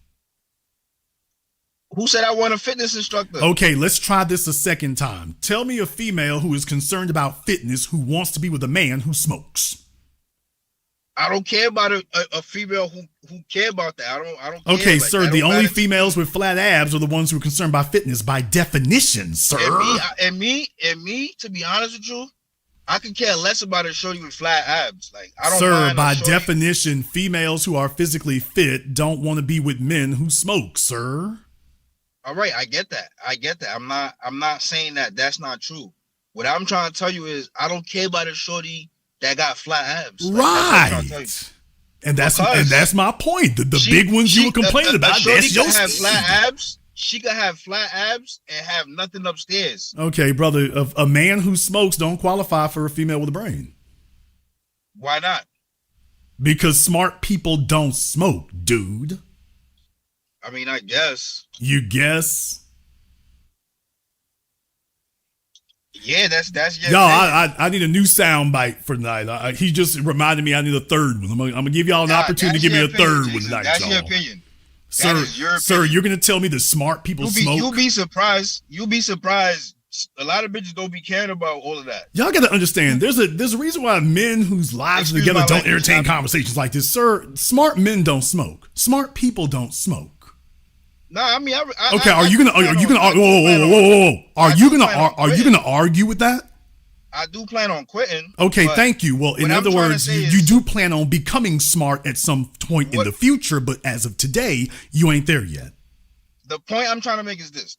Who said I want a fitness instructor? Okay, let's try this a second time. Tell me a female who is concerned about fitness who wants to be with a man who smokes. I don't care about a female who care about that. I don't. Okay, care. sir. The only females with flat abs are the ones who are concerned by fitness, by definition, sir. And me. To be honest with you, I could care less about a shorty with flat abs. Like I don't. Sir, by definition, females who are physically fit don't want to be with men who smoke, sir. All right, I get that. I'm not saying that that's not true. What I'm trying to tell you is I don't care about a shorty that got flat abs. Right. And that's my point. The big ones you were complaining about, that's your flat abs. She could have flat abs and have nothing upstairs. Okay, brother, a man who smokes don't qualify for a female with a brain. Why not? Because smart people don't smoke, dude. I mean, I guess. You guess? Yeah, that's your Yo, I need a new sound bite for tonight. He just reminded me I need a third one. I'm gonna give y'all an opportunity to give me a third one tonight, That's y'all. your opinion. Sir, you're gonna tell me that smart people smoke? You'll be surprised. A lot of bitches don't be caring about all of that. Y'all gotta understand, there's a reason why men whose lives are together don't entertain conversations like this. Sir, smart men don't smoke. Smart people don't smoke. Nah, I mean, okay. Are you gonna argue with that? I do plan on quitting. Okay, thank you. Well, in other words, you do plan on becoming smart at some point in the future, but as of today, you ain't there yet. The point I'm trying to make is this.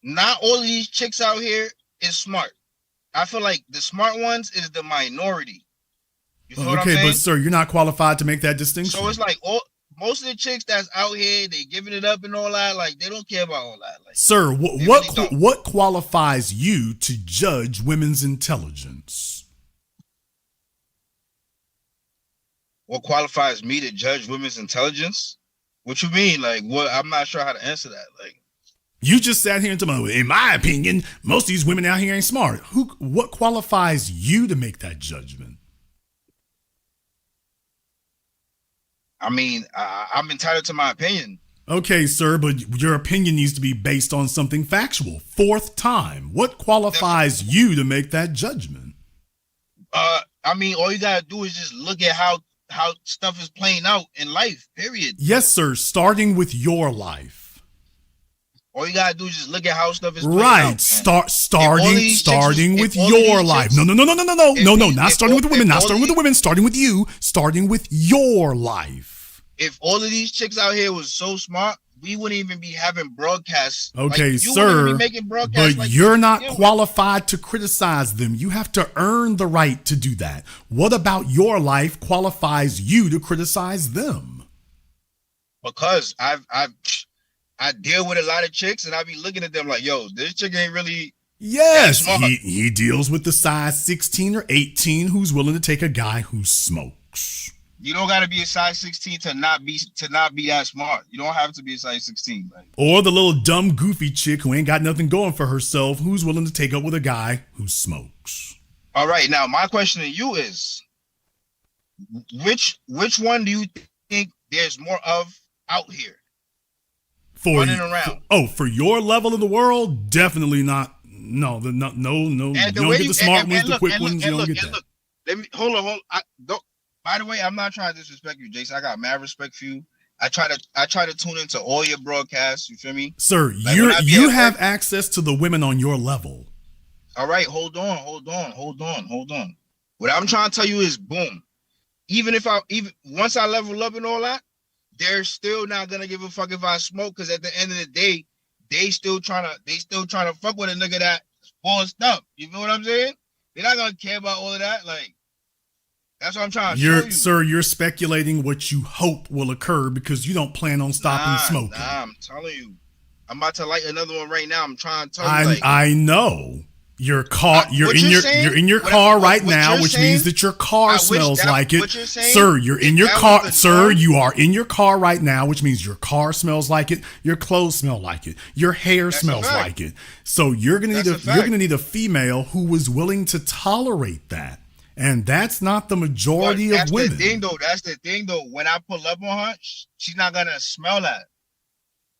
Not all of these chicks out here is smart. I feel like the smart ones is the minority. You feel what I'm saying? But sir, you're not qualified to make that distinction. So it's like most of the chicks that's out here, they giving it up and all that, like they don't care about all that. Like, sir, what qualifies you to judge women's intelligence? What qualifies me to judge women's intelligence? What you mean? Like, what? I'm not sure how to answer that. Like, you just sat here and told me, in my opinion, most of these women out here ain't smart. What qualifies you to make that judgment? I mean, I'm entitled to my opinion. Okay, sir, but your opinion needs to be based on something factual. Fourth time. What qualifies you to make that judgment? I mean, all you gotta do is just look at how stuff is playing out in life, period. Yes, sir, starting with your life. All you gotta do is just look at how stuff is playing out. Starting with your life. No, not starting with the women, starting with you, starting with your life. If all of these chicks out here was so smart, we wouldn't even be having broadcasts. Okay, sir, but you're not qualified to criticize them. You have to earn the right to do that. What about your life qualifies you to criticize them? Because I deal with a lot of chicks and I be looking at them like, yo, this chick ain't really Yes, he deals with the size 16 or 18 who's willing to take a guy who smokes. You don't gotta be a size 16 to not be that smart. You don't have to be a size 16. Like. Or the little dumb goofy chick who ain't got nothing going for herself who's willing to take up with a guy who smokes. All right, now my question to you is, which one do you think there's more of out here? Running around. For your level in the world, definitely not. No. You don't get the smart ones, the quick ones. You don't get that. Let me hold on. By the way, I'm not trying to disrespect you, Jason. I got mad respect for you. I try to tune into all your broadcasts. You feel me, sir? Like you have access to the women on your level. All right, hold on. What I'm trying to tell you is, boom. Even once I level up and all that, they're still not gonna give a fuck if I smoke, because at the end of the day, they still trying to fuck with a nigga that falls up. You know what I'm saying? They're not gonna care about all of that. Like, that's what I'm trying to show you. Sir, you're speculating what you hope will occur because you don't plan on stopping smoking. Nah, I'm telling you. I'm about to light another one right now. I'm trying to tell you. I know. You're in your car right now, which means that your car smells like it. Sir, you're in your car. Sir, you are in your car right now, which means your car smells like it. Your clothes smell like it. Your hair smells like it. So you're gonna need a female who is willing to tolerate that. And that's not the majority of women. That's the thing though. When I pull up on her, she's not gonna smell that.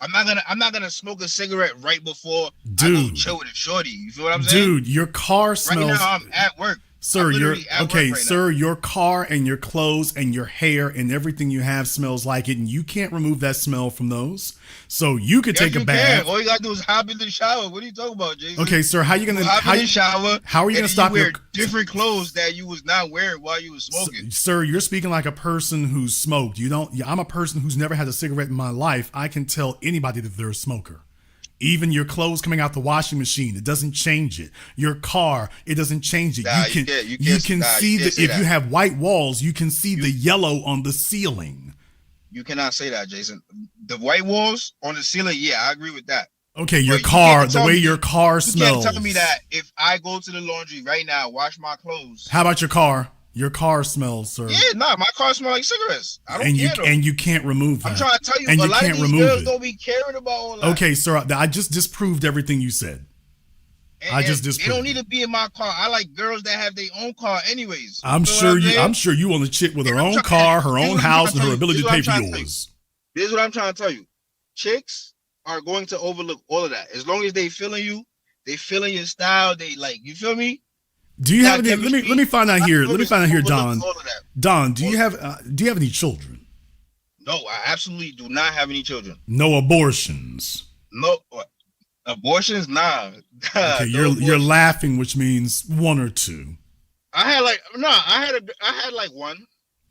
I'm not gonna smoke a cigarette right before I go chill with a shorty. You feel what I'm saying? Dude, your car smells. Right now I'm at work. Sir, your car and your clothes and your hair and everything you have smells like it, and you can't remove that smell from those. So you could take a bath. All you gotta do is hop in the shower. What are you talking about, Jason? Okay, sir, how are you gonna stop wear different clothes that you was not wearing while you was smoking? Sir, you're speaking like a person who's smoked. I'm a person who's never had a cigarette in my life. I can tell anybody that they're a smoker. Even your clothes coming out the washing machine, it doesn't change it. Your car, it doesn't change it. You can see that if you have white walls, you can see the yellow on the ceiling. You cannot say that, Jason. The white walls on the ceiling, yeah, I agree with that. Okay, your car, the way your car smells. You can't tell me that if I go to the laundry right now, wash my clothes. How about your car? Your car smells, sir. Yeah, my car smells like cigarettes. I don't care though. And you can't remove that. I'm trying to tell you, a lot of these girls don't be caring about all that. Okay, sir, I just disproved everything you said. They don't need to be in my car. I like girls that have their own car anyways. I'm sure you want a chick with her own car, her own house, and her ability to pay for yours. This is what I'm trying to tell you. Chicks are going to overlook all of that. As long as they feeling you, they feeling your style, they like, you feel me? Do you have any? Let me find out here. Don. Don, do you have any children? No, I absolutely do not have any children. No abortions. No abortions, nah. Okay, you're laughing, which means one or two. I had like one.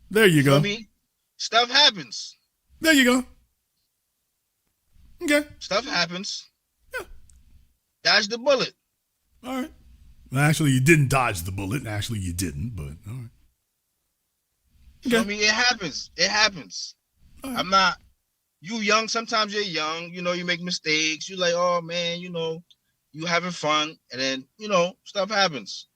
There you go. Stuff happens. There you go. Okay. Stuff happens. Yeah. Dodge the bullet. All right. Well, actually, you didn't dodge the bullet. Actually, you didn't, but all right. Okay. It happens. It happens. Right. I'm not, you young, sometimes you're young, you make mistakes. You're like, oh man, you having fun. And then, stuff happens.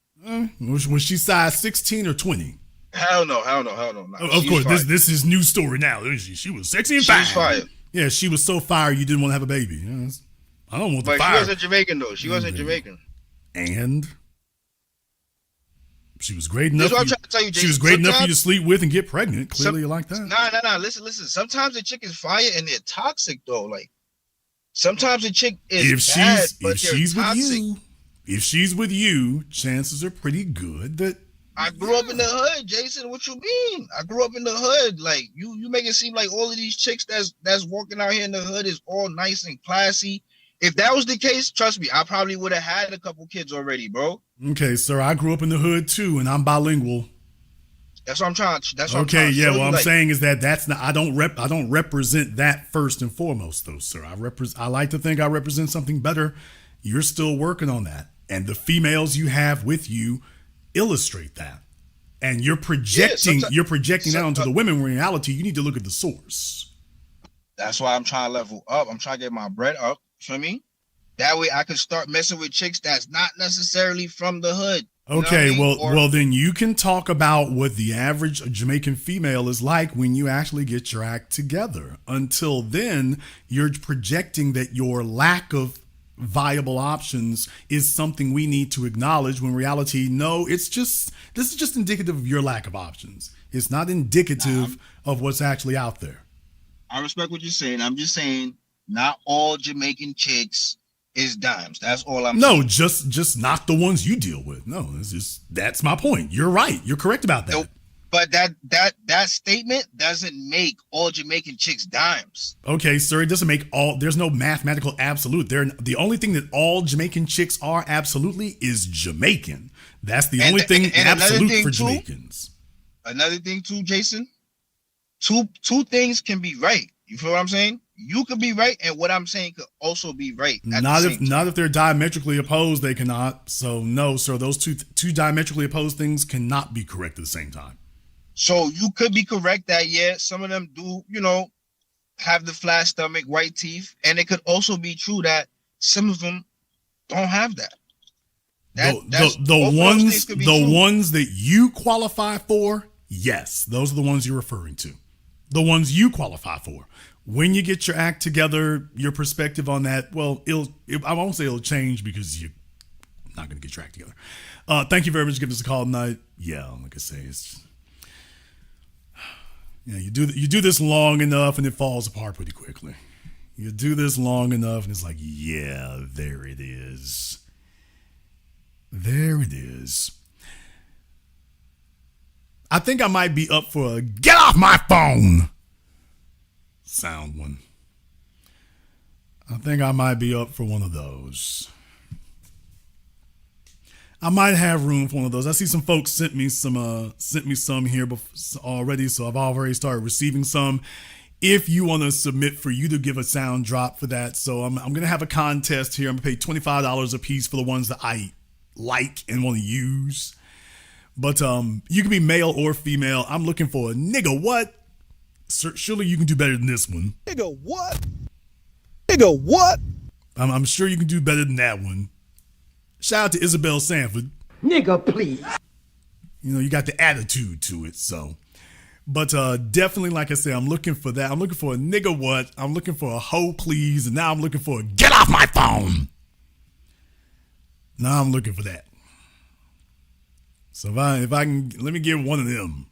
Was she size 16 or 20? Hell no. Of course, this is new story now. She was sexy and fire. She was fire. Yeah, she was so fire you didn't want to have a baby. I don't want the fire. But she wasn't Jamaican though. She wasn't Jamaican. And she was great enough. That's what I'm trying to tell you, Jason. She was great enough for you to sleep with and get pregnant. Clearly, you like that. Nah. Listen. Sometimes the chick is fire and they're toxic though. Like sometimes the chick is bad, but she's toxic. If she's with you, chances are pretty good that. I grew up in the hood, Jason. What you mean? I grew up in the hood. Like you make it seem like all of these chicks that's walking out here in the hood is all nice and classy. If that was the case, trust me, I probably would have had a couple kids already, bro. Okay, sir, I grew up in the hood too, and I'm bilingual. That's what I'm trying. I'm saying is that that's not. I don't represent that first and foremost, though, sir. I like to think I represent something better. You're still working on that, and the females you have with you illustrate that, and you're projecting that onto the women. In reality, you need to look at the source. That's why I'm trying to level up. I'm trying to get my bread up. You feel me? That way I could start messing with chicks that's not necessarily from the hood. Okay, You know what I mean? well then you can talk about what the average Jamaican female is like when you actually get your act together. Until then, you're projecting that your lack of viable options is something we need to acknowledge, when in reality, no, this is just indicative of your lack of options. It's not indicative of what's actually out there. I respect what you're saying. I'm just saying not all Jamaican chicks is dimes. That's all I'm saying. No, just not the ones you deal with. No, that's my point. You're right. You're correct about that. But that statement doesn't make all Jamaican chicks dimes. Okay, sir, it doesn't make all. There's no mathematical absolute. The only thing that all Jamaican chicks are absolutely is Jamaican. That's the only thing absolute for Jamaicans. Another thing too, Jason. Two things can be right. You feel what I'm saying? You could be right, and what I'm saying could also be right. Not if they're diametrically opposed, they cannot. So no, sir, those two diametrically opposed things cannot be correct at the same time. So you could be correct that some of them do, have the flat stomach, white teeth, and it could also be true that some of them don't have that. The ones that you qualify for, yes, those are the ones you're referring to. The ones you qualify for. When you get your act together, your perspective on that, well, I won't say it'll change because you're not going to get your act together. Thank you very much for giving us a call tonight. Yeah, like I say, it's you do this long enough and it falls apart pretty quickly. You do this long enough and it's like, yeah, there it is. There it is. I think I might be up for a get off my phone sound one. I think I might be up for one of those. I might have room for one of those. I see some folks sent me some here already, so I've already started receiving some. If you want to submit for you to give a sound drop for that, so I'm going to have a contest here. I'm going to pay $25 a piece for the ones that I like and want to use. But you can be male or female. I'm looking for a nigga what? Surely you can do better than this one. Nigga what? Nigga what? I'm sure you can do better than that one. Shout out to Isabel Sanford. Nigga, please. You got the attitude to it, so. But definitely, like I said, I'm looking for that. I'm looking for a nigga what? I'm looking for a hoe please, and now I'm looking for a get off my phone. Now I'm looking for that. So if I can, let me give one of them.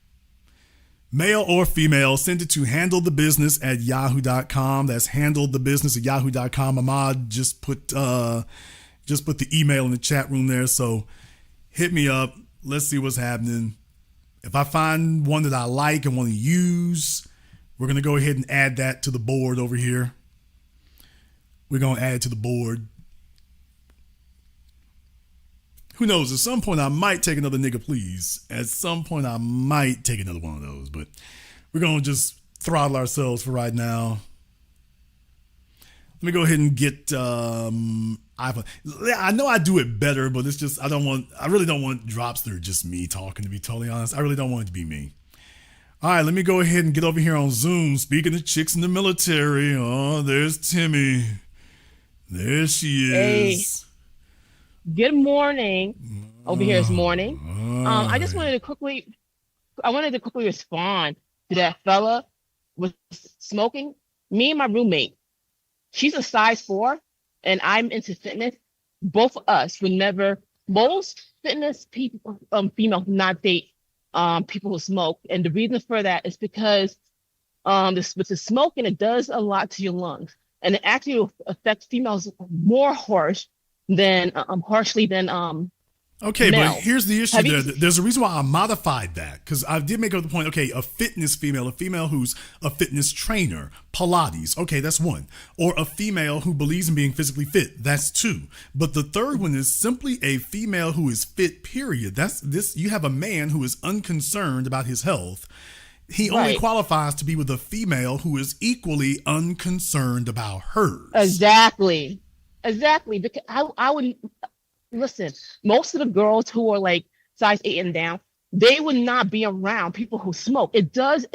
Male or female, send it to handlethebusiness@yahoo.com. That's handlethebusiness@yahoo.com. Ahmad just put the email in the chat room there. So hit me up. Let's see what's happening. If I find one that I like and want to use, we're going to go ahead and add that to the board over here. We're going to add it to the board. Who knows? At some point, I might take another nigga, please. At some point, I might take another one of those. But we're going to just throttle ourselves for right now. Let me go ahead and get iPhone. I know I do it better, but it's just I really don't want drops that are just me talking, to be totally honest. I really don't want it to be me. All right, let me go ahead and get over here on Zoom. Speaking of chicks in the military, oh, there's Timmy. There she is. Hey. Good morning. Over here is morning. I wanted to quickly respond to that fella was smoking. Me and my roommate, she's a size 4 and I'm into fitness. Both of us would never, most fitness people, females do not date people who smoke. And the reason for that is because with the smoking, it does a lot to your lungs. And it actually affects females more harshly than okay, male. but here's the issue there. There's a reason why I modified that, because I did make up the point, okay, a fitness female, a female who's a fitness trainer, Pilates, okay, that's one. Or a female who believes in being physically fit, that's 2. But the third one is simply a female who is fit, period. You have a man who is unconcerned about his health. He only qualifies to be with a female who is equally unconcerned about hers. Exactly. Because I would listen, most of the girls who are like size 8 and down, they would not be around people who smoke. It does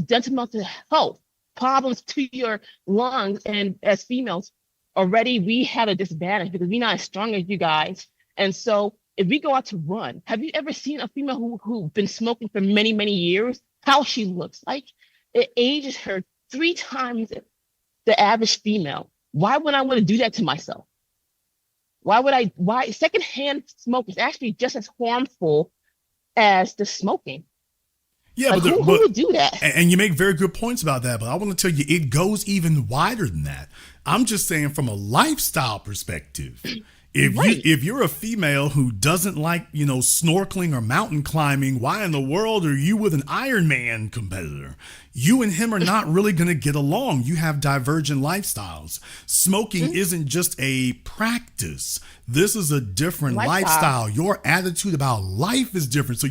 detrimental health problems to your lungs, and as females, already we have a disadvantage because we're not as strong as you guys. And so if we go out to run, have you ever seen a female who been smoking for many, many years? How she looks like it ages her 3 times the average female. Why would I want to do that to myself? Why secondhand smoke is actually just as harmful as the smoking. Yeah, like, who would do that? And you make very good points about that, but I want to tell you, it goes even wider than that. I'm just saying from a lifestyle perspective. If you're a female who doesn't like, snorkeling or mountain climbing, why in the world are you with an Ironman competitor? You and him are not really going to get along. You have divergent lifestyles. Smoking isn't just a practice. This is a different lifestyle. Your attitude about life is different. So,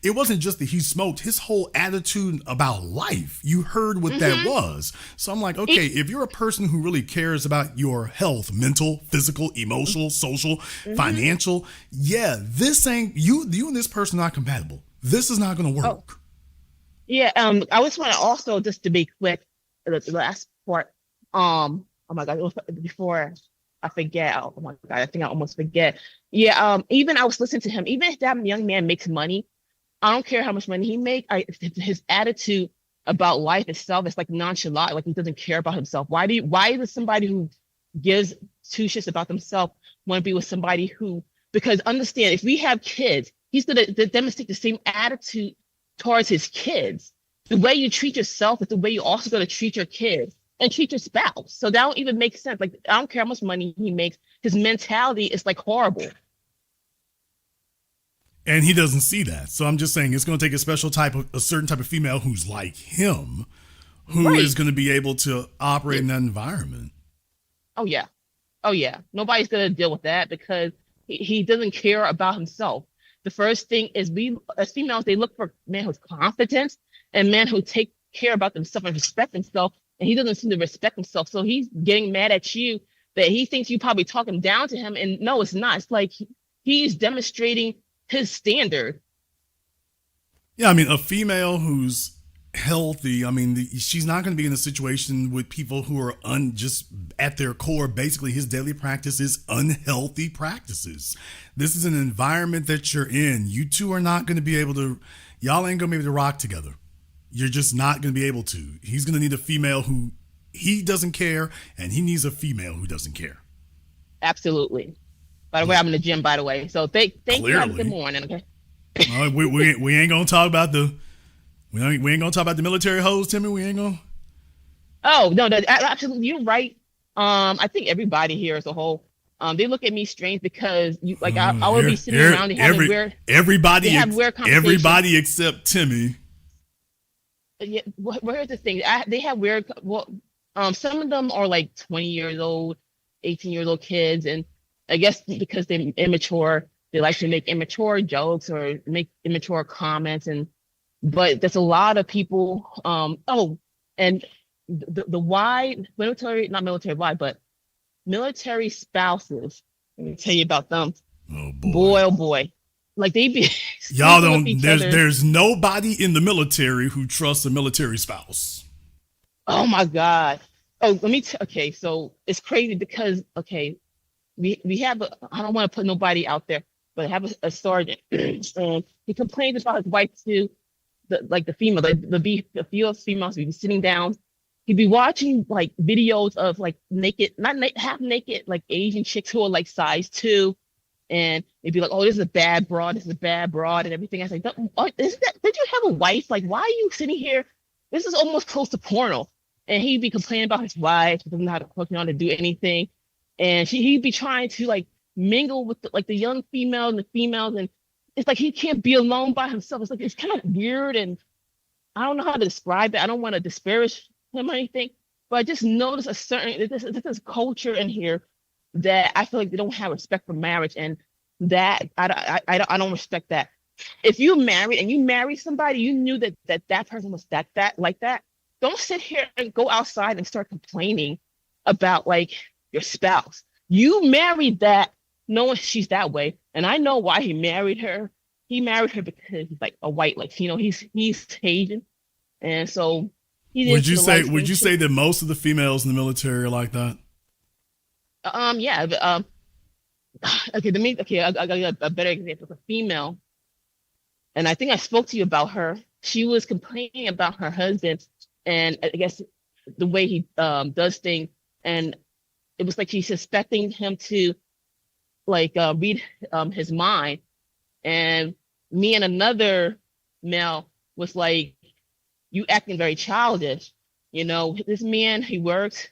it wasn't just that he smoked. His whole attitude about life, you heard what that was. So I'm like, okay, if you're a person who really cares about your health, mental, physical, emotional, social, financial, this ain't, you and this person are not compatible. This is not going to work. Yeah, I just want to also, just to be quick, the last part, oh my God, before I forget, oh my God, I think I almost forget. Yeah, even I was listening to him, even if that young man makes money, I don't care how much money he makes, his attitude about life itself is like nonchalant, like he doesn't care about himself. Why does somebody who gives 2 shits about themselves want to be with somebody who, because understand, if we have kids, he's going to demonstrate the same attitude towards his kids. The way you treat yourself is the way you also going to treat your kids and treat your spouse. So that don't even make sense. Like, I don't care how much money he makes. His mentality is like horrible. And he doesn't see that. So I'm just saying it's going to take a certain type of female who's like him, who is going to be able to operate in that environment. Oh yeah. Nobody's going to deal with that because he doesn't care about himself. The first thing is we, as females, they look for men who's confident and men who take care about themselves and respect themselves. And he doesn't seem to respect himself. So he's getting mad at you that he thinks you probably talking down to him. And no, it's not. It's like he's demonstrating his standard. Yeah, I mean, a female who's healthy, I mean, she's not going to be in a situation with people who are just at their core. Basically, his daily practice is unhealthy practices. This is an environment that you're in. You two are not going to be able to, y'all ain't going to be able to rock together. You're just not going to be able to. He's going to need a female who he doesn't care, and he needs a female who doesn't care. Absolutely. By the way, I'm in the gym, by the way. So thank you. Have a good morning, okay? We ain't going to talk about the We ain't gonna talk about the military hoes, Timmy. We ain't gonna. Oh no, absolutely, you're right. I think everybody here as a whole, they look at me strange because I would be sitting around and having weird. Everybody except Timmy. Yeah, where's the thing? They have weird. Well, some of them are like 20 years old, 18 years old kids, and I guess because they're immature, they like to make immature jokes or make immature comments, but there's a lot of people. And the military spouses. Let me tell you about them. Oh boy. Like they be y'all don't. There's nobody in the military who trusts a military spouse. Oh my God. Oh, okay. So it's crazy because we have I don't want to put nobody out there, but I have a sergeant, and he complains about his wife too. The female, the few females would be sitting down. He'd be watching like videos of like naked, half naked, like Asian chicks who are like size 2. And they'd be like, oh, this is a bad broad, and everything. I was like, did you have a wife? Like, why are you sitting here? This is almost close to porno. And he'd be complaining about his wife, he doesn't know how to cook, to do anything. And he'd be trying to like mingle with the young female and the females. And it's like he can't be alone by himself. It's like, it's kind of weird. And I don't know how to describe it. I don't want to disparage him or anything, but I just noticed this is culture in here that I feel like they don't have respect for marriage, and that I don't respect that. If you married and you marry somebody, you knew that person was that like that. Don't sit here and go outside and start complaining about like your spouse. You married that knowing she's that way, and I know why he married her. He married her because he's like a white Latino. He's Asian, and so he. Would you say that most of the females in the military are like that? Yeah. Okay. I got a better example. A female, and I think I spoke to you about her. She was complaining about her husband, and I guess the way he does things, and it was like she's suspecting him to like read his mind, and me and another male was like, "You acting very childish." You know, this man, he works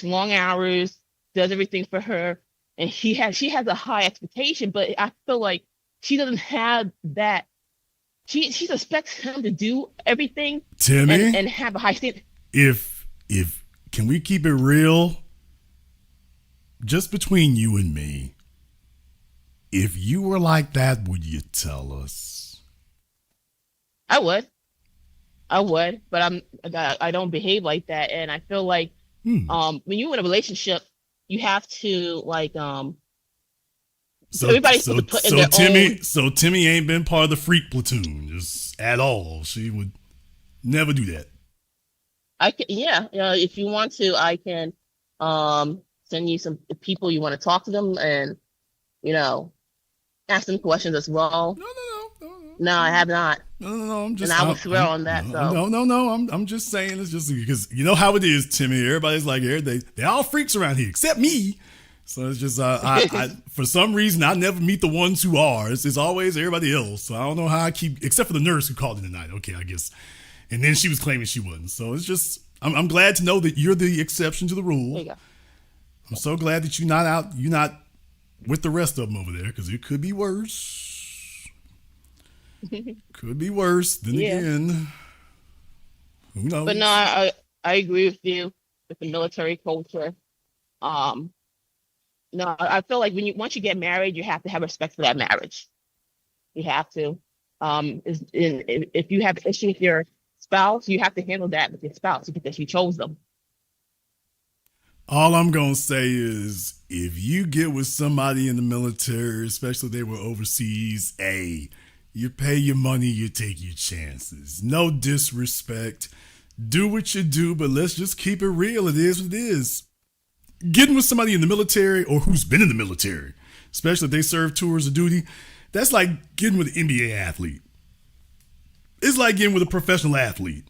long hours, does everything for her, and she has a high expectation, but I feel like she doesn't have that. She suspects him to do everything, Timmy, and have a high standard. If can we keep it real? Just between you and me. If you were like that, would you tell us? I would, but I don't behave like that, and I feel like when you're in a relationship, you have to like everybody's supposed to put in their own. So Timmy ain't been part of the freak platoon just at all. She would never do that. I can, yeah, if you want to, I can send you some people you want to talk to them, and ask them questions as well. No, I have not. No. I'm just. And I will swear on that. No. I'm just saying it's just because you know how it is, Timmy. Everybody's like, they all freaks around here except me. So it's just, I for some reason, I never meet the ones who are. It's always everybody else. So I don't know how I keep, except for the nurse who called in tonight. Okay, I guess. And then she was claiming she wasn't. So it's just, I'm glad to know that you're the exception to the rule. There you go. I'm so glad that you're not with the rest of them over there, because it could be worse. Could be worse. Then again, who knows? But no, I agree with you with the military culture. No, I feel like once you get married, you have to have respect for that marriage. You have to. If you have an issue with your spouse, you have to handle that with your spouse because you chose them. All I'm going to say is if you get with somebody in the military, especially if they were overseas, you pay your money, you take your chances. No disrespect. Do what you do, but let's just keep it real. It is what it is. Getting with somebody in the military or who's been in the military, especially if they serve tours of duty, that's like getting with an NBA athlete. It's like getting with a professional athlete.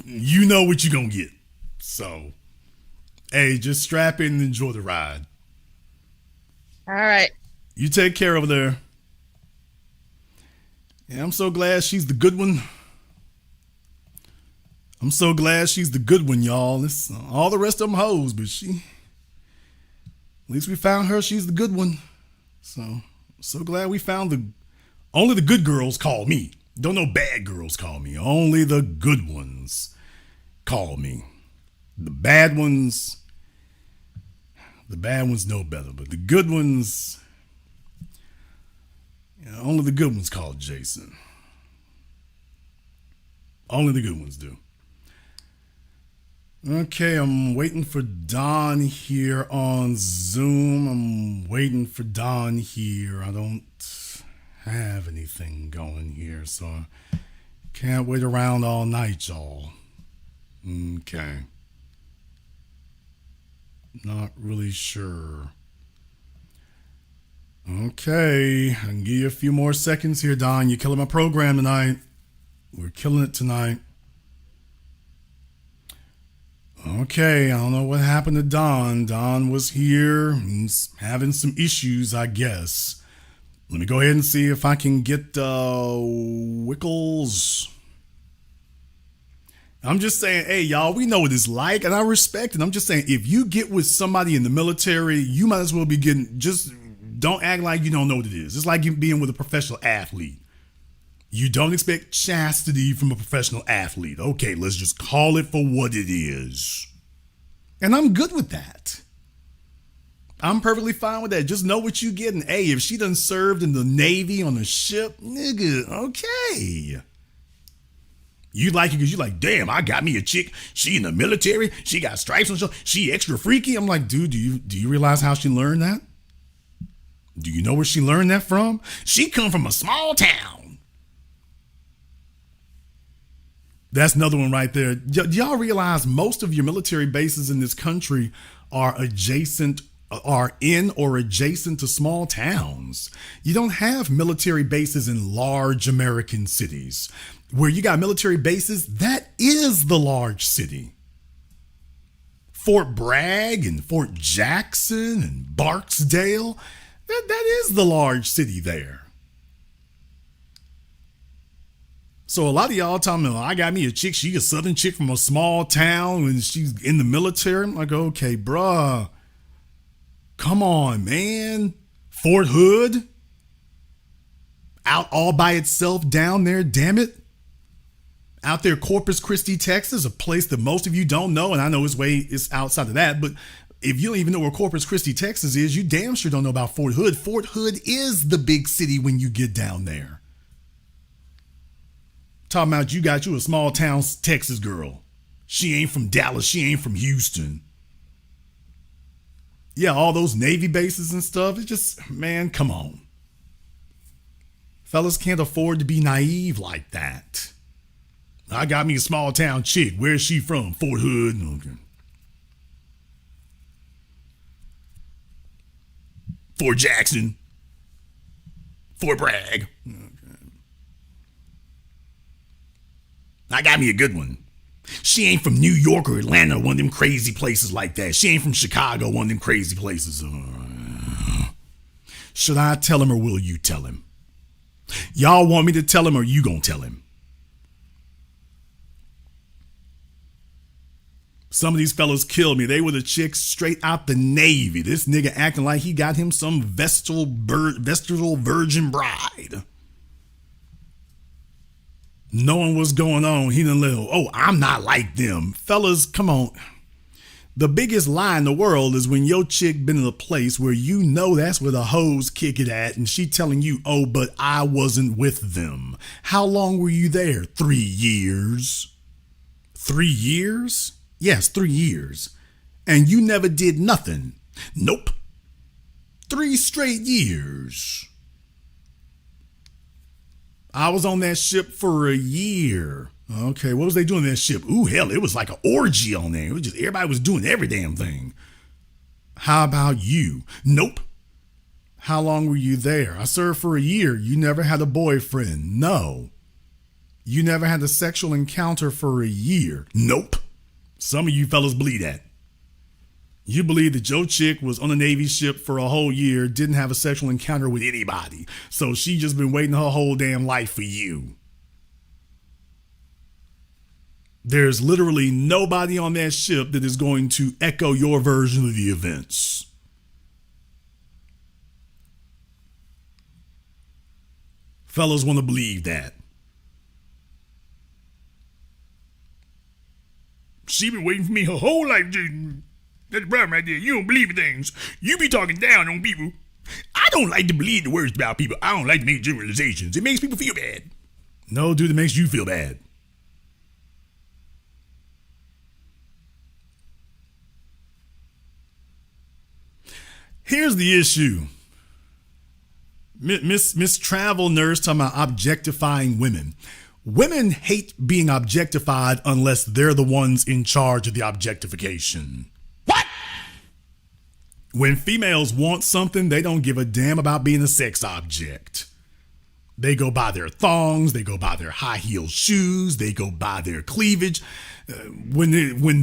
You know what you're going to get. So, just strap in and enjoy the ride. All right. You take care over there. Yeah, I'm so glad she's the good one. I'm so glad she's the good one, y'all. It's all the rest of them hoes, but at least we found her. She's the good one. So glad we found only the good girls call me. Don't no bad girls call me. Only the good ones call me. The bad ones know better, but the good ones, only the good ones call Jason. Only the good ones do. Okay, I'm waiting for Don here on Zoom. I don't have anything going here, so I can't wait around all night, y'all. Okay. Not really sure. Okay, I can give you a few more seconds here, Don. You're killing my program tonight. We're killing it tonight. Okay, I don't know what happened to Don. Don was here. He's having some issues, I guess. Let me go ahead and see if I can get Wickles. I'm just saying, y'all, we know what it's like, and I respect it. I'm just saying, if you get with somebody in the military, you might as well be just don't act like you don't know what it is. It's like you being with a professional athlete. You don't expect chastity from a professional athlete. Okay, let's just call it for what it is. And I'm good with that. I'm perfectly fine with that. Just know what you getting. If she done served in the Navy on a ship, nigga, okay. You like it because you like, damn, I got me a chick. She in the military. She got stripes on her shoulder. She extra freaky. I'm like, dude, do you realize how she learned that? Do you know where she learned that from? She come from a small town. That's another one right there. Do y'all realize most of your military bases in this country are in or adjacent to small towns. You don't have military bases in large American cities. Where you got military bases, that is the large city. Fort Bragg and Fort Jackson and Barksdale, that is the large city there. So a lot of y'all talking about, I got me a chick, she a southern chick from a small town and she's in the military. I'm like, okay, bruh. Come on, man. Fort Hood? Out all by itself down there, damn it. Out there, Corpus Christi, Texas, a place that most of you don't know, and I know it's outside of that, but if you don't even know where Corpus Christi, Texas is, you damn sure don't know about Fort Hood. Fort Hood is the big city when you get down there. Talking about you got you a small town Texas girl. She ain't from Dallas. She ain't from Houston. Yeah, all those Navy bases and stuff. It's just, man, come on. Fellas can't afford to be naive like that. I got me a small town chick. Where's she from? Fort Hood. Okay. Fort Jackson. Fort Bragg. I got me a good one. She ain't from New York or Atlanta, one of them crazy places like that. She ain't from Chicago, one of them crazy places. Should I tell him or will you tell him? Y'all want me to tell him or you gonna tell him? Some of these fellas killed me. They were the chicks straight out the Navy. This nigga acting like he got him some vestal virgin bride. Knowing what's going on, he done let, oh, I'm not like them. Fellas, come on. The biggest lie in the world is when your chick been in a place where you know that's where the hoes kick it at and she telling you, oh, but I wasn't with them. How long were you there? 3 years. 3 years? Yes, 3 years. And you never did nothing. Nope. 3 straight years. I was on that ship for a year. Okay, what was they doing on that ship? Ooh, hell, it was like an orgy on there. It was just, everybody was doing every damn thing. How about you? Nope. How long were you there? I served for a year. You never had a boyfriend? No. You never had a sexual encounter for a year? Nope. Some of you fellas believe that. You believe that your chick was on a Navy ship for a whole year, didn't have a sexual encounter with anybody. So she just been waiting her whole damn life for you. There's literally nobody on that ship that is going to echo your version of the events. Fellas want to believe that. She been waiting for me her whole life, Jason. That's the problem right there. You don't believe in things. You be talking down on people. I don't like to believe the worst about people. I don't like to make generalizations. It makes people feel bad. No, dude, it makes you feel bad. Here's the issue. Miss Travel Nurse talking about objectifying women. Women hate being objectified unless they're the ones in charge of the objectification. What? When females want something, they don't give a damn about being a sex object. They go buy their thongs, they go buy their high heel shoes, they go buy their cleavage. When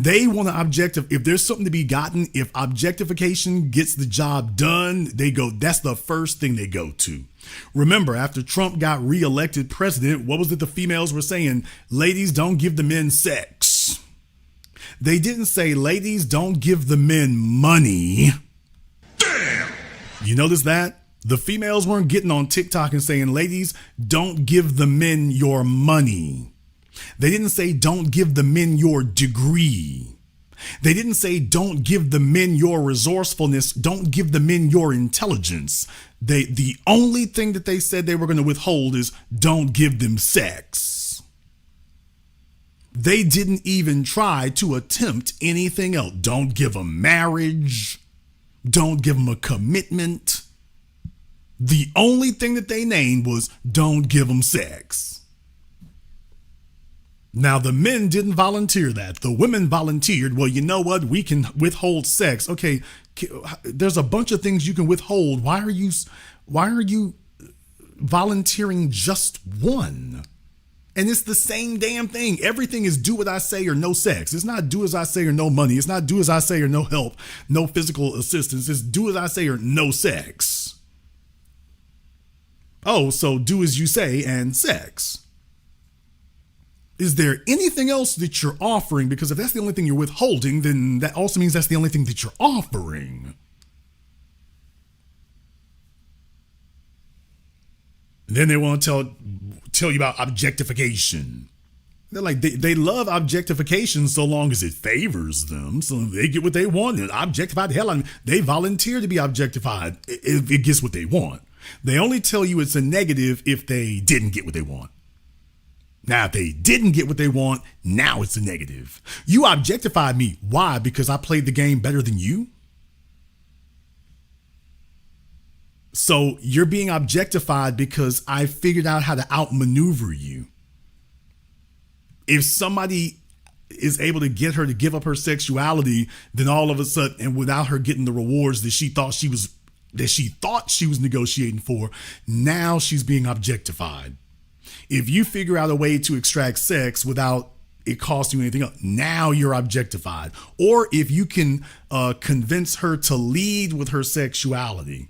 they want to if there's something to be gotten, if objectification gets the job done, that's the first thing they go to. Remember, after Trump got reelected president, what was it the females were saying? Ladies, don't give the men sex. They didn't say, ladies, don't give the men money. Damn! You notice that? The females weren't getting on TikTok and saying, ladies, don't give the men your money. They didn't say, don't give the men your degree. They didn't say, don't give the men your resourcefulness. Don't give the men your intelligence. The only thing that they said they were going to withhold is don't give them sex. They didn't even try to attempt anything else. Don't give them marriage. Don't give them a commitment. The only thing that they named was don't give them sex. Now, the men didn't volunteer that. The women volunteered, well, you know what? We can withhold sex. Okay, there's a bunch of things you can withhold. Why are you volunteering just one? And it's the same damn thing. Everything is do what I say or no sex. It's not do as I say or no money. It's not do as I say or no help, no physical assistance. It's do as I say or no sex. Oh, so do as you say and sex. Is there anything else that you're offering? Because if that's the only thing you're withholding, then that also means that's the only thing that you're offering. Then they want to tell you about objectification. They're like, they love objectification so long as it favors them. So they get what they want and objectify the hell out of them. They volunteer to be objectified if it gets what they want. They only tell you it's a negative if they didn't get what they want. Now, if they didn't get what they want, now it's a negative. You objectified me. Why? Because I played the game better than you? So you're being objectified because I figured out how to outmaneuver you. If somebody is able to get her to give up her sexuality, then all of a sudden, and without her getting the rewards that she thought she was negotiating for, now she's being objectified. If you figure out a way to extract sex without it costing you anything else, now you're objectified. Or if you can convince her to lead with her sexuality.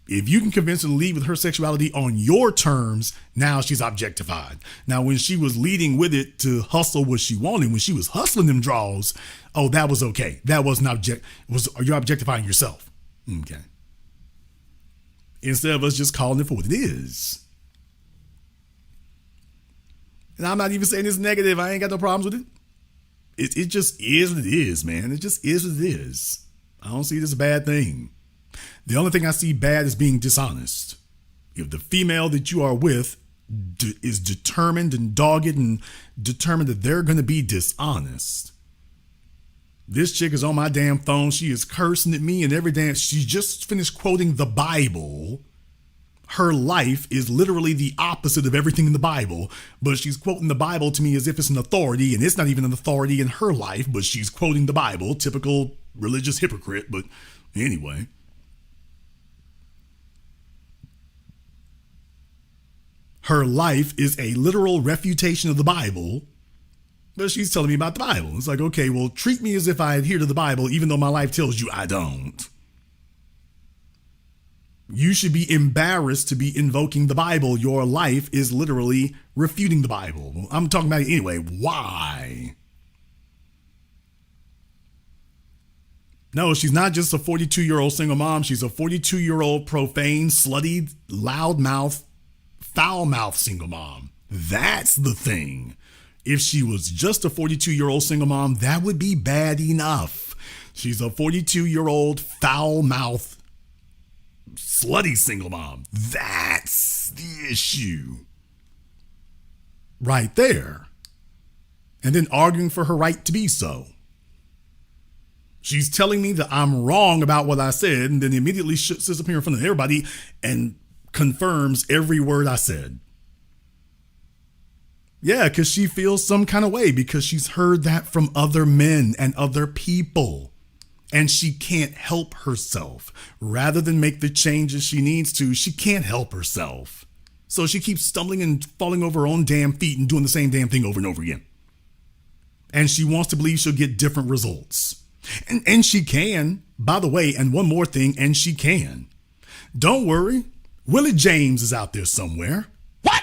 If you can convince her to lead with her sexuality on your terms, now she's objectified. Now, when she was leading with it to hustle what she wanted, when she was hustling them draws, oh, that was okay. That wasn't you're objectifying yourself. Okay. Instead of us just calling it for what it is. And I'm not even saying it's negative. I ain't got no problems with it. It just is what it is, man. It just is what it is. I don't see it as a bad thing. The only thing I see bad is being dishonest. If the female that you are with is determined and dogged and determined that they're going to be dishonest. This chick is on my damn phone. She is cursing at me and every damn. She just finished quoting the Bible. Her life is literally the opposite of everything in the Bible, but she's quoting the Bible to me as if it's an authority, and it's not even an authority in her life, but she's quoting the Bible. Typical religious hypocrite, but anyway. Her life is a literal refutation of the Bible, but she's telling me about the Bible. It's like, okay, well, treat me as if I adhere to the Bible, even though my life tells you I don't. You should be embarrassed to be invoking the Bible. Your life is literally refuting the Bible. I'm talking about it anyway. Why? No, she's not just a 42-year-old single mom. She's a 42-year-old profane, slutty, loudmouth, foul-mouthed single mom. That's the thing. If she was just a 42-year-old single mom, that would be bad enough. She's a 42-year-old, foul-mouthed, slutty single mom. That's the issue. Right there. And then arguing for her right to be so. She's telling me that I'm wrong about what I said, and then immediately sits up here in front of everybody and confirms every word I said. Yeah, because she feels some kind of way because she's heard that from other men and other people. And she can't help herself. Rather than make the changes she needs to, she can't help herself. So she keeps stumbling and falling over her own damn feet and doing the same damn thing over and over again. And she wants to believe she'll get different results. And she can, by the way, and one more thing, and she can. Don't worry, Willie James is out there somewhere. What?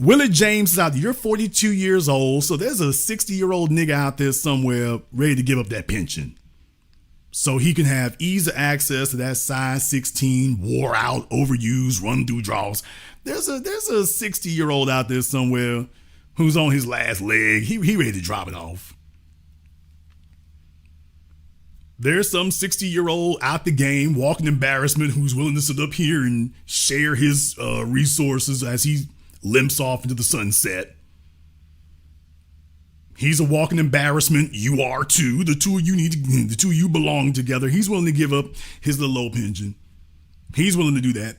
Willie James is out there. You're 42 years old, so there's a 60-year-old nigga out there somewhere ready to give up that pension. So he can have easy access to that size 16, wore out, overused, run through draws. There's a 60-year-old out there somewhere who's on his last leg. He ready to drop it off. There's some 60-year-old out the game, walking embarrassment, who's willing to sit up here and share his resources as he limps off into the sunset. He's a walking embarrassment. You are too. The two of you belong together. He's willing to give up his little old pension. He's willing to do that.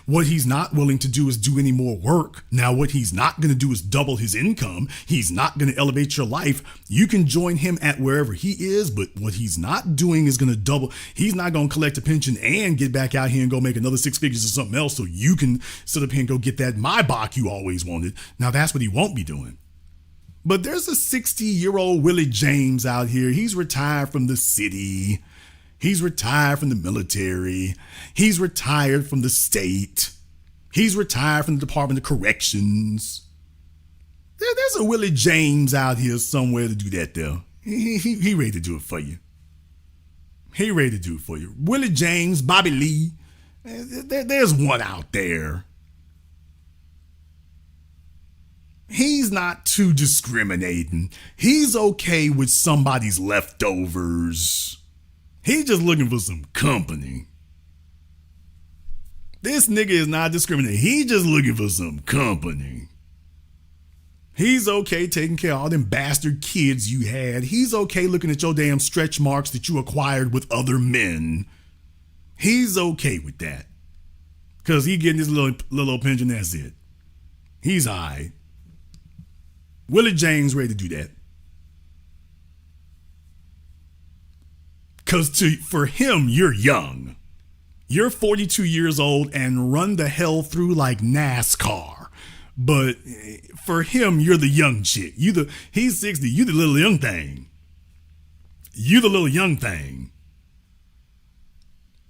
What he's not willing to do is do any more work. Now, what he's not going to do is double his income. He's not going to elevate your life. You can join him at wherever he is, but what he's not doing is going to double. He's not going to collect a pension and get back out here and go make another 6 figures or something else so you can sit up here and go get that Maybach you always wanted. Now, that's what he won't be doing. But there's a 60-year-old Willie James out here. He's retired from the city. He's retired from the military. He's retired from the state. He's retired from the Department of Corrections. There's a Willie James out here somewhere to do that, though. He ready to do it for you. He ready to do it for you. Willie James, Bobby Lee. There's one out there. He's not too discriminating. He's okay with somebody's leftovers. He's just looking for some company. This nigga is not discriminating. He's just looking for some company. He's okay taking care of all them bastard kids you had. He's okay looking at your damn stretch marks that you acquired with other men. He's okay with that. Because he getting his little pension, that's it. He's all right. Willie James ready to do that. Because for him, you're young. You're 42 years old and run the hell through like NASCAR. But for him, you're the young chick. He's 60, you the little young thing. You the little young thing.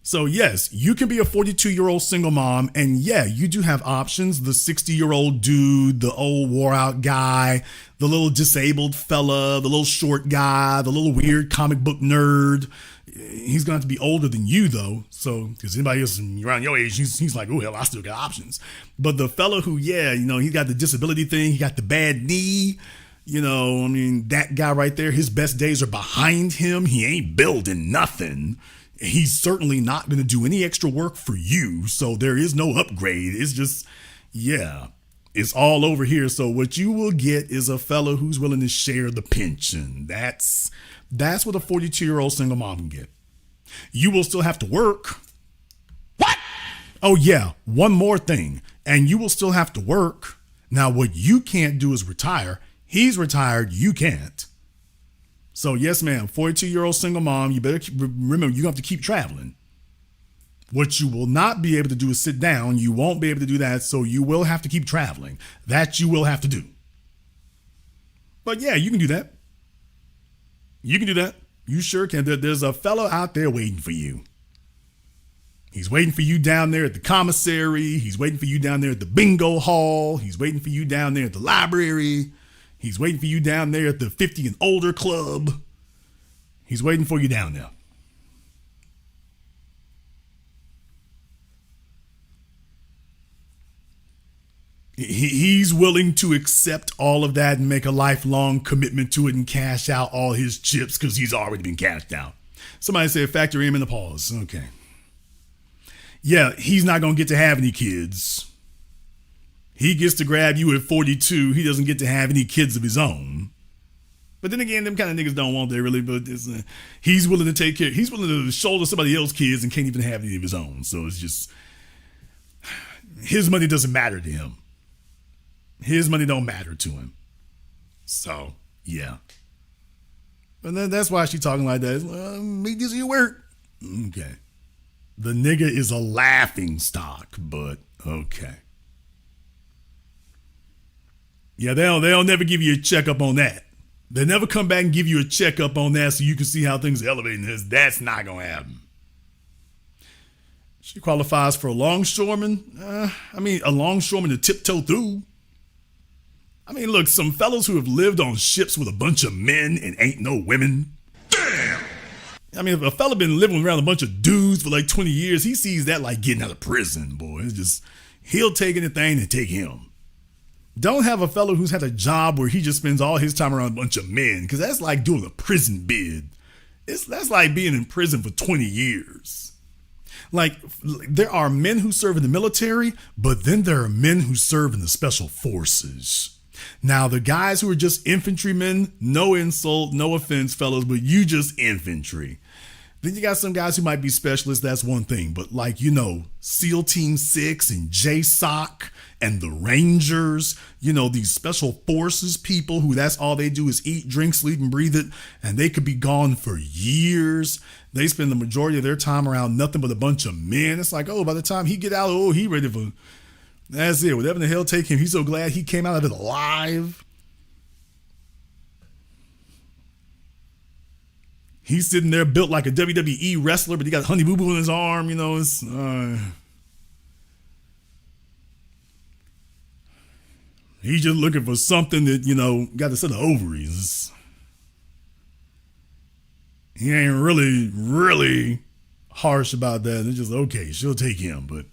So yes, you can be a 42-year-old single mom, and yeah, you do have options. The 60-year-old dude, the old wore-out guy, the little disabled fella, the little short guy, the little weird comic book nerd. He's going to have to be older than you, though. So, because anybody else around your age, he's like, oh, hell, I still got options. But the fella who, he got the disability thing, he got the bad knee. That guy right there, his best days are behind him. He ain't building nothing. He's certainly not going to do any extra work for you. So there is no upgrade. It's just, it's all over here. So what you will get is a fellow who's willing to share the pension. That's what a 42-year-old single mom can get. You will still have to work. What? Oh, yeah. One more thing. And you will still have to work. Now, what you can't do is retire. He's retired. You can't. So, yes, ma'am, 42-year-old single mom, you better remember, you have to keep traveling. What you will not be able to do is sit down. You won't be able to do that, so you will have to keep traveling. That you will have to do. But, yeah, you can do that. You can do that. You sure can. There's a fellow out there waiting for you. He's waiting for you down there at the commissary. He's waiting for you down there at the bingo hall. He's waiting for you down there at the library. He's waiting for you down there at the 50 and older club. He's waiting for you down there. He's willing to accept all of that and make a lifelong commitment to it and cash out all his chips because he's already been cashed out. Somebody said factor him in the pause. Okay. Yeah, he's not going to get to have any kids. He gets to grab you at 42. He doesn't get to have any kids of his own. But then again, them kind of niggas don't want that really. But he's willing to take care. He's willing to shoulder somebody else's kids and can't even have any of his own. So it's just, his money doesn't matter to him. His money don't matter to him. So, yeah. But then that's why she's talking like that. Make this your work. Okay. The nigga is a laughing stock, but okay. Yeah, they'll never give you a checkup on that. They'll never come back and give you a checkup on that so you can see how things are elevating. That's not going to happen. She qualifies for a longshoreman. A longshoreman to tiptoe through. Look, some fellows who have lived on ships with a bunch of men and ain't no women. Damn! If a fella been living around a bunch of dudes for like 20 years, he sees that like getting out of prison, boy. It's just, he'll take anything and take him. Don't have a fellow who's had a job where he just spends all his time around a bunch of men, because that's like doing a prison bid. That's like being in prison for 20 years. Like, there are men who serve in the military, but then there are men who serve in the special forces. Now, the guys who are just infantrymen, no insult, no offense, fellas, but you just infantry. Then you got some guys who might be specialists, that's one thing. But like, you know, SEAL Team 6 and JSOC and the Rangers, you know, these special forces people who that's all they do is eat, drink, sleep, and breathe it. And they could be gone for years. They spend the majority of their time around nothing but a bunch of men. It's like, oh, by the time he get out, oh, he ready for, that's it. Whatever the hell take him, he's so glad he came out of it alive. He's sitting there built like a WWE wrestler, but he got Honey Boo Boo in his arm, you know. It's he's just looking for something that, you know, got a set of ovaries. He ain't really harsh about that. It's just, okay, she'll take him. But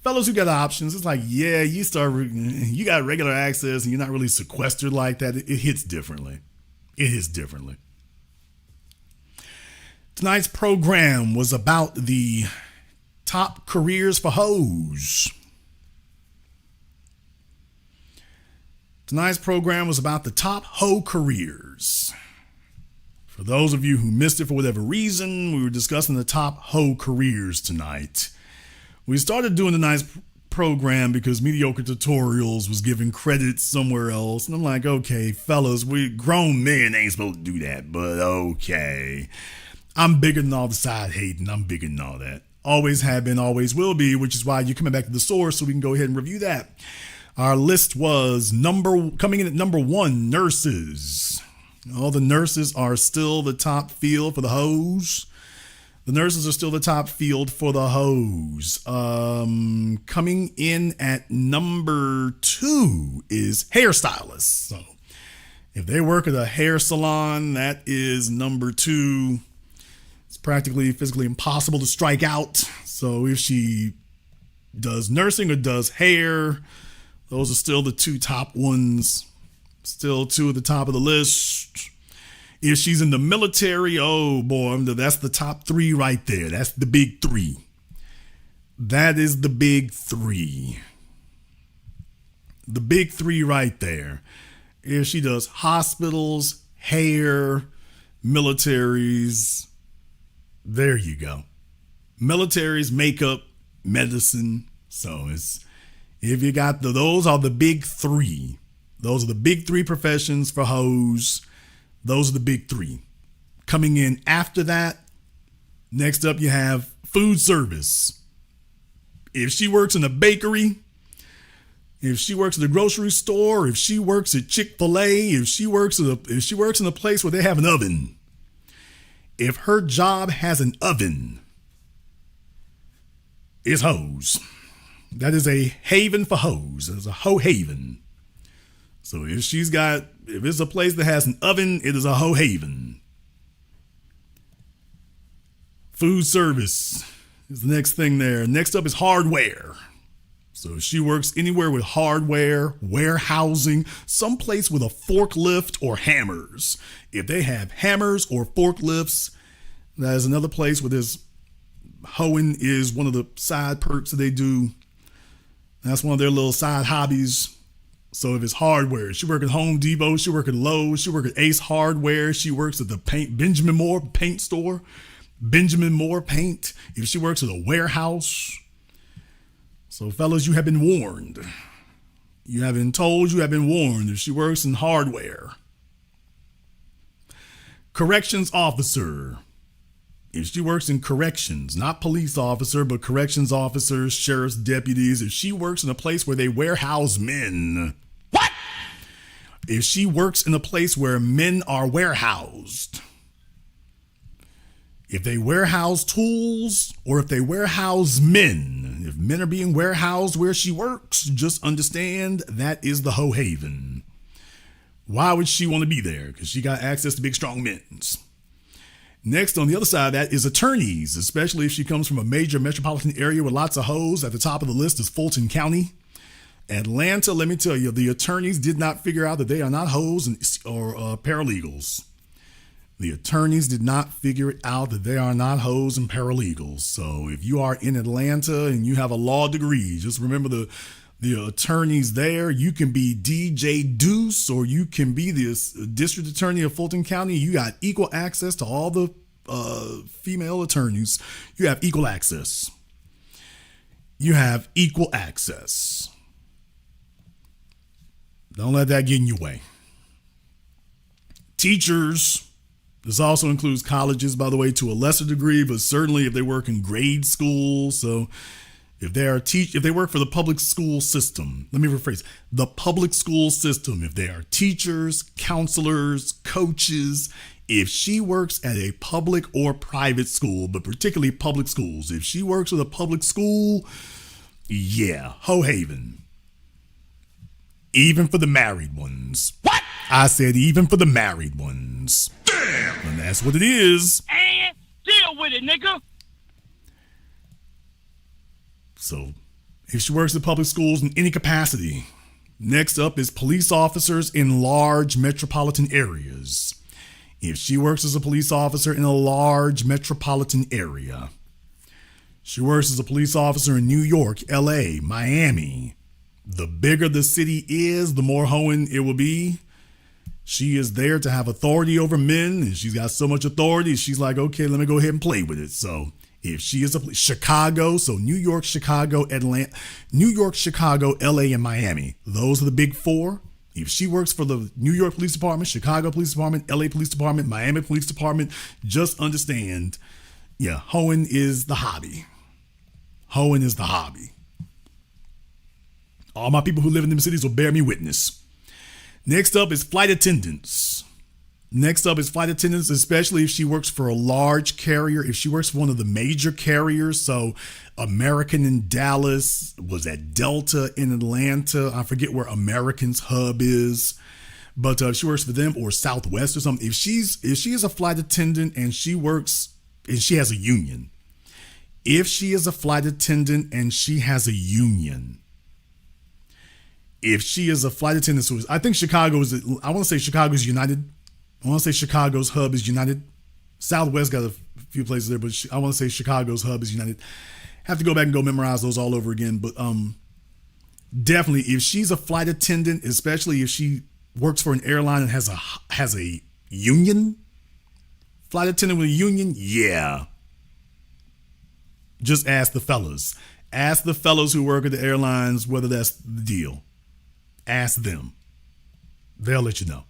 fellas who got options, it's like, yeah, you got regular access and you're not really sequestered like that. It hits differently. It hits differently. Tonight's program was about the top careers for hoes. Tonight's program was about the top hoe careers. For those of you who missed it for whatever reason, we were discussing the top hoe careers tonight. We started doing tonight's program because Mediocre Tutorials was giving credit somewhere else. And I'm like, okay, fellas, we grown men ain't supposed to do that, but okay. I'm bigger than all the side hating. I'm bigger than all that. Always have been, always will be, which is why you're coming back to the source so we can go ahead and review that. Our list was coming in at number 1, nurses. All the nurses are still the top field for the hoes. The nurses are still the top field for the hoes. Coming in at number 2 is hairstylists. So if they work at a hair salon, that is number 2. Practically physically impossible to strike out. So if she does nursing or does hair, those are still the 2 top ones. Still 2 at the top of the list. If she's in the military, oh boy, that's the top 3 right there. That's the big 3. That is the big 3. The big 3 right there. If she does hospitals, hair, militaries, there you go. Militaries, makeup, medicine. So if you got those are the big 3. Those are the big 3 professions for hoes. Those are the big 3. Coming in after that, next up you have food service. If she works in a bakery, if she works at a grocery store, if she works at Chick-fil-A, if she works in a place where they have an oven, if her job has an oven, it's hoes. That is a haven for hoes. It's a hoe haven. So if it's a place that has an oven, it is a hoe haven. Food service is the next thing there. Next up is hardware. So if she works anywhere with hardware, warehousing, someplace with a forklift or hammers. If they have hammers or forklifts, that is another place where there's hoeing is one of the side perks that they do. That's one of their little side hobbies. So if it's hardware, she work at Home Depot, she work at Lowe's, she work at Ace Hardware, she works at the Benjamin Moore paint store, Benjamin Moore Paint. If she works at a warehouse. So fellas, you have been warned. You have been told, you have been warned. If she works in hardware. Corrections officer. If she works in corrections, not police officer, but corrections officers, sheriff's deputies. If she works in a place where they warehouse men. What? If she works in a place where men are warehoused. If they warehouse tools or if they warehouse men, if men are being warehoused where she works, just understand that is the hoe haven. Why would she want to be there? Because she got access to big, strong men's. Next, on the other side of that is attorneys, especially if she comes from a major metropolitan area with lots of hoes. At the top of the list is Fulton County. Atlanta, let me tell you, the attorneys did not figure out that they are not hoes or paralegals. The attorneys did not figure it out that they are not hoes and paralegals. So if you are in Atlanta and you have a law degree, just remember the attorneys there. You can be DJ Deuce or you can be the district attorney of Fulton County. You got equal access to all the female attorneys, you have equal access. You have equal access. Don't let that get in your way. Teachers, this also includes colleges, by the way, to a lesser degree, but certainly if they work in grade school. So if they work for the public school system, let me rephrase, the public school system, if they are teachers, counselors, coaches, if she works at a public or private school, but particularly public schools, if she works at a public school, yeah, Ho Haven. Even for the married ones. What? I said even for the married ones. Damn! And that's what it is. And deal with it, nigga. So, if she works at public schools in any capacity. Next up is police officers in large metropolitan areas. If she works as a police officer in a large metropolitan area. She works as a police officer in New York, LA, Miami. The bigger the city is, the more hoeing it will be. She is there to have authority over men, and she's got so much authority, she's like, okay, let me go ahead and play with it. So if she is Chicago, so New York, Chicago, Atlanta, New York, Chicago, LA, and Miami. Those are the big four. If she works for the New York Police Department, Chicago Police Department, LA Police Department, Miami Police Department, just understand, yeah, hoeing is the hobby. Hoeing is the hobby. All my people who live in them cities will bear me witness. Next up is flight attendants. Especially if she works for a large carrier. If she works for one of the major carriers, so American in Dallas, was at Delta in Atlanta. I forget where American's hub is, but if she works for them or Southwest or something. If she is a flight attendant and she works and she has a union. If she is a flight attendant and she has a union. If she is a flight attendant, so I think I want to say Chicago's United. I want to say Chicago's hub is United. Southwest got a few places there, but I want to say Chicago's hub is United. Have to go back and go memorize those all over again. But definitely, if she's a flight attendant, especially if she works for an airline and has a union, flight attendant with a union, yeah. Just ask the fellas. Ask the fellas who work at the airlines whether that's the deal. Ask them. They'll let you know.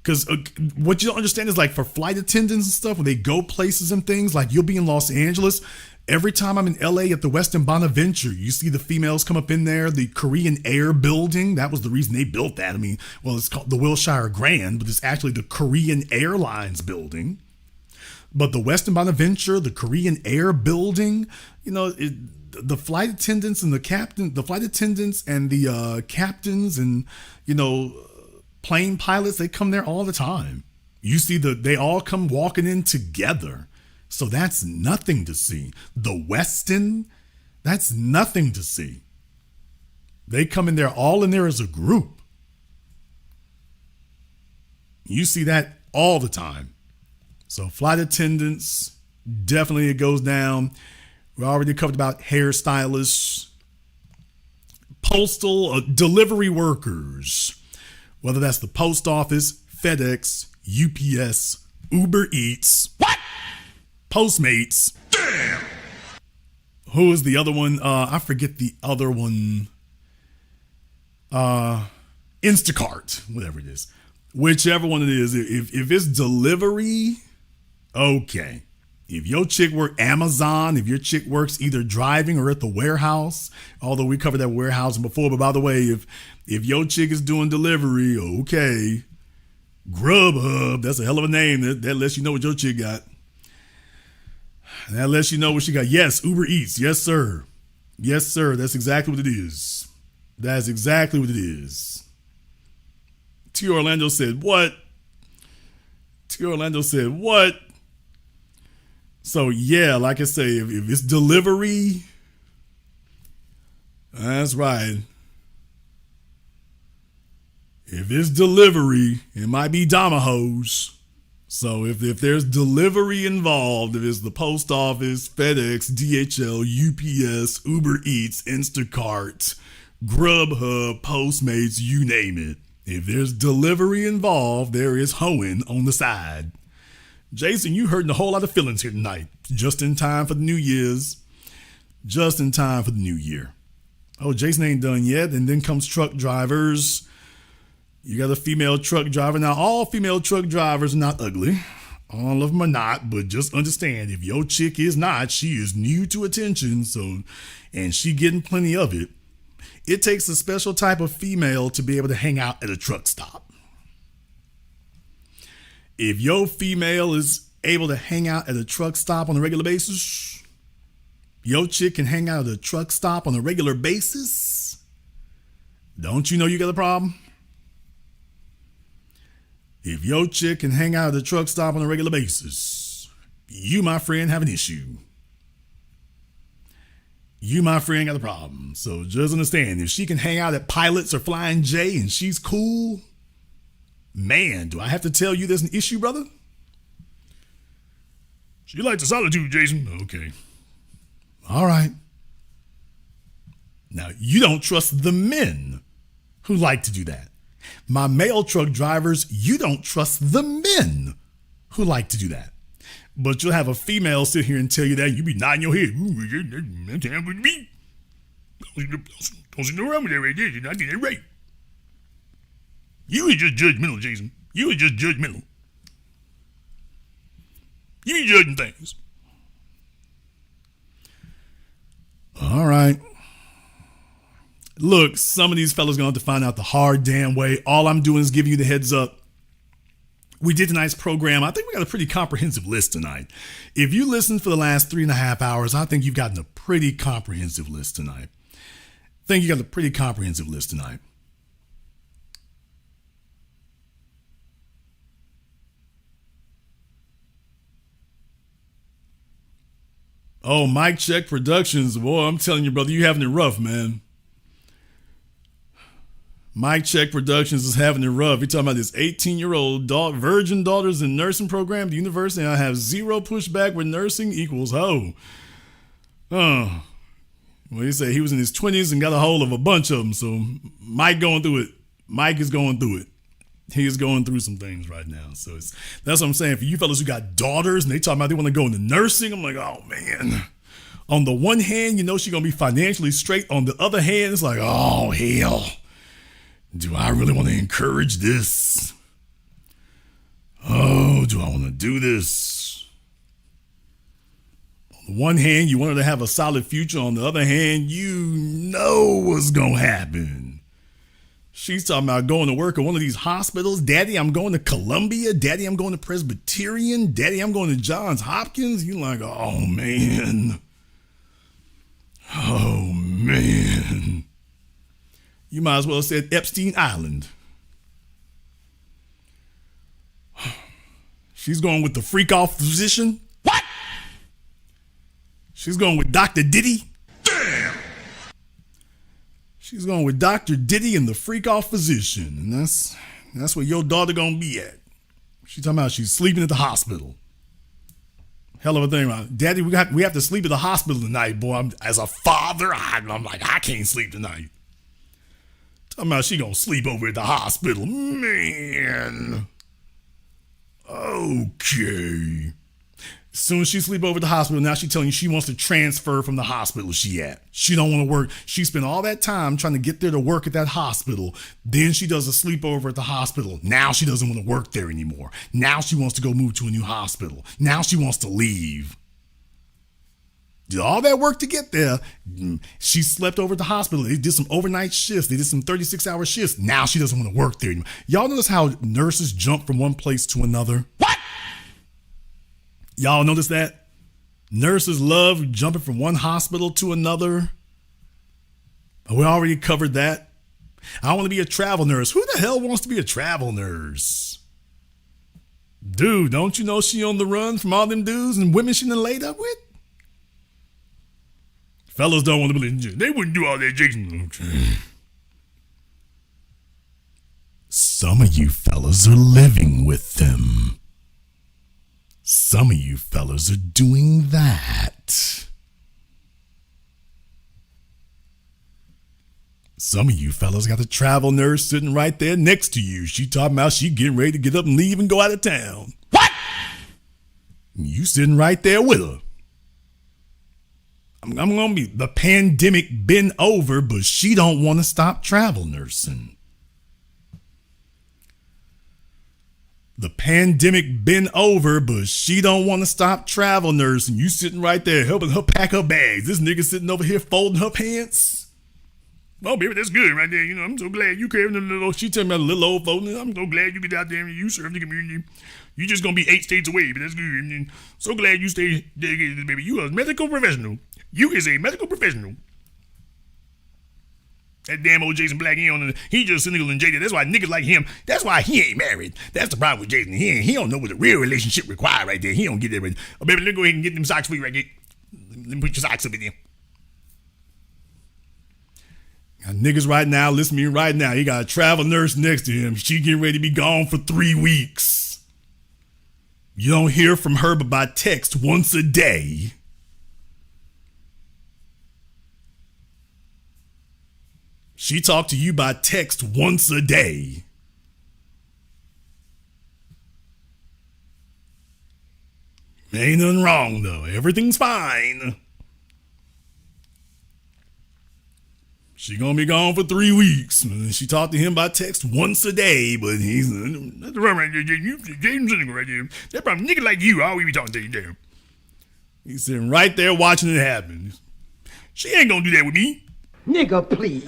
Because what you don't understand is, like, for flight attendants and stuff, when they go places and things, like you'll be in Los Angeles. Every time I'm in LA at the Westin Bonaventure, you see the females come up in there, the Korean Air building. That was the reason they built that. I mean, well, it's called the Wilshire Grand, but it's actually the Korean Airlines building. But the Westin Bonaventure, the Korean Air building, you know, the flight attendants and the flight attendants and the captains and, you know, plane pilots, they come there all the time. You see they all come walking in together. So that's nothing to see. The Westin, that's nothing to see. They come in there all in there as a group. You see that all the time. So flight attendants, definitely it goes down. We already covered about hairstylists, postal delivery workers, whether that's the post office, FedEx, UPS, Uber Eats, what? Postmates. Damn. Who is the other one? I forget the other one. Instacart, whatever it is. Whichever one it is. If it's delivery, okay. If your chick work Amazon, if your chick works either driving or at the warehouse, although we covered that warehousing before, but by the way, if your chick is doing delivery, okay. Grubhub, that's a hell of a name. That lets you know what your chick got. That lets you know what she got. Yes, Uber Eats. Yes, sir. Yes, sir. That's exactly what it is. That's exactly what it is. T. Orlando said, what? T. Orlando said, what? So, yeah, like I say, if it's delivery, that's right. If it's delivery, it might be Domahos. So if there's delivery involved, if it's the post office, FedEx, DHL, UPS, Uber Eats, Instacart, Grubhub, Postmates, you name it. If there's delivery involved, there is hoeing on the side. Jason, you hurting a whole lot of feelings here tonight. Just in time for the New Year's. Just in time for the new year. Oh, Jason ain't done yet. And then comes truck drivers. You got a female truck driver. Now, all female truck drivers are not ugly. All of them are not, but just understand, if your chick is not, she is new to attention, and she getting plenty of it. It takes a special type of female to be able to hang out at a truck stop. If your female is able to hang out at a truck stop on a regular basis, your chick can hang out at a truck stop on a regular basis, don't you know you got a problem? If your chick can hang out at a truck stop on a regular basis, you, my friend, have an issue. You, my friend, got a problem. So just understand, if she can hang out at Pilots or Flying J and she's cool, man, do I have to tell you there's an issue, brother? She likes the solitude, Jason. Okay. All right. Now, you don't trust the men who like to do that. My male truck drivers, you don't trust the men who like to do that. But you'll have a female sit here and tell you that, you be nodding your head. Don't sit around with that right there. You're not getting it right. You was just judgmental, Jason. You was just judgmental. You be judging things. All right. Look, some of these fellas going to have to find out the hard damn way. All I'm doing is giving you the heads up. We did tonight's program. I think we got a pretty comprehensive list tonight. If you listened for the last 3.5 hours, I think you've gotten a pretty comprehensive list tonight. Oh, Mike Check Productions. Boy, I'm telling you, brother, you having it rough, man. Mike Check Productions is having it rough. You're talking about this 18-year-old virgin daughters in nursing program at the university. I have zero pushback with nursing equals hoe. Oh. Well, he said he was in his 20s and got a hold of a bunch of them. So Mike going through it. Mike is going through it. He is going through some things right now. So that's what I'm saying. For you fellas who got daughters and they talking about they want to go into nursing, I'm like, oh, man. On the one hand, you know she's going to be financially straight. On the other hand, it's like, oh, hell. Do I really want to encourage this? Oh, do I want to do this? On the one hand, you want her to have a solid future. On the other hand, you know what's going to happen. She's talking about going to work at one of these hospitals. Daddy, I'm going to Columbia. Daddy, I'm going to Presbyterian. Daddy, I'm going to Johns Hopkins. You're like, oh, man. Oh, man. You might as well have said Epstein Island. She's going with the freak off physician. What? She's going with Dr. Diddy. Damn. She's going with Dr. Diddy and the freak off physician. And that's where your daughter gonna be at. She's talking about she's sleeping at the hospital. Hell of a thing, right? Daddy, we have to sleep at the hospital tonight, boy. As a father, I'm like, I can't sleep tonight. Talking about she gonna sleep over at the hospital. Man. Okay. As soon as she sleep over at the hospital, now she telling you she wants to transfer from the hospital she at. She don't want to work. She spent all that time trying to get there to work at that hospital. Then she does a sleepover at the hospital. Now she doesn't want to work there anymore. Now she wants to go move to a new hospital. Now she wants to leave. Did all that work to get there. She slept over at the hospital. They did some overnight shifts. They did some 36-hour shifts. Now she doesn't want to work there anymore. Y'all notice how nurses jump from one place to another? What? Y'all notice that? Nurses love jumping from one hospital to another. We already covered that. I want to be a travel nurse. Who the hell wants to be a travel nurse? Dude, don't you know she on the run from all them dudes and women she done laid up with? Fellas don't want to believe. They wouldn't do all that, Jason. Okay. Some of you fellas are living with them. Some of you fellas are doing that. Some of you fellas got a travel nurse sitting right there next to you. She talking about she getting ready to get up and leave and go out of town. What? You sitting right there with her. I'm gonna be the pandemic been over, but she don't want to stop travel nursing. The pandemic been over, but she don't want to stop travel nursing. You sitting right there helping her pack her bags. This nigga sitting over here folding her pants. Oh, baby, that's good right there. You know, I'm so glad you carrying the little. She tell me a little old folding. I'm so glad you get out there and you serve the community. You just gonna be 8 states away, but that's good. And so glad you stay dedicated, baby. You are a medical professional. You is a medical professional. That damn old Jason Black, he just cynical and jaded. That's why niggas like him, that's why he ain't married. That's the problem with Jason. He don't know what a real relationship require right there. He don't get that right. Oh, baby, let me go ahead and get them socks for you right there. Let me put your socks up in there. Got niggas right now, listen to me right now. He got a travel nurse next to him. She getting ready to be gone for 3 weeks. You don't hear from her but by text once a day. She talked to you by text once a day. Ain't nothing wrong though. Everything's fine. She gonna be gone for 3 weeks. She talked to him by text once a day, but he's that's the right there, James right there. That probably nigga like you always be talking to you there. He's sitting right there watching it happen. She ain't gonna do that with me. Nigga, please.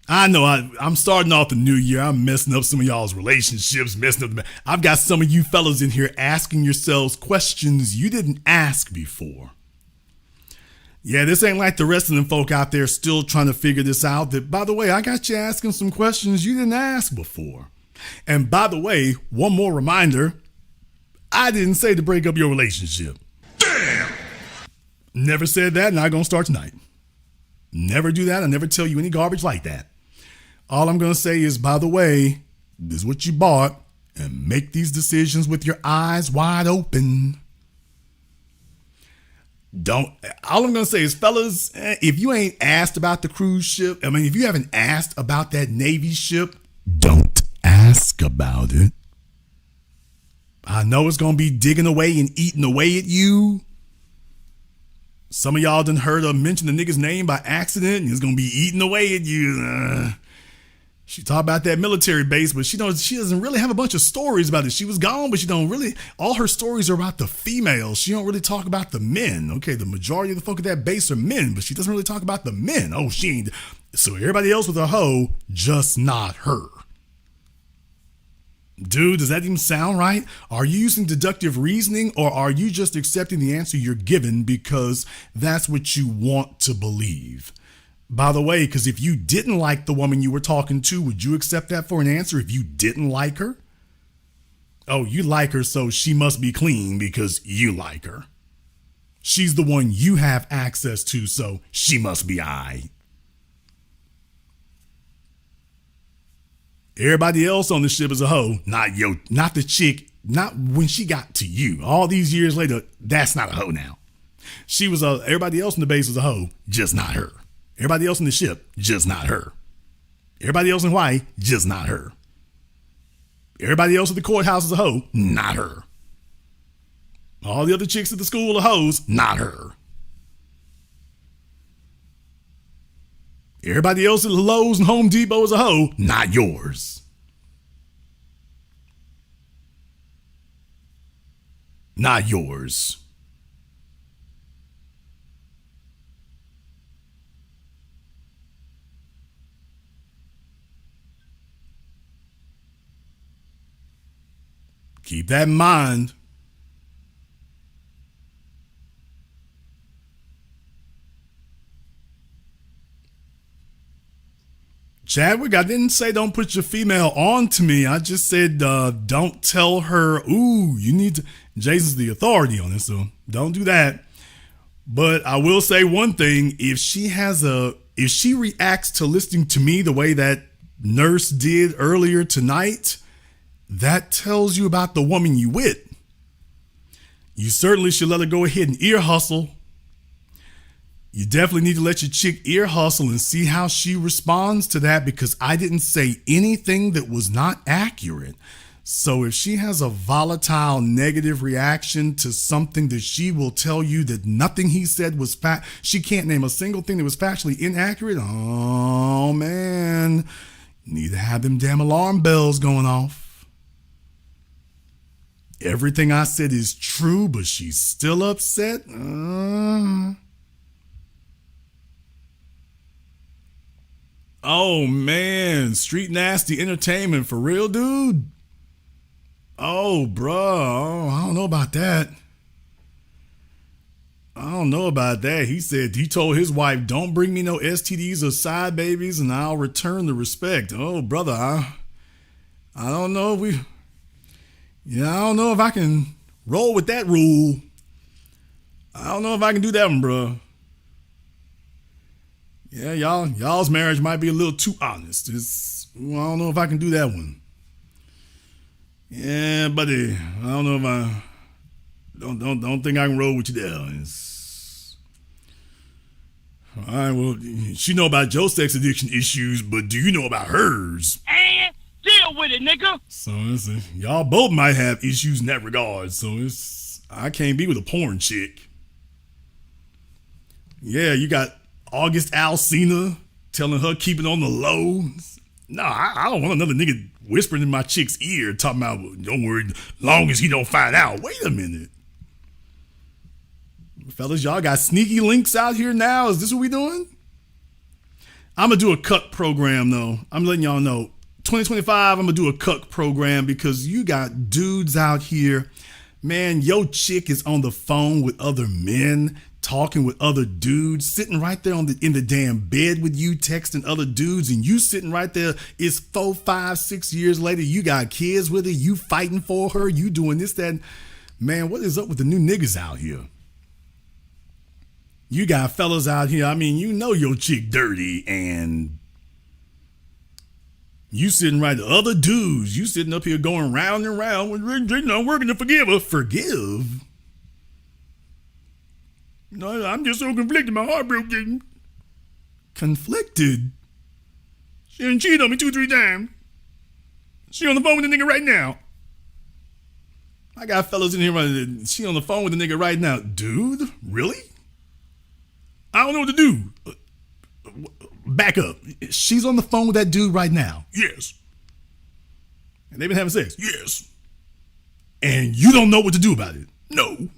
I know I'm starting off the new year. I'm messing up some of y'all's relationships, I've got some of you fellas in here asking yourselves questions you didn't ask before. Yeah, this ain't like the rest of them folk out there still trying to figure this out. That, by the way, I got you asking some questions you didn't ask before. And by the way, one more reminder, I didn't say to break up your relationship. Damn! Never said that, not gonna start tonight. Never do that. I never tell you any garbage like that. All I'm going to say is, by the way, this is what you bought, and make these decisions with your eyes wide open. All I'm going to say is, fellas, if you ain't asked about the cruise ship, if you haven't asked about that Navy ship, don't ask about it. I know it's going to be digging away and eating away at you. Some of y'all done heard her mention the nigga's name by accident, and it's going to be eating away at you. She talked about that military base, but she doesn't really have a bunch of stories about it. She was gone, but she don't really, all her stories are about the females. She don't really talk about the men. Okay, the majority of the folk at that base are men, but she doesn't really talk about the men. Oh, she ain't. So everybody else with a hoe, just not her. Dude, does that even sound right? Are you using deductive reasoning, or are you just accepting the answer you're given because that's what you want to believe? By the way, because if you didn't like the woman you were talking to, would you accept that for an answer if you didn't like her? Oh, you like her, so she must be clean because you like her. She's the one you have access to, so she must be aight. Everybody else on the ship is a hoe, not the chick, not when she got to you. All these years later, that's not a hoe now. Everybody else in the base was a hoe, just not her. Everybody else in the ship, just not her. Everybody else in Hawaii, just not her. Everybody else at the courthouse is a hoe, not her. All the other chicks at the school are hoes, not her. Everybody else at the Lowe's and Home Depot is a hoe, not yours. Not yours. Keep that in mind. Chadwick, I didn't say don't put your female on to me. I just said don't tell her, ooh, you need to. Jason's the authority on this, so don't do that. But I will say one thing. If she reacts to listening to me the way that nurse did earlier tonight, that tells you about the woman you with. You certainly should let her go ahead and ear hustle. You definitely need to let your chick ear hustle and see how she responds to that, because I didn't say anything that was not accurate. So if she has a volatile negative reaction to something that she will tell you that nothing he said was fact, she can't name a single thing that was factually inaccurate. Oh man, need to have them damn alarm bells going off. Everything I said is true, but she's still upset. Oh man, Street Nasty Entertainment for real, dude? Oh, bruh, oh, I don't know about that. I don't know about that. He said he told his wife, don't bring me no STDs or side babies and I'll return the respect. Oh, brother, I don't know if I don't know if I can roll with that rule. I don't know if I can do that one, bro. Yeah, y'all's marriage might be a little too honest. I don't know if I can do that one. Yeah, buddy, I don't know if I don't think I can roll with you there. All right, well, she know about your sex addiction issues, but do you know about hers? And deal with it, nigga. So y'all both might have issues in that regard. So I can't be with a porn chick. Yeah, you got August Alsina telling her keep it on the low. No, I don't want another nigga whispering in my chick's ear talking about, don't worry, long as he don't find out. Wait a minute. Fellas, y'all got sneaky links out here now? Is this what we doing? I'm going to do a cuck program, though. I'm letting y'all know. 2025, I'm going to do a cuck program because you got dudes out here. Man, your chick is on the phone with other men, talking with other dudes, sitting right there in the damn bed with you, texting other dudes, and you sitting right there. It's 4, 5, 6 years later. You got kids with her. You fighting for her. You doing this, that. Man, what is up with the new niggas out here? You got fellas out here. I mean, you know your chick dirty, and you sitting right there. Other dudes, you sitting up here going round and round with not working to forgive her. Forgive? No, I'm just so conflicted. My heart broke. Conflicted? She done cheated on me 2, 3 times. She on the phone with the nigga right now. I got fellas in here running. She on the phone with the nigga right now. Dude, really? I don't know what to do. Back up. She's on the phone with that dude right now. Yes. And they've been having sex. Yes. And you don't know what to do about it. No.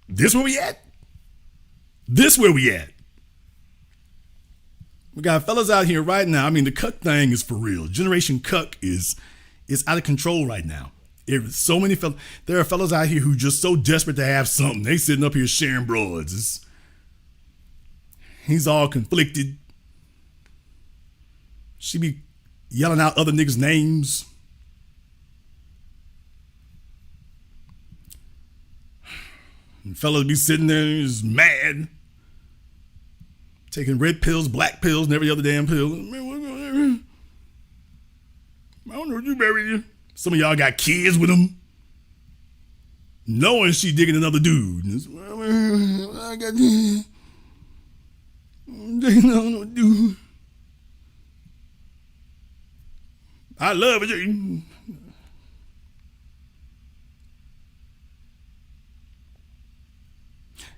This where we at? This where we at? We got fellas out here right now. I mean, the cuck thing is for real. Generation cuck is out of control right now. So many fellas. There are fellas out here who just so desperate to have something. They sitting up here sharing broads. He's all conflicted. She be yelling out other niggas' names. And fellas be sitting there just mad. Taking red pills, black pills, and every other damn pill. Man, I don't know what you married. Some of y'all got kids with them. Knowing she digging another dude. I got I don't know what to do. I love it.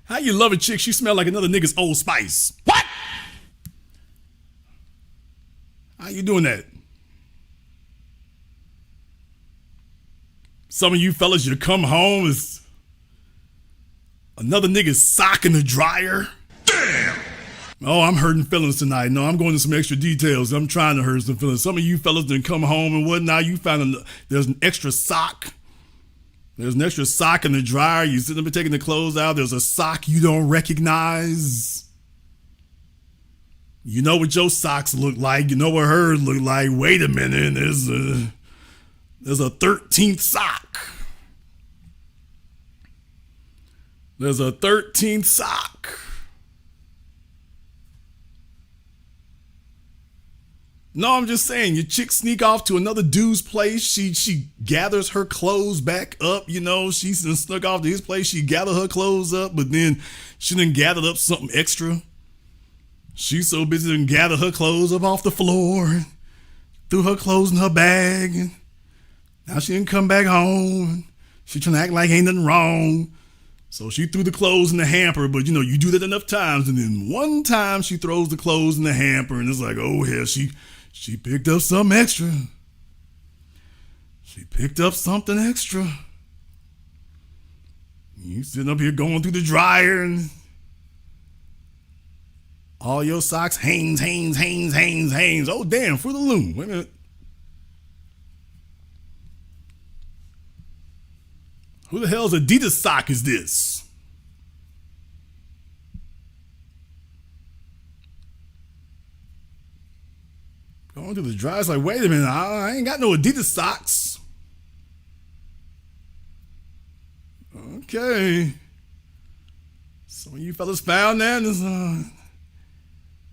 How you love a chick? She smell like another nigga's Old Spice. What? How you doing that? Some of you fellas, you come home is another nigga's sock in the dryer. Damn. Oh, I'm hurting feelings tonight. No, I'm going into some extra details. I'm trying to hurt some feelings. Some of you fellas didn't come home and whatnot. You found there's an extra sock. There's an extra sock in the dryer. You sitting there taking the clothes out. There's a sock you don't recognize. You know what your socks look like. You know what hers look like. Wait a minute. There's a 13th sock. There's a 13th sock. No, I'm just saying, your chick sneak off to another dude's place. She gathers her clothes back up. You know, she's snuck off to his place. She gathered her clothes up, but then she done gathered up something extra. She's so busy to gather her clothes up off the floor, threw her clothes in her bag. And now she didn't come back home. She trying to act like ain't nothing wrong. So she threw the clothes in the hamper, but you know, you do that enough times, and then one time she throws the clothes in the hamper, and it's like, oh hell, she picked up something extra. She picked up something extra. You sitting up here going through the dryer, and all your socks hangs. Oh damn, for the loom. Wait a minute. Who the hell's Adidas sock is this? Going to the dryer, it's like, wait a minute, I ain't got no Adidas socks. Okay. So when you fellas found that, is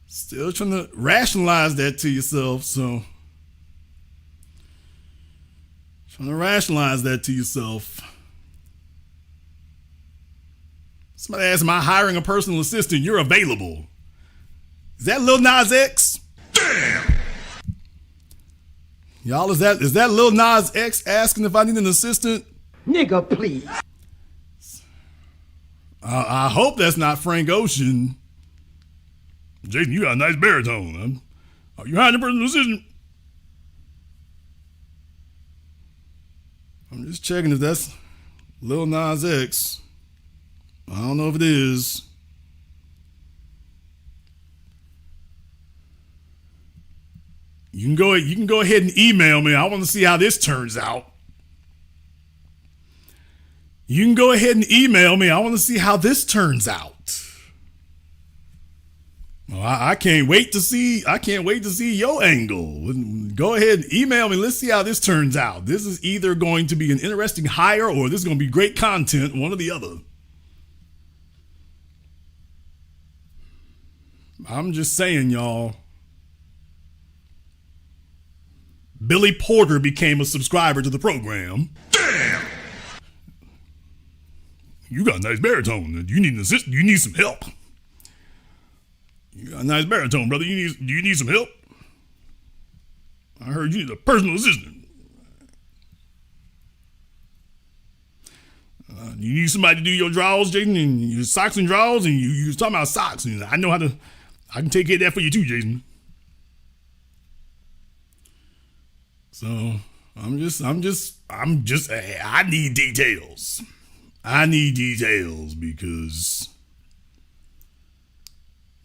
still trying to rationalize that to yourself, so. Trying to rationalize that to yourself. Somebody asked, am I hiring a personal assistant? You're available. Is that Lil Nas X? Damn! Y'all, is that Lil Nas X asking if I need an assistant? Nigga, please. I hope that's not Frank Ocean. Jason, you got a nice baritone. Are you hiring a personal assistant? I'm just checking if that's Lil Nas X. I don't know if it is. You can go ahead and email me. I want to see how this turns out. You can go ahead and email me. I want to see how this turns out. Well, I can't wait to see your angle. Go ahead and email me. Let's see how this turns out. This is either going to be an interesting hire or this is going to be great content, one or the other. I'm just saying, y'all. Billy Porter became a subscriber to the program. Damn! You got a nice baritone. You need an assistant. You need some help. You got a nice baritone, brother. Do you need some help? I heard you need a personal assistant. You need somebody to do your drawers, Jason, and your socks and drawers, and you was talking about socks. And I can take care of that for you too, Jason. So I need details. I need details because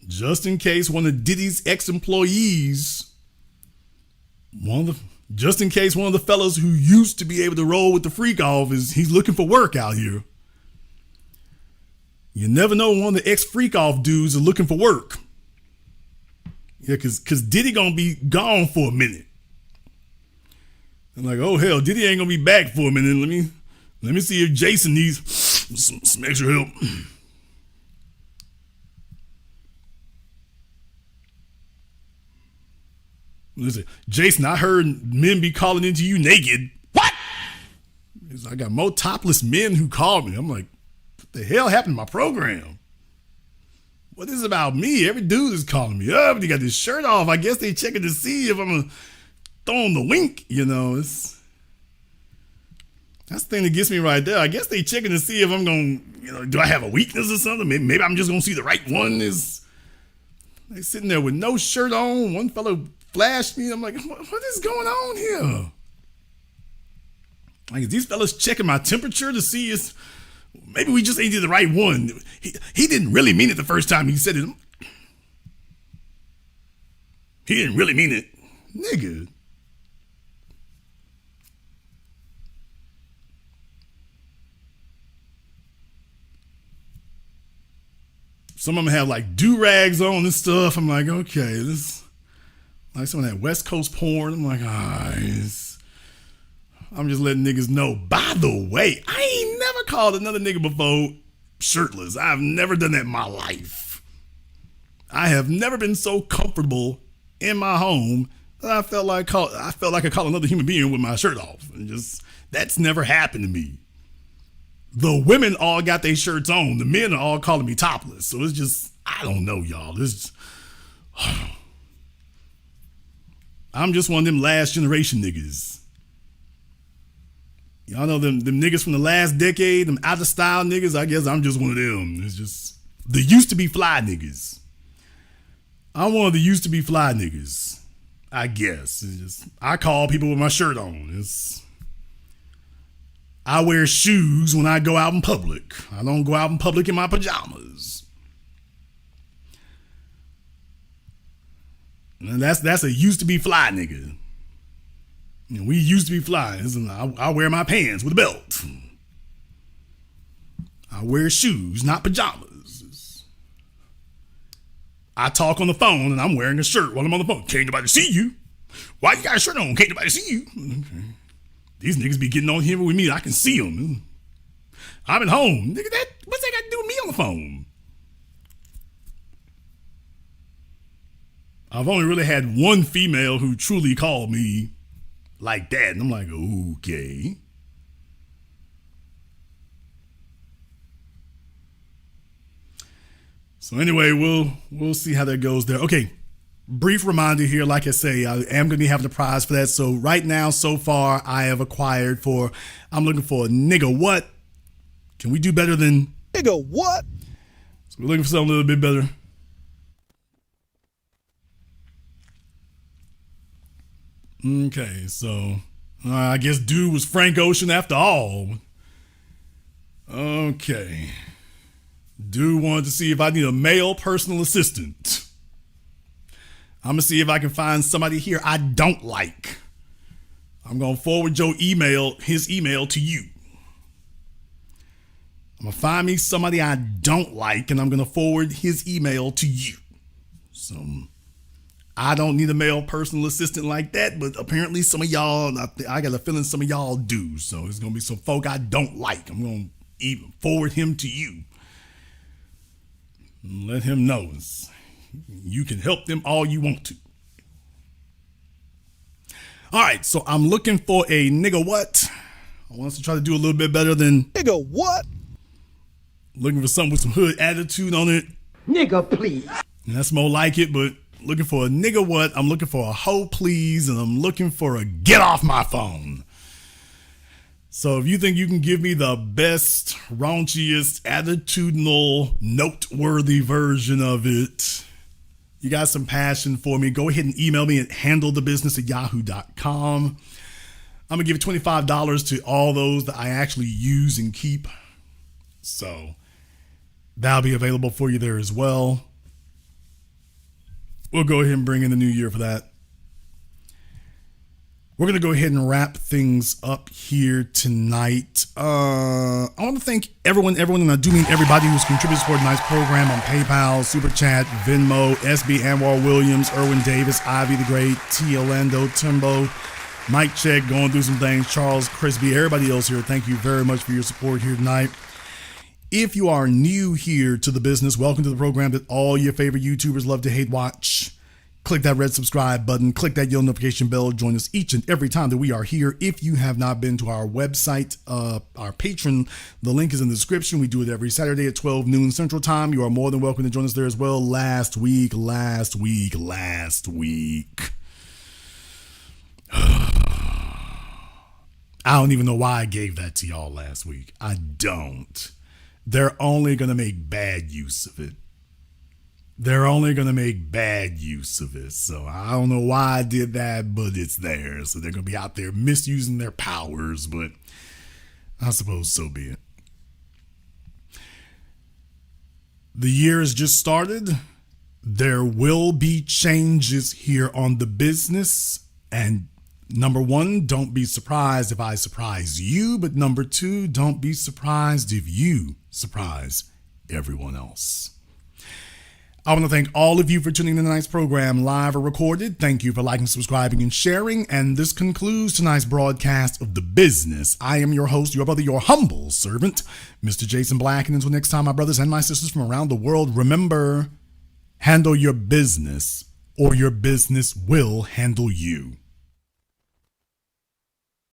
just in case one of Diddy's ex-employees, just in case one of the fellas who used to be able to roll with the freak off he's looking for work out here. You never know when one of the ex-freak off dudes is looking for work. Yeah, cause Diddy gonna be gone for a minute. I'm like, oh hell, Diddy ain't gonna be back for a minute. Let me see if Jason needs some extra help. Listen, Jason, I heard men be calling into you naked. What? I got more topless men who call me. I'm like, what the hell happened to my program? What is it about me? Every dude is calling me up. They got this shirt off. I guess they checking to see if I'm going to throw him the wink. You know, that's the thing that gets me right there. I guess they checking to see if I'm going to, do I have a weakness or something? Maybe I'm just going to see the right one. They sitting there with no shirt on. One fellow flashed me. I'm like, what is going on here? Like, is these fellas checking my temperature to see if maybe we just ain't did the right one? He didn't really mean it the first time he said it. He didn't really mean it. Nigga. Some of them have like do-rags on and stuff. I'm like, okay, this like some of that West Coast porn. I'm like, I'm just letting niggas know. By the way, I ain't never called another nigga before shirtless. I've never done that in my life. I have never been so comfortable in my home I felt like I could call another human being with my shirt off. And just that's never happened to me. The women all got their shirts on. The men are all calling me topless. So it's just, I don't know, y'all. I'm just one of them last generation niggas. Y'all know them niggas from the last decade, them out of style niggas. I guess I'm just one of them. It's just the used to be fly niggas. I'm one of the used to be fly niggas. I guess. It's just, I call people with my shirt on. I wear shoes when I go out in public. I don't go out in public in my pajamas. And that's a used to be fly nigga. You know, we used to be fly. I wear my pants with a belt. I wear shoes, not pajamas. I talk on the phone and I'm wearing a shirt while I'm on the phone. Can't nobody see you. Why you got a shirt on? Can't nobody see you. Okay. These niggas be getting on here with me. I can see them. I'm at home. Nigga, what's that got to do with me on the phone? I've only really had one female who truly called me like that. And I'm like, okay. So anyway, we'll see how that goes there. Okay. Brief reminder here, like I say, I am going to be having a prize for that. So right now, so far, I have acquired I'm looking for a nigga what? Can we do better than nigga what? So we're looking for something a little bit better. Okay, so I guess dude was Frank Ocean after all. Okay. Dude wanted to see if I need a male personal assistant. I'm going to see if I can find somebody here I don't like. I'm going to forward his email to you. I'm going to find me somebody I don't like, and I'm going to forward his email to you. So I don't need a male personal assistant like that, but apparently some of y'all, I got a feeling some of y'all do. So it's going to be some folk I don't like. I'm going to even forward him to you. Let him know. You can help them all you want to. All right, so I'm looking for a nigga what? I want us to try to do a little bit better than nigga what? Looking for something with some hood attitude on it. Nigga, please. And that's more like it, but looking for a nigga what? I'm looking for a hoe please, and I'm looking for a get off my phone. So if you think you can give me the best, raunchiest, attitudinal, noteworthy version of it, you got some passion for me, go ahead and email me at handlethebusiness@yahoo.com. I'm going to give $25 to all those that I actually use and keep. So that'll be available for you there as well. We'll go ahead and bring in the new year for that. We're going to go ahead and wrap things up here tonight. I want to thank everyone, and I do mean everybody who's contributed to tonight's program on PayPal, Super Chat, Venmo, SB Anwar Williams, Erwin Davis, Ivy the Great, T. Orlando, Timbo, Mike Check, going through some things, Charles Crispy, everybody else here. Thank you very much for your support here tonight. If you are new here to the business, welcome to the program that all your favorite YouTubers love to hate watch. Click that red subscribe button, click that yellow notification bell, join us each and every time that we are here. If you have not been to our website, our Patreon, the link is in the description. We do it every Saturday at 12 noon Central Time. You are more than welcome to join us there as well. Last week. I don't even know why I gave that to y'all last week. I don't. They're only going to make bad use of it. So I don't know why I did that, but it's there. So they're going to be out there misusing their powers, but I suppose so be it. The year has just started. There will be changes here on the business. And number one, don't be surprised if I surprise you. But number two, don't be surprised if you surprise everyone else. I want to thank all of you for tuning in to tonight's program, live or recorded. Thank you for liking, subscribing, and sharing. And this concludes tonight's broadcast of The Business. I am your host, your brother, your humble servant, Mr. Jason Black. And until next time, my brothers and my sisters from around the world, remember, handle your business or your business will handle you.